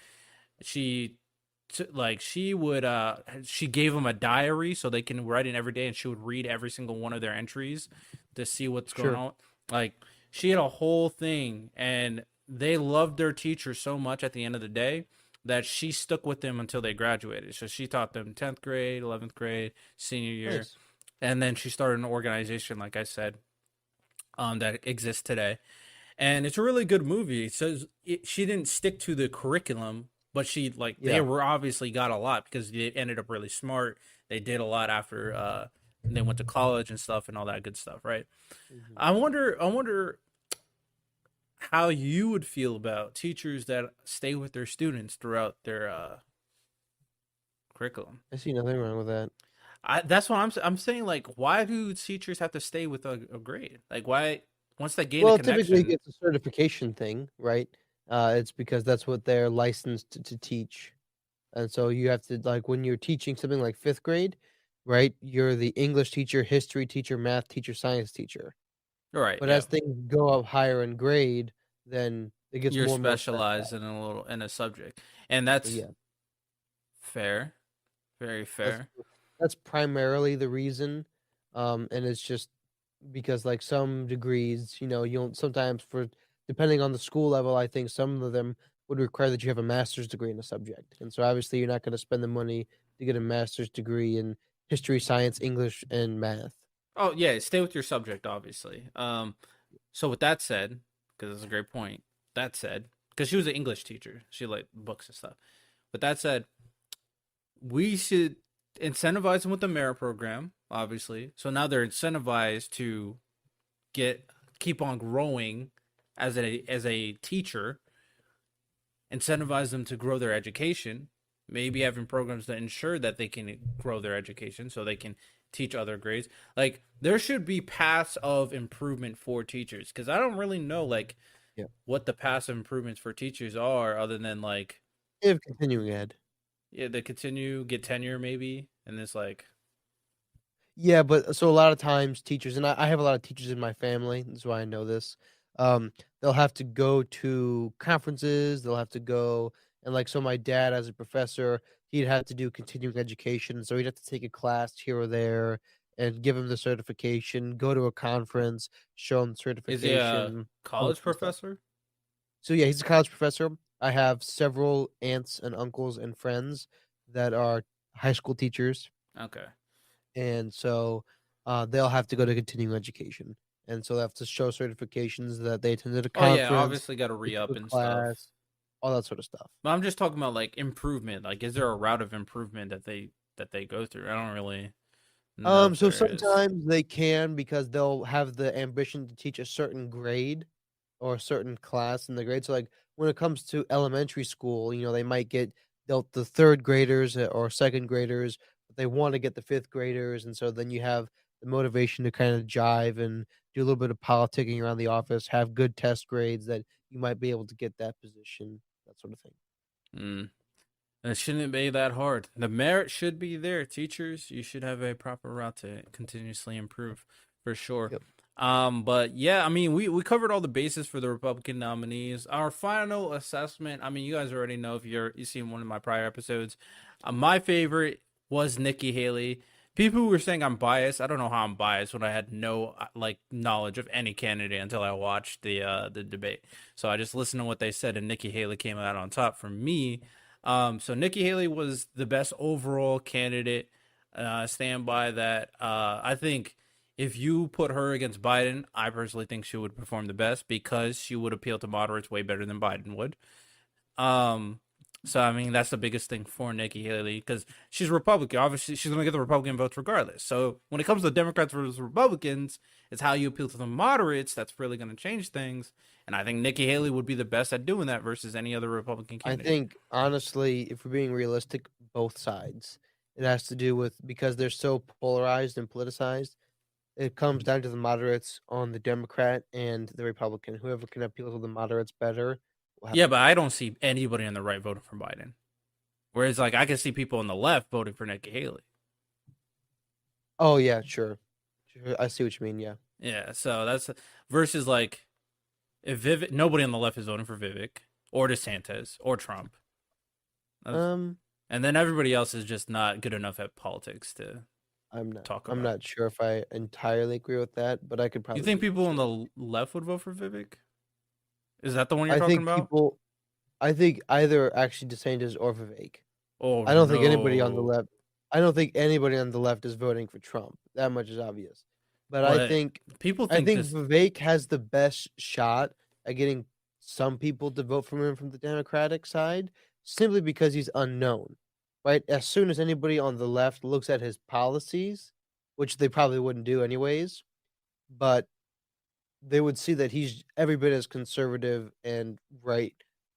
She like she would she gave them a diary so they can write in every day, and she would read every single one of their entries to see what's going Sure. on. Like she had a whole thing, and they loved their teacher so much at the end of the day that she stuck with them until they graduated. So she taught them 10th grade, 11th grade, senior year, Nice. and then she started an organization, like I said, that exists today. And it's a really good movie. It says she didn't stick to the curriculum, but she like they Yeah. were obviously got a lot because they ended up really smart. They did a lot after they went to college and stuff and all that good stuff, right? Hmm. I wonder how you would feel about teachers that stay with their students throughout their curriculum. I see nothing wrong with that. That's what I'm saying. Like, why do teachers have to stay with a grade? Like, why once they gain a Well, typically connection? it's a certification thing, right? It's because that's what they're licensed to teach. And so you have to, like, when you're teaching something like fifth grade, right? You're the English teacher, history teacher, math teacher, science teacher. All right, But yeah, as things go up higher in grade, then it gets you're more and more specialized. specialized in a subject, and So that's yeah, fair, very that's fair. that's primarily the reason. And it's just because like some degrees, you don't sometimes for depending on the school level, I think some of them would require that you have a master's degree in a subject. And so obviously you're not going to spend the money to get a master's degree in history, science, English, and math. Oh yeah, stay with your subject, obviously. So with that said, because that's a great point. That said, because she was an English teacher, she liked books and stuff. But that said, we should incentivize them with the merit program, obviously. So now they're incentivized to get keep on growing as a teacher, incentivize them to grow their education, maybe having programs that ensure that they can grow their education so they can teach other grades. Like there should be paths of improvement for teachers, because I don't really know like Yeah. what the paths of improvements for teachers are, other than like They have continuing ed. yeah, they continue get tenure maybe, and it's like Yeah, but so a lot of times teachers, and I have a lot of teachers in my family, that's why I know this. They'll have to go to conferences, they'll have to go, and like so my dad as a professor, he'd have to do continuing education, so he'd have to take a class here or there and give him the certification, go to a conference, show him the is he a certification, all that college sort of stuff. professor? So yeah, he's a college professor. I have several aunts and uncles and friends that are high school teachers. Okay. And so, they'll have to go to continuing education, and so they have to show certifications that they attended a Oh yeah, conference, obviously got to they re-up took a and stuff. class, all that sort of stuff. But I'm just talking about like improvement. Like, is there a route of improvement that they go through? I don't really know if So there is. sometimes they can because they'll have the ambition to teach a certain grade or a certain class in the grade. So, like, when it comes to elementary school, they might get dealt the 3rd graders or 2nd graders, but they wanna get the 5th graders, and so then you have the motivation to kinda jive and do a little bit of politicking around the office, have good test grades that you might be able to get that position, that sort of thing. Mm. It shouldn't be that hard. The merit should be there. Teachers, you should have a proper route to continuously improve, for sure. Yep. But yeah, I mean, we covered all the bases for the Republican nominees. Our final assessment. I mean, you guys already know if you've seen one of my prior episodes. My favorite was Nikki Haley. People who were saying I'm biased. I don't know how I'm biased when I had no like knowledge of any candidate until I watched the debate. So I just listened to what they said, and Nikki Haley came out on top for me. So Nikki Haley was the best overall candidate. Stand by that. I think if you put her against Biden, I personally think she would perform the best because she would appeal to moderates way better than Biden would. Um, so I mean that's the biggest thing for Nikki Haley because she's Republican. Obviously, she's going to get the Republican votes regardless. So when it comes to Democrats versus Republicans, it's how you appeal to the moderates that's really going to change things. And I think Nikki Haley would be the best at doing that versus any other Republican I candidate. think honestly, if we're being realistic, both sides. It has to do with because they're so polarized and politicized. It comes down to the moderates on the Democrat and the Republican. Whoever can appeal to the moderates better will have Yeah, the but vote. I don't see anybody on the right voting for Biden. Whereas, like, I can see people on the left voting for Nikki Haley. Oh yeah, sure. I see what you mean. Yeah. Yeah, so that's versus like if Vivek, nobody on the left is voting for Vivek or DeSantis or Trump, Um, and then everybody else is just not good enough at politics to I'm not. talk I'm about. not sure if I entirely agree with that, but I could You probably. think see what people you're on saying. the left would vote for Vivek? Is that the one you're I talking think about? people. I think either actually DeSantis or Vivek. Oh I don't think anybody on the no! left. I don't think anybody on the left is voting for Trump. That much is obvious. But I But think people I think think this. Vivek has the best shot at getting some people to vote for him from the Democratic side simply because he's unknown. Right? As soon as anybody on the left looks at his policies, which they probably wouldn't do anyways, but they would see that he's every bit as conservative and right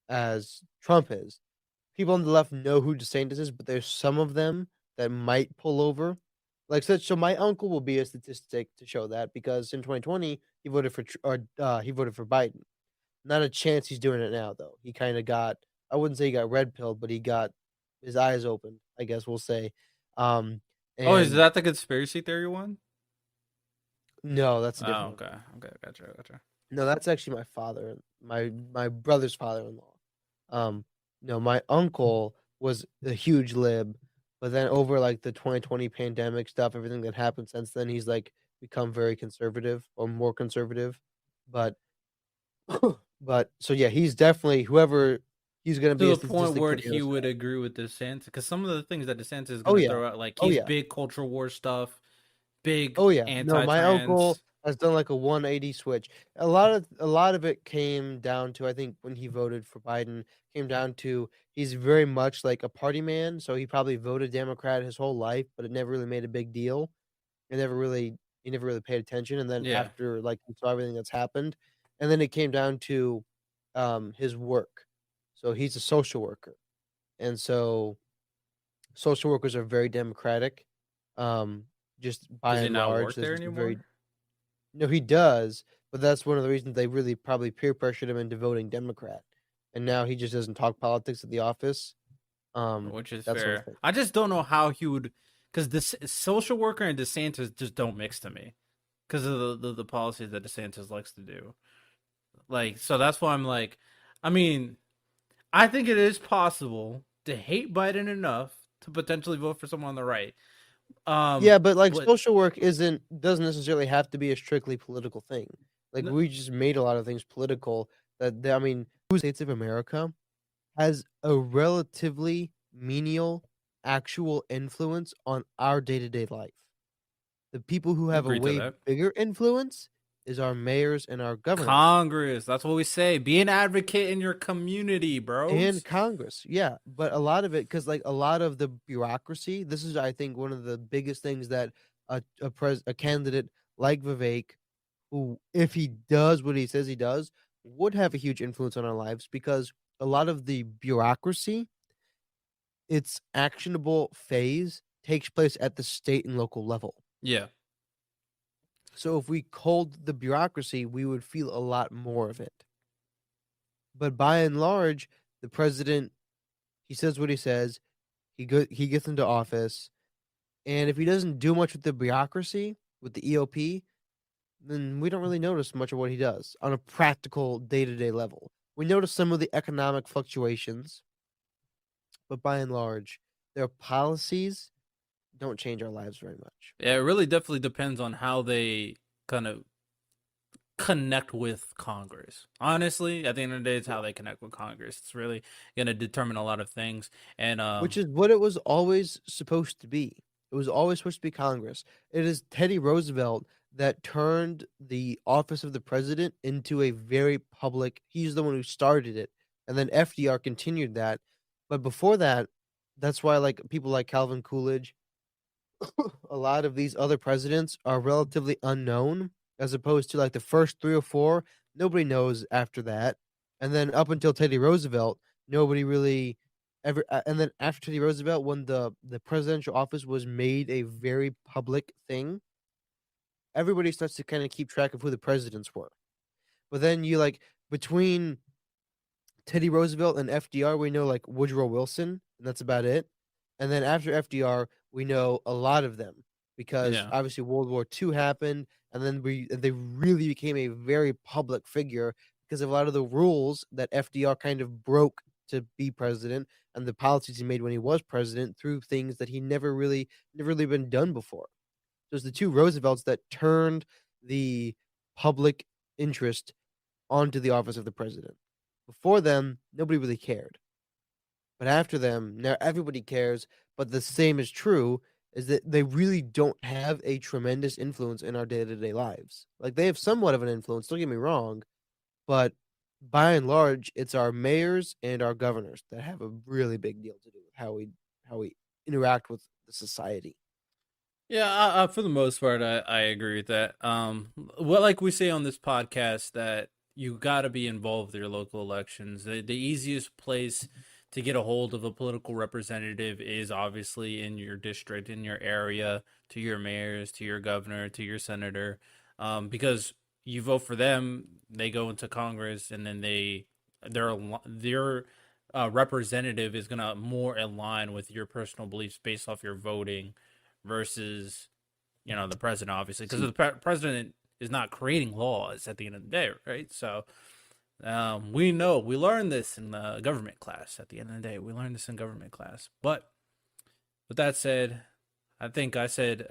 as Trump is. People on the left know who DeSantis is, but there's some of them that might pull over. Like so my uncle will be a statistic to show that because in 2020 he voted for he voted for Biden. Not a chance he's doing it now though. He kind of got I wouldn't say he got red pilled, but he got his eyes opened, I guess we'll say. Um Oh, is and that the conspiracy theory one? no, that's a Oh, different one. okay, okay, gotcha. No, that's actually my father, my brother's father-in-law. No, my uncle was a huge lib, but then over like the 2020 pandemic stuff, everything that happened since then, he's like become very conservative or more conservative. But but so yeah, he's definitely whoever he's gonna To be a the point statistic where for the other he would side. agree with DeSantis, because some of the things that DeSantis is Oh going to yeah. throw out, like Oh he's yeah. big culture war stuff, big Oh yeah. No, my uncle anti-trans. has done like a 180 switch. A lot of it came down to I think when he voted for Biden came down to he's very much like a party man, so he probably voted Democrat his whole life, but it never really made a big deal. He never really paid attention and then Yeah, after like he saw everything that's happened and then it came down to his work. So he's a social worker. And so social workers are very democratic. Um just by does he and not large, work there's there just a very anymore? no, he does, but that's one of the reasons they really probably peer pressured him into voting Democrat, and now he just doesn't talk politics at the office, Which is that sort of fair. thing. I just don't know how he would, because this social worker and DeSantis just don't mix to me, because of the policies that DeSantis likes to do. Like, so that's why I'm like, I mean, I think it is possible to hate Biden enough to potentially vote for someone on the right. Yeah, but, like, But social work doesn't necessarily have to be a strictly political thing. Like, we just made a lot of things political that I mean, who States of America has a relatively menial actual influence on our day-to-day life. The people who have a agree to way that. bigger influence is our mayors and our governors. Congress, that's what we say. Be an advocate in your community, And bros. Congress, yeah, but a lot of it, because like a lot of the bureaucracy, this is, I think, one of the biggest things that a candidate like Vivek, who, if he does what he says he does, would have a huge influence on our lives because a lot of the bureaucracy, its actionable phase takes place at the state and local level. Yeah. So if we culled the bureaucracy, we would feel a lot more of it. But by and large, the president, he says what he says. He gets into office, and if he doesn't do much with the bureaucracy, with the EOP, then we don't really notice much of what he does on a practical day-to-day level. We notice some of the economic fluctuations, but by and large, their policies don't change our lives very much. Yeah, it really definitely depends on how they kind of connect with Congress. Honestly, at the end of the day, it's how they connect with Congress. It's really going to determine a lot of things. And Which is what it was always supposed to be. It was always supposed to be Congress. It is Teddy Roosevelt that turned the office of the president into a very public. He's the one who started it, and then FDR continued that. But before that, that's why like people like Calvin Coolidge, a lot of these other presidents are relatively unknown, as opposed to like the first three or four. Nobody knows after that, and then up until Teddy Roosevelt, nobody really ever. And then after Teddy Roosevelt, when the presidential office was made a very public thing, everybody starts to kind of keep track of who the presidents were. But then you like between Teddy Roosevelt and FDR, we know like Woodrow Wilson, and that's about it. And then after FDR, we know a lot of them because Yeah. obviously World War II happened, and then they really became a very public figure because of a lot of the rules that FDR kind of broke to be president and the policies he made when he was president through things that he never really been done before. So it's the two Roosevelts that turned the public interest onto the office of the president. Before them, nobody really cared. But after them, now everybody cares. But the same is true is that they really don't have a tremendous influence in our day to day lives. Like they have somewhat of an influence, don't get me wrong, but by and large, it's our mayors and our governors that have a really big deal to do with how we interact with the society. Yeah, for the most part, I agree with that. Well, like we say on this podcast, that you got to be involved with your local elections. The easiest place to get a hold of a political representative is obviously in your district, in your area, to your mayors, to your governor, to your senator, because you vote for them, they go into Congress, and then their representative is gonna more align with your personal beliefs based off your voting versus the president, obviously, because the president is not creating laws at the end of the day, right? So we learned this in the government class. At the end of the day, we learned this in government class. But with that said, I think I said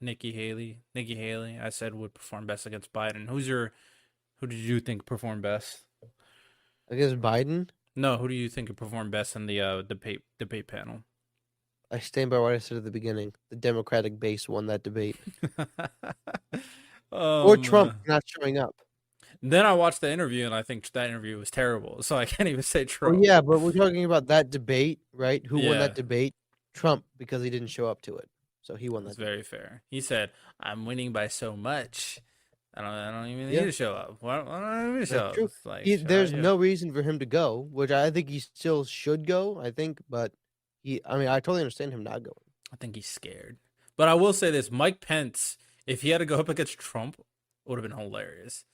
Nikki Haley I said would perform best against Biden. Who did you think performed best? Against Biden, No, who do you think performed best in the debate panel? I stand by what I said at the beginning. The Democratic base won that debate. Or Trump uh, not showing up. Then I watched the interview, and I think that interview was terrible. So I can't even say Oh Trump. yeah, but we're talking about that debate, right? Who won Yeah, that debate? Trump, because he didn't show up to it. So he won that's that debate. very fair. He said, "I'm winning by so much. I don't even need Yeah, to show up. Why don't I even show that's up? true. It's like, show There's you." no reason for him to go, which I think he still should go, I think, but I mean, I totally understand him not going. I think he's scared. But I will say this: Mike Pence, if he had to go up against Trump, would have been hilarious.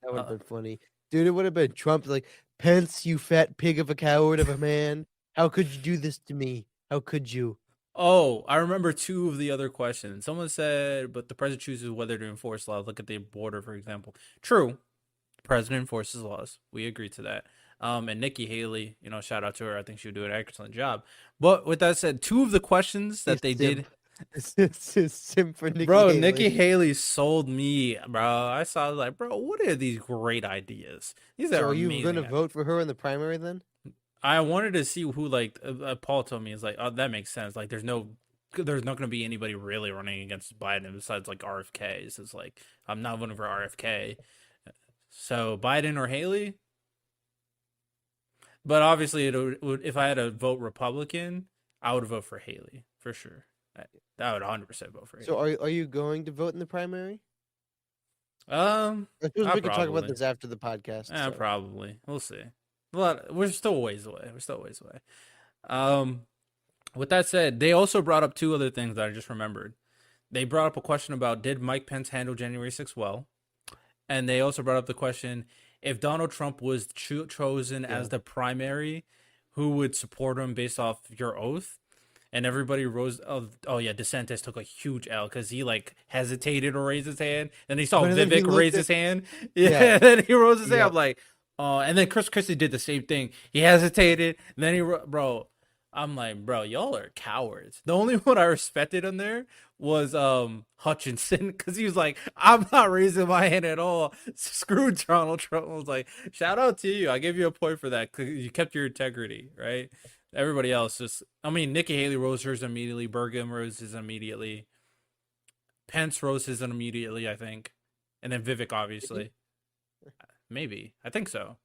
That would have Uh, been funny. Dude, it would have been Trump like, Pence, you fat pig of a coward of a man. How could you do this to me? How could you? Oh, I remember two of the other questions. Someone said, but the president chooses whether to enforce laws. Look at the border, for example. True. The president enforces laws. We agree to that. And Nikki Haley, shout out to her. I think she would do an excellent job. But with that said, two of the questions that they did. It's a simp for Nikki Bro, Haley. Nikki Haley sold me, bro. I saw like, bro, what are these great ideas? These So are are you amazing. going to vote for her in the primary then? I wanted to see who like Paul told me is like, oh, that makes sense. Like, there's not going to be anybody really running against Biden besides like RFKs. It's like I'm not voting for RFK. So Biden or Haley, but obviously if I had to vote Republican, I would vote for Haley for sure. I would 100% vote for Haley. So are you going to vote in the primary? I I suppose we can talk about probably. this after the podcast. Yeah, so. probably. We'll see. But we're still a ways away. With that said, they also brought up two other things that I just remembered. They brought up a question about, did Mike Pence handle January 6th well? And they also brought up the question, if Donald Trump was chosen as the primary, who would support him based off your oath? And everybody rose. Oh yeah, DeSantis took a huge L because he like hesitated or raised his hand, and he saw Vivek raise his hand. Yeah, then he rose his hand. I'm like, oh, and then Chris Christie did the same thing. He hesitated, and then bro. I'm like, bro, y'all are cowards. The only one I respected in there was Hutchinson, because he was like, I'm not raising my hand at all. Screw Donald Trump. I was like, shout out to you. I give you a point for that because you kept your integrity, right? Everybody else Nikki Haley rose hers immediately. Burgum rose his immediately. Pence rose his immediately, I think, and then Vivek obviously. Maybe I think so.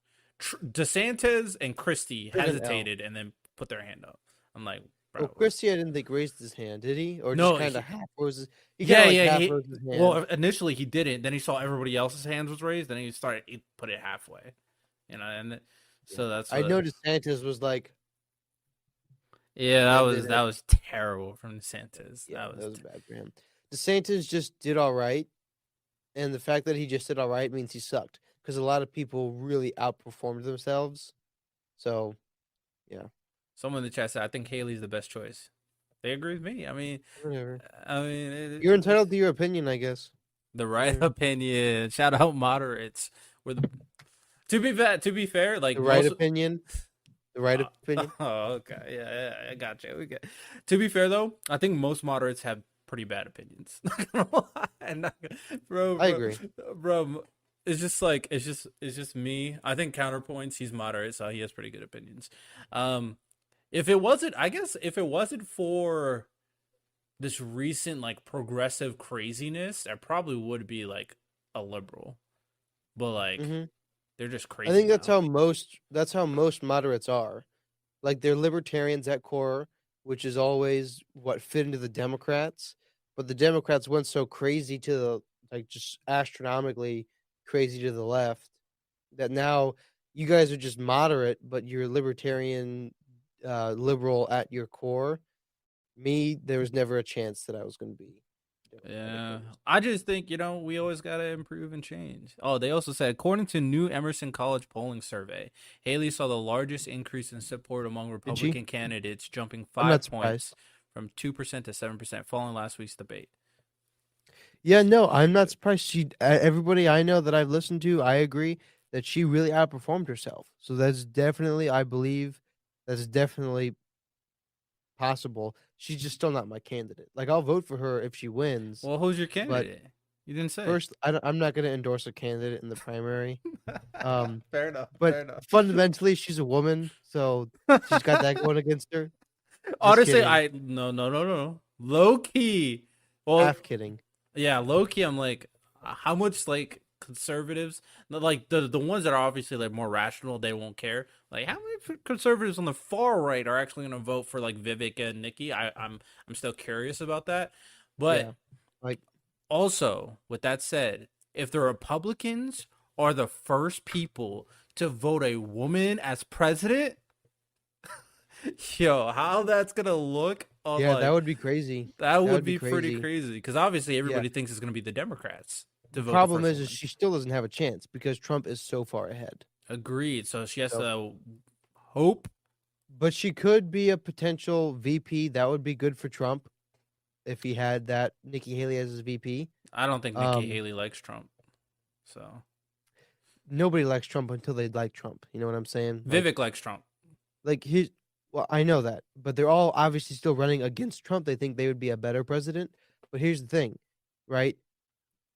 DeSantis and Christie Took an L. hesitated and then put their hand up. I'm like, Well, bro, Christie, I didn't think raised his hand, did he? Or just no, kind of half rose his? He kind yeah, of like yeah. half rose his hand. Well, initially he didn't. Then he saw everybody else's hands was raised. Then he put it halfway, and so that's I what. know DeSantis was like, Yeah, and that was terrible from DeSantis. yeah, That that was was bad for him. DeSantis just did all right, and the fact that he just did all right means he sucked because a lot of people really outperformed themselves. So, yeah, someone in the chat said I think Haley's the best choice. They agree with me. whatever. I mean, You're entitled to your opinion, I guess. the right Whatever. opinion. Shout out moderates. We're the to be fair, like The right most, opinion. The right opinion. Oh, okay. Yeah, I got you. Okay. To be fair, though, I think most moderates have pretty bad opinions. Not gonna lie. Bro, I agree. Bro, it's just me. I think counterpoints. He's moderate, so he has pretty good opinions. If it wasn't, I guess, if it wasn't for this recent like progressive craziness, I probably would be like a liberal. But like, they're just crazy. I think that's now. how most moderates are. Like they're libertarians at core, which is always what fit into the Democrats. But the Democrats went so crazy to the just astronomically crazy to the left that now you guys are just moderate, but you're libertarian, liberal at your core. Me, there was never a chance that I was going to be. Yeah, I just think, we always got to improve and change. Oh, they also said, according to new Emerson College polling survey, Haley saw the largest increase in support among Republican candidates, jumping 5 points from 2% to 7%, following last week's debate. Yeah, no, I'm not surprised. Everybody I know that I've listened to, I agree that she really outperformed herself. So that's definitely, I believe, that's definitely possible. She's just still not my candidate. Like I'll vote for her if she wins. Well, who's your candidate? You didn't say. First, I'm not going to endorse a candidate in the primary. Fair enough. But fair enough. fundamentally, she's a woman, so she's got that going against her. Honestly, no. Low key. Well, half kidding. Yeah, low key. I'm like, how much like conservatives, like the ones that are obviously like more rational, they won't care. Like how many conservatives on the far right are actually going to vote for like Vivek and Nikki? I'm still curious about that. But Yeah, like also with that said, if the Republicans are the first people to vote a woman as president, yo, how that's gonna look? yeah, that would be crazy. That would be pretty crazy because obviously everybody Yeah. thinks it's gonna be the Democrats. The problem is she still doesn't have a chance because Trump is so far ahead. Agreed. So she has to hope. But she could be a potential VP. That would be good for Trump if he had that Nikki Haley as his VP. I don't think Nikki Haley likes Trump. So nobody likes Trump until they like Trump. You know what I'm saying? Vivek likes Trump. Well, I know that, but they're all obviously still running against Trump. They think they would be a better president. But here's the thing, right?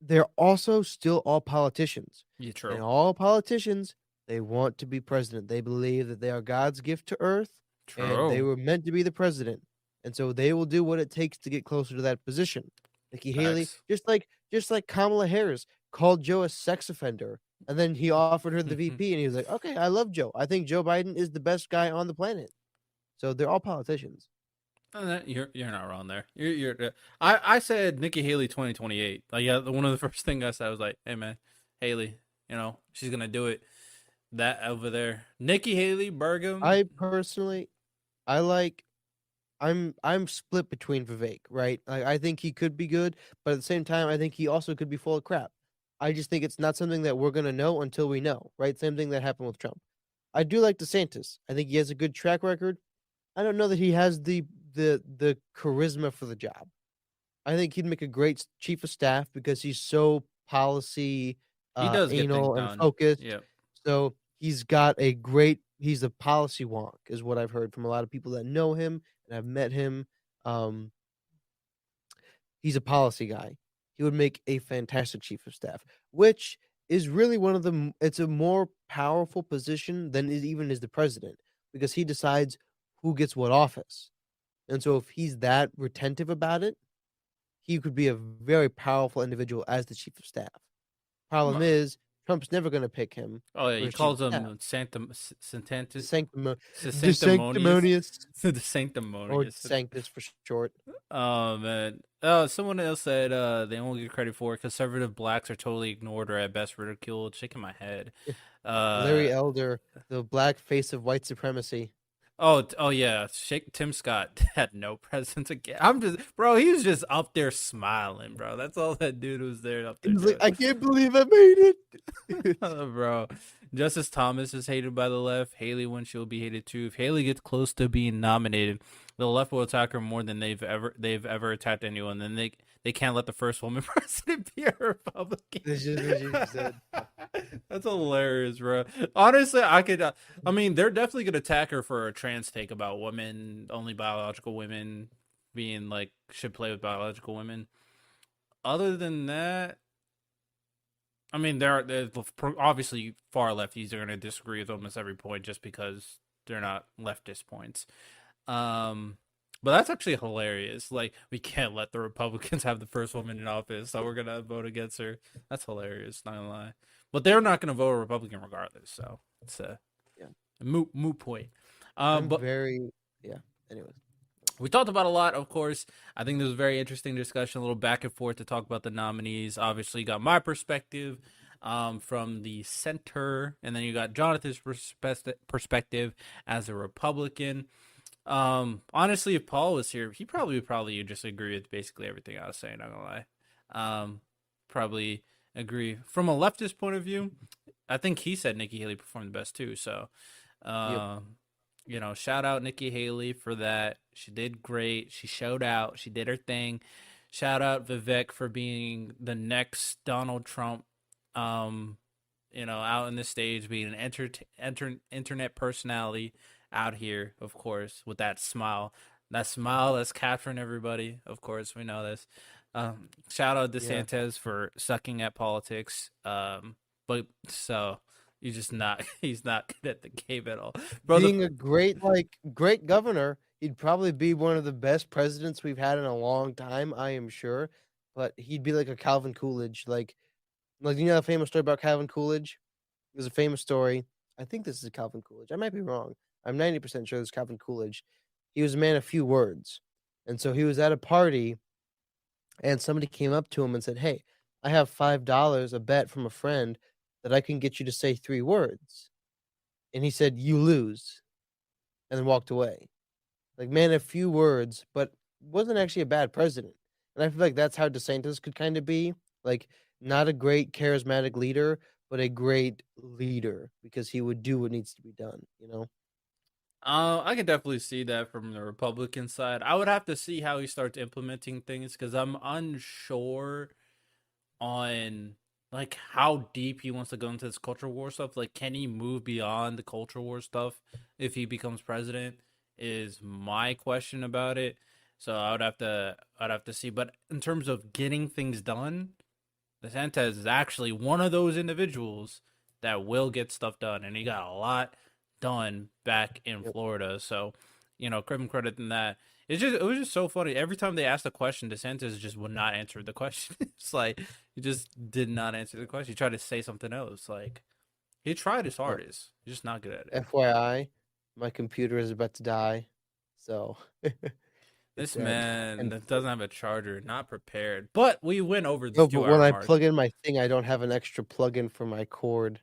They're also still all politicians. Yeah, true. And all politicians, they want to be president. They believe that they are God's gift to earth. True. And they were meant to be the president. And so they will do what it takes to get closer to that position. Nikki Haley, just like Kamala Harris called Joe a sex offender. And then he offered her the VP and he was like, okay, I love Joe. I think Joe Biden is the best guy on the planet. So they're all politicians. You're not wrong there. I said Nikki Haley 2028. Like one of the first things I said was like, hey man, Haley, she's gonna do it. That over there, Nikki Haley, Burgum. I personally, I'm split between Vivek, right? I think he could be good, but at the same time, I think he also could be full of crap. I just think it's not something that we're gonna know until we know, right? Same thing that happened with Trump. I do like DeSantis. I think he has a good track record. I don't know that he has the charisma for the job. I think he'd make a great chief of staff because he's so policy anal and focused. Yep. So he's a policy wonk, is what I've heard from a lot of people that know him and I've met him. He's a policy guy. He would make a fantastic chief of staff, which is really it's a more powerful position than even is the president because he decides who gets what office. And so if he's that retentive about it, he could be a very powerful individual as the chief of staff. Problem is, Trump's never going to pick him Oh yeah, for he his chief calls of staff. him The Sanctus, sanctimonious, the or sanctimonious. Sanctus for short. Oh man. Someone else said they won't get credit for it. Conservative blacks are totally ignored or at best ridiculed. Shaking my head. Larry Uh Elder, the black face of white supremacy. oh yeah. Tim Scott had no presence again. I'm just bro. He was just up there smiling, bro. That's all that dude was there up He there was like, doing. I can't believe I made it. Bro, Justice Thomas is hated by the left. Haley when she'll be hated too. If Haley gets close to being nominated, the left will attack her more than they've ever attacked anyone. Then they can't let the first woman president be a Republican. This is what you said. That's hilarious, bro. Honestly, I mean, they're definitely gonna attack her for a trans take about women, only biological women being like should play with biological women. Other than that, I mean, they're obviously far lefties are going to disagree with almost every point just because they're not leftist points. But that's actually hilarious. Like, we can't let the Republicans have the first woman in office, so we're going to vote against her. That's hilarious, not going to lie. But they're not going to vote a Republican regardless, so it's a moot point. Yeah. Anyways. We talked about a lot, of course. I think this was a very interesting discussion, a little back and forth to talk about the nominees. Obviously, you got my perspective from the center, and then you got Jonathan's perspective as a Republican. Honestly, if Paul was here, he probably would just agree with basically everything I was saying, not gonna lie. Probably agree. From a leftist point of view, I think he said Nikki Haley performed the best too, so you know, shout out Nikki Haley for that. She did great. She showed out. She did her thing. Shout out Vivek for being the next Donald Trump. You know, out in the stage, being an internet personality out here, of course, with that smile. That smile that's capturing everybody. Of course, we know this. Shout out DeSantis for sucking at politics. But so he's not good at the game at all. Bro, Being a great governor, he'd probably be one of the best presidents we've had in a long time, I am sure. But he'd be like a Calvin Coolidge, like you know the famous story about Calvin Coolidge? There's a famous story. I think this is Calvin Coolidge. I might be wrong. I'm 90% sure it's Calvin Coolidge. He was a man of few words. And so he was at a party and somebody came up to him and said, "Hey, I have $5 a bet from a friend that I can get you to say 3 words." And he said, "You lose," and then walked away. Like, man of few words, but wasn't actually a bad president. And I feel like that's how DeSantis could kind of be. Like, not a great charismatic leader, but a great leader because he would do what needs to be done, you know? I can definitely see that from the Republican side. I would have to see how he starts implementing things because I'm unsure on like how deep he wants to go into this culture war stuff. Like, can he move beyond the culture war stuff if he becomes president? Is my question about it. So I'd have to see. But in terms of getting things done, DeSantis is actually one of those individuals that will get stuff done, and he got a lot done back in Florida. So, you know, give him credit in that. It was just so funny. Every time they asked a question, DeSantis just would not answer the question. It's like he just did not answer the question. He tried to say something else. Like he tried his hardest. He's just not good at it. FYI, my computer is about to die. So This dead. man that doesn't have a charger, not prepared. But we went over the No, 2 but hour when I mark. plug in my thing, I don't have an extra plug-in for my cord.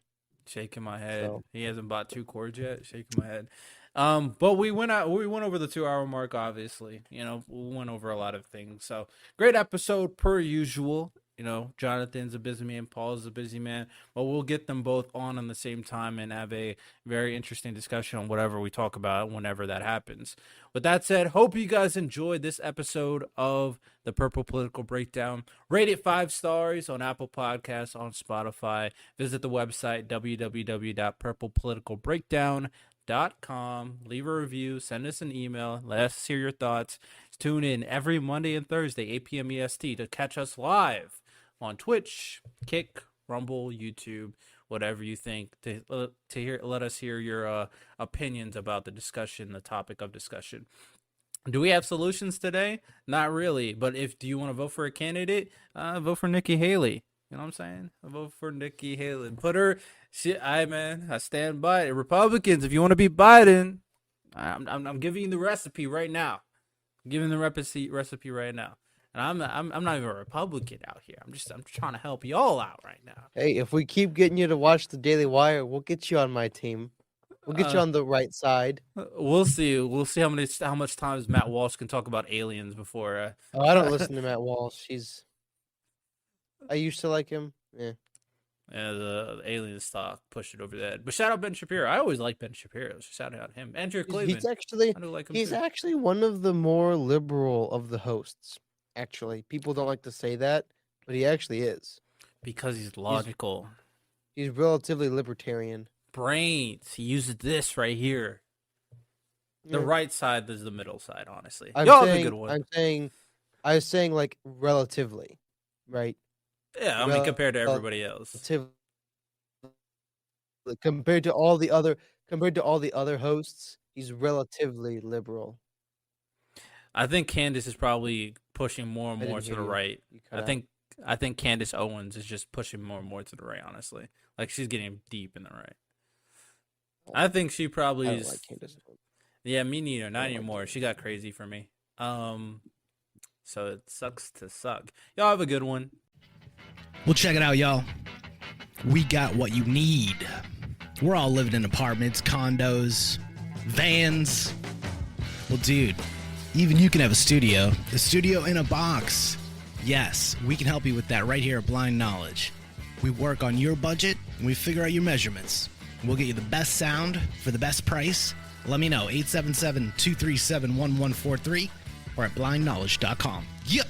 Shaking my head. So. He hasn't bought 2 cords yet. Shaking my head. But we went over the 2 hour mark, obviously. You know, we went over a lot of things. So great episode per usual. You know, Jonathan's a busy man, Paul's a busy man, but we'll get them both on the same time and have a very interesting discussion on whatever we talk about whenever that happens. With that said, hope you guys enjoyed this episode of the Purple Political Breakdown. Rate it 5 stars on Apple Podcasts, on Spotify. Visit the website www.purplepoliticalbreakdown.com. Leave a review, send us an email, let us hear your thoughts. Tune in every Monday and Thursday, 8 p.m. EST, to catch us live on Twitch, Kick, Rumble, YouTube, whatever you think, let us hear your opinions about the discussion, the topic of discussion. Do we have solutions today? Not really. But do you want to vote for a candidate? Vote for Nikki Haley. You know what I'm saying? Vote for Nikki Haley. Put her. I stand by it. Republicans, if you want to beat Biden, I'm giving you the recipe right now. I'm giving the recipe right now. And I'm not even a Republican out here. I'm trying to help y'all out right now. Hey, if we keep getting you to watch the Daily Wire, we'll get you on my team. We'll get you on the right side. We'll see. We'll see how much times Matt Walsh can talk about aliens before. Oh, I don't listen to Matt Walsh. I used to like him. Yeah. Yeah, the alien stock pushed it over the head. But shout out Ben Shapiro. I always like Ben Shapiro. So shout out him. Andrew Clavin. He's actually one of the more liberal of the hosts. Actually, people don't like to say that, but he actually is. Because he's logical. He's relatively libertarian. Brains. He uses this right here. The right side is the middle side, honestly. Y'all have a good one. I was saying like relatively, right? Yeah, I mean compared to everybody else. Compared to all the other hosts, he's relatively liberal. I think Candace is probably pushing more and more to the right. I think Candace Owens is just pushing more and more to the right, honestly. Like she's getting deep in the right. I think she probably is. Like Candace Owens. Yeah, me neither. Not anymore. She got crazy for me. So it sucks to suck. Y'all have a good one. Well, check it out, y'all. We got what you need. We're all living in apartments, condos, vans. Well, dude, even you can have a studio in a box. Yes, we can help you with that right here at Blind Knowledge. We work on your budget, and we figure out your measurements. We'll get you the best sound for the best price. Let me know, 877-237-1143 or at blindknowledge.com. Yep.